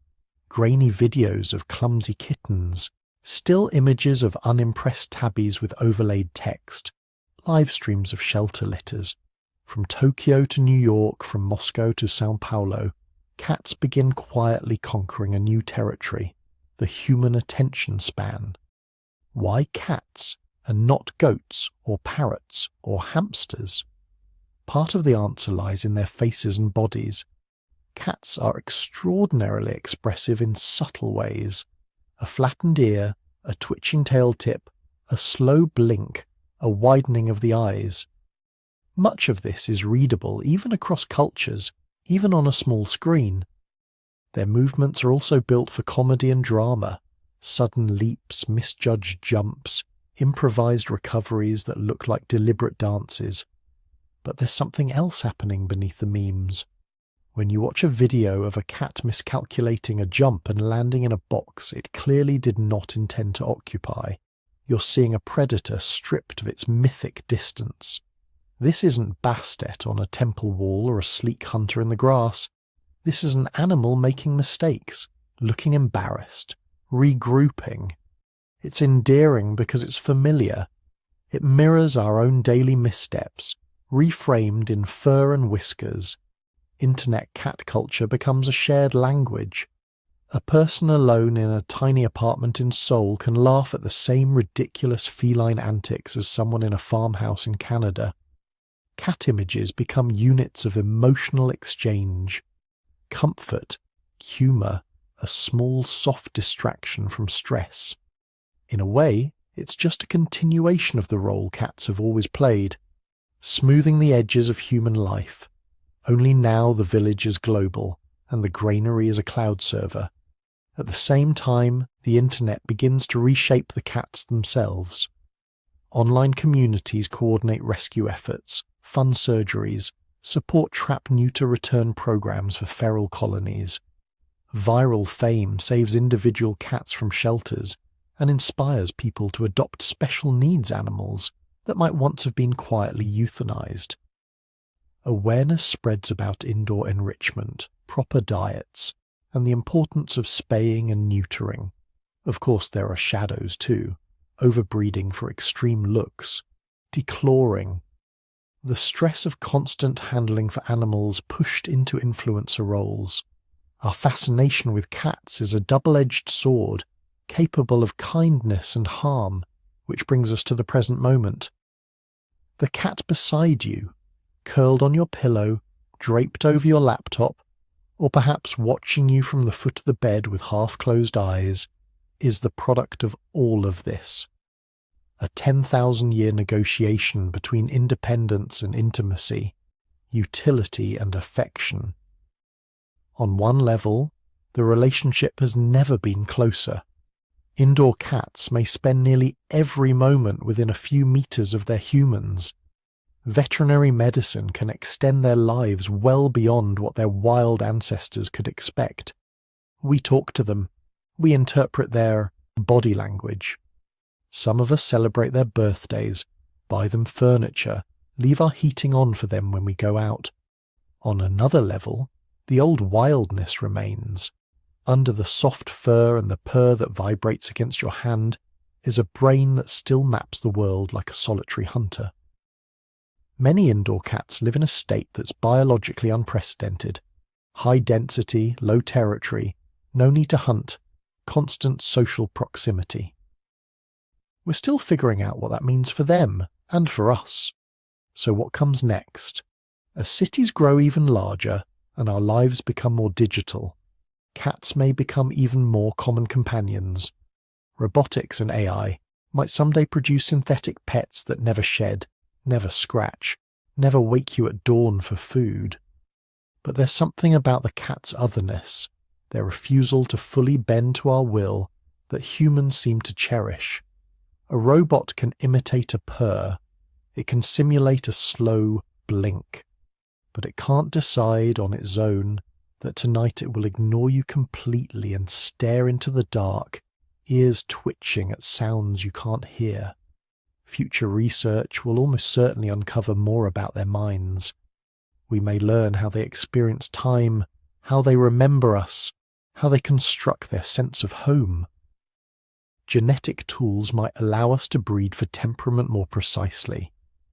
Grainy videos of clumsy kittens, still images of unimpressed tabbies with overlaid text, live streams of shelter litters. From Tokyo to New York, from Moscow to Sao Paulo, cats begin quietly conquering a new territory, the human attention span. Why cats, and not goats or parrots or hamsters? Part of the answer lies in their faces and bodies. Cats are extraordinarily expressive in subtle ways. A flattened ear, a twitching tail tip, a slow blink, a widening of the eyes. Much of this is readable even across cultures, even on a small screen. Their movements are also built for comedy and drama. Sudden leaps, misjudged jumps, improvised recoveries that look like deliberate dances. But there's something else happening beneath the memes. When you watch a video of a cat miscalculating a jump and landing in a box it clearly did not intend to occupy, you're seeing a predator stripped of its mythic distance. This isn't Bastet on a temple wall or a sleek hunter in the grass. This is an animal making mistakes, looking embarrassed, regrouping. It's endearing because it's familiar. It mirrors our own daily missteps, reframed in fur and whiskers. Internet cat culture becomes a shared language. A person alone in a tiny apartment in Seoul can laugh at the same ridiculous feline antics as someone in a farmhouse in Canada. Cat images become units of emotional exchange. Comfort, humour, a small soft distraction from stress. In a way, it's just a continuation of the role cats have always played, smoothing the edges of human life. Only now the village is global, and the granary is a cloud server. At the same time, the internet begins to reshape the cats themselves. Online communities coordinate rescue efforts, fund surgeries, support trap-neuter return programs for feral colonies. Viral fame saves individual cats from shelters and inspires people to adopt special needs animals that might once have been quietly euthanized. Awareness spreads about indoor enrichment, proper diets, and the importance of spaying and neutering. Of course, there are shadows too, overbreeding for extreme looks, declawing. The stress of constant handling for animals pushed into influencer roles. Our fascination with cats is a double-edged sword, capable of kindness and harm, which brings us to the present moment. The cat beside you, curled on your pillow, draped over your laptop, or perhaps watching you from the foot of the bed with half-closed eyes, is the product of all of this. A 10,000-year negotiation between independence and intimacy, utility and affection. On one level, the relationship has never been closer. Indoor cats may spend nearly every moment within a few meters of their humans. Veterinary medicine can extend their lives well beyond what their wild ancestors could expect. We talk to them. We interpret their body language. Some of us celebrate their birthdays, buy them furniture, leave our heating on for them when we go out. On another level, the old wildness remains. Under the soft fur and the purr that vibrates against your hand is a brain that still maps the world like a solitary hunter. Many indoor cats live in a state that's biologically unprecedented. High density, low territory, no need to hunt, constant social proximity. We're still figuring out what that means for them and for us. So what comes next? As cities grow even larger and our lives become more digital, cats may become even more common companions. Robotics and AI might someday produce synthetic pets that never shed, never scratch, never wake you at dawn for food. But there's something about the cat's otherness, their refusal to fully bend to our will, that humans seem to cherish. A robot can imitate a purr, it can simulate a slow blink, but it can't decide on its own that tonight it will ignore you completely and stare into the dark, ears twitching at sounds you can't hear. Future research will almost certainly uncover more about their minds. We may learn how they experience time, how they remember us, how they construct their sense of home. Genetic tools might allow us to breed for temperament more precisely,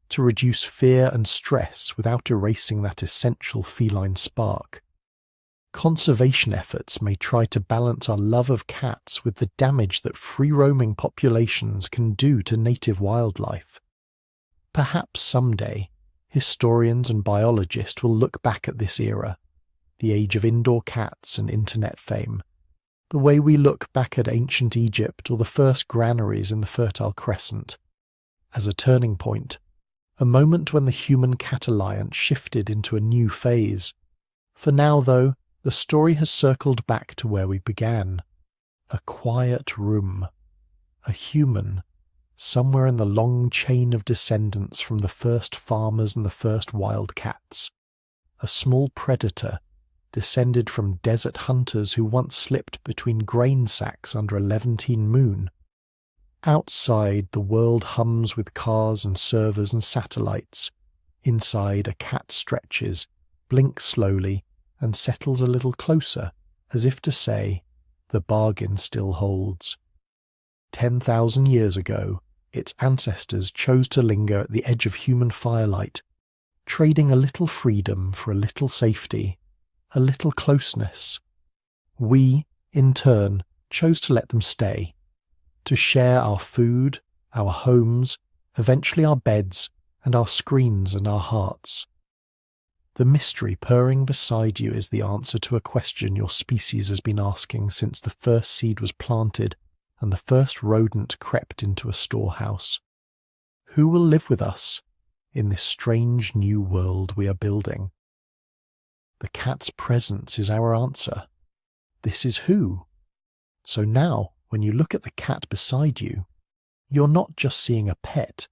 to reduce fear and stress without erasing that essential feline spark. Conservation efforts may try to balance our love of cats with the damage that free-roaming populations can do to native wildlife. Perhaps someday, historians and biologists will look back at this era, the age of indoor cats and internet fame, the way we look back at ancient Egypt or the first granaries in the Fertile Crescent, as a turning point, a moment when the human-cat alliance shifted into a new phase. For now, though, the story has circled back to where we began. A quiet room. A human, somewhere in the long chain of descendants from the first farmers and the first wildcats. A small predator, descended from desert hunters who once slipped between grain sacks under a Levantine moon. Outside, the world hums with cars and servers and satellites. Inside, a cat stretches, blinks slowly, and settles a little closer, as if to say, the bargain still holds. 10,000 years ago, its ancestors chose to linger at the edge of human firelight, trading a little freedom for a little safety, a little closeness. We, in turn, chose to let them stay, to share our food, our homes, eventually our beds, and our screens and our hearts. The mystery purring beside you is the answer to a question your species has been asking since the first seed was planted and the first rodent crept into a storehouse. Who will live with us in this strange new world we are building? The cat's presence is our answer. This is who. So now, when you look at the cat beside you, you're not just seeing a pet.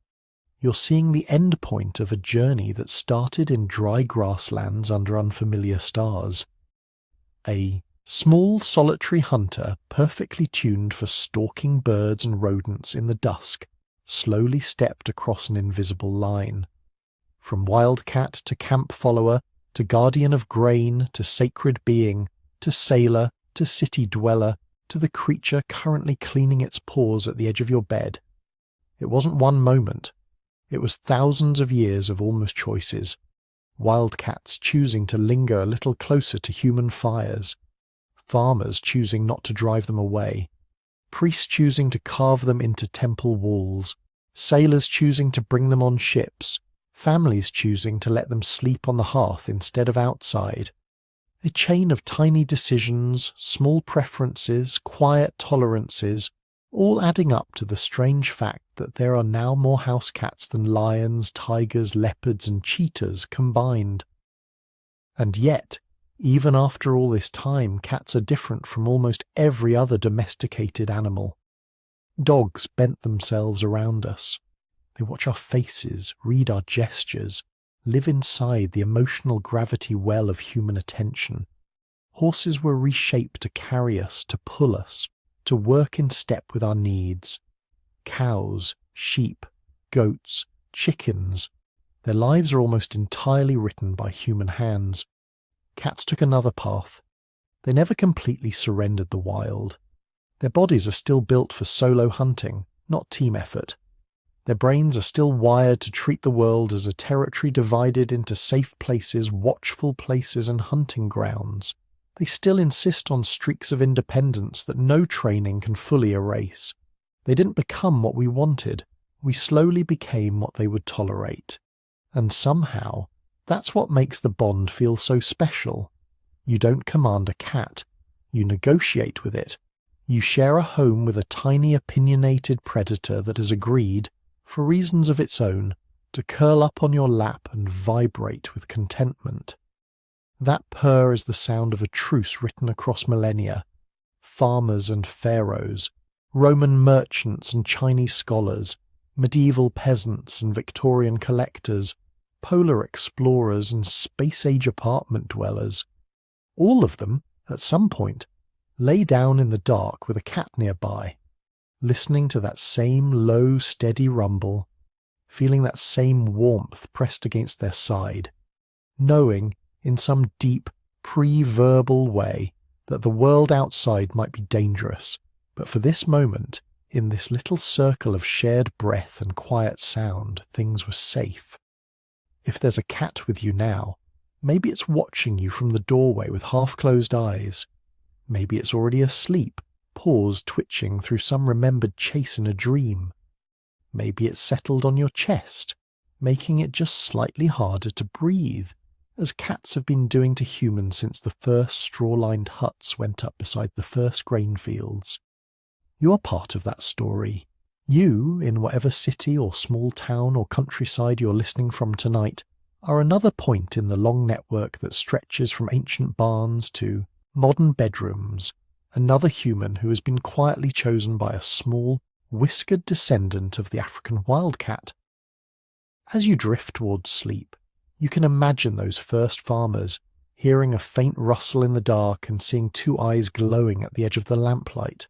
You're seeing the end point of a journey that started in dry grasslands under unfamiliar stars. A small solitary hunter, perfectly tuned for stalking birds and rodents in the dusk, slowly stepped across an invisible line. From wildcat to camp follower, to guardian of grain, to sacred being, to sailor, to city dweller, to the creature currently cleaning its paws at the edge of your bed. It wasn't one moment. It was thousands of years of almost choices. Wildcats choosing to linger a little closer to human fires. Farmers choosing not to drive them away. Priests choosing to carve them into temple walls. Sailors choosing to bring them on ships. Families choosing to let them sleep on the hearth instead of outside. A chain of tiny decisions, small preferences, quiet tolerances, all adding up to the strange fact that there are now more house cats than lions, tigers, leopards and cheetahs combined. And yet, even after all this time, cats are different from almost every other domesticated animal. Dogs bent themselves around us. They watch our faces, read our gestures, live inside the emotional gravity well of human attention. Horses were reshaped to carry us, to pull us, to work in step with our needs. Cows, sheep, goats, chickens, their lives are almost entirely written by human hands. Cats took another path. They never completely surrendered the wild. Their bodies are still built for solo hunting, not team effort. Their brains are still wired to treat the world as a territory divided into safe places, watchful places and hunting grounds. They still insist on streaks of independence that no training can fully erase. They didn't become what we wanted. We slowly became what they would tolerate. And somehow, that's what makes the bond feel so special. You don't command a cat. You negotiate with it. You share a home with a tiny opinionated predator that has agreed, for reasons of its own, to curl up on your lap and vibrate with contentment. That purr is the sound of a truce written across millennia. Farmers and pharaohs, Roman merchants and Chinese scholars, medieval peasants and Victorian collectors, polar explorers and space-age apartment dwellers. All of them, at some point, lay down in the dark with a cat nearby, listening to that same low, steady rumble, feeling that same warmth pressed against their side, knowing, in some deep, pre-verbal way, that the world outside might be dangerous, but for this moment, in this little circle of shared breath and quiet sound, things were safe. If there's a cat with you now, maybe it's watching you from the doorway with half-closed eyes. Maybe it's already asleep, paws twitching through some remembered chase in a dream. Maybe it's settled on your chest, making it just slightly harder to breathe, as cats have been doing to humans since the first straw-lined huts went up beside the first grain fields. You're part of that story. You, in whatever city or small town or countryside you're listening from tonight, are another point in the long network that stretches from ancient barns to modern bedrooms, another human who has been quietly chosen by a small, whiskered descendant of the African wildcat. As you drift towards sleep, you can imagine those first farmers, hearing a faint rustle in the dark and seeing two eyes glowing at the edge of the lamplight.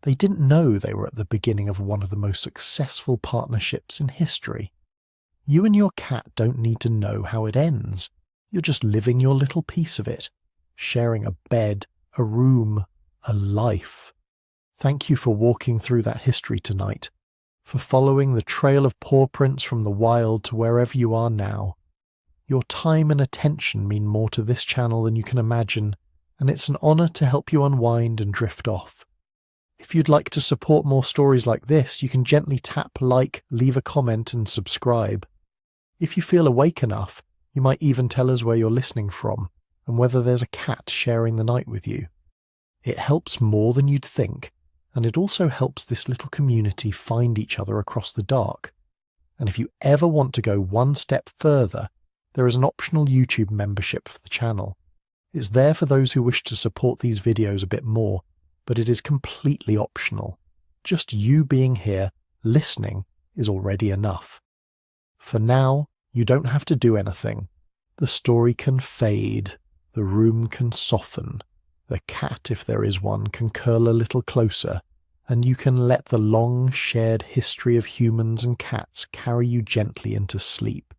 They didn't know they were at the beginning of one of the most successful partnerships in history. You and your cat don't need to know how it ends. You're just living your little piece of it, sharing a bed, a room, a life. Thank you for walking through that history tonight, for following the trail of paw prints from the wild to wherever you are now. Your time and attention mean more to this channel than you can imagine, and it's an honour to help you unwind and drift off. If you'd like to support more stories like this, you can gently tap like, leave a comment and subscribe. If you feel awake enough, you might even tell us where you're listening from and whether there's a cat sharing the night with you. It helps more than you'd think, and it also helps this little community find each other across the dark. And if you ever want to go one step further, there is an optional YouTube membership for the channel. It's there for those who wish to support these videos a bit more, but it is completely optional. Just you being here, listening, is already enough. For now, you don't have to do anything. The story can fade, the room can soften, the cat, if there is one, can curl a little closer, and you can let the long shared history of humans and cats carry you gently into sleep.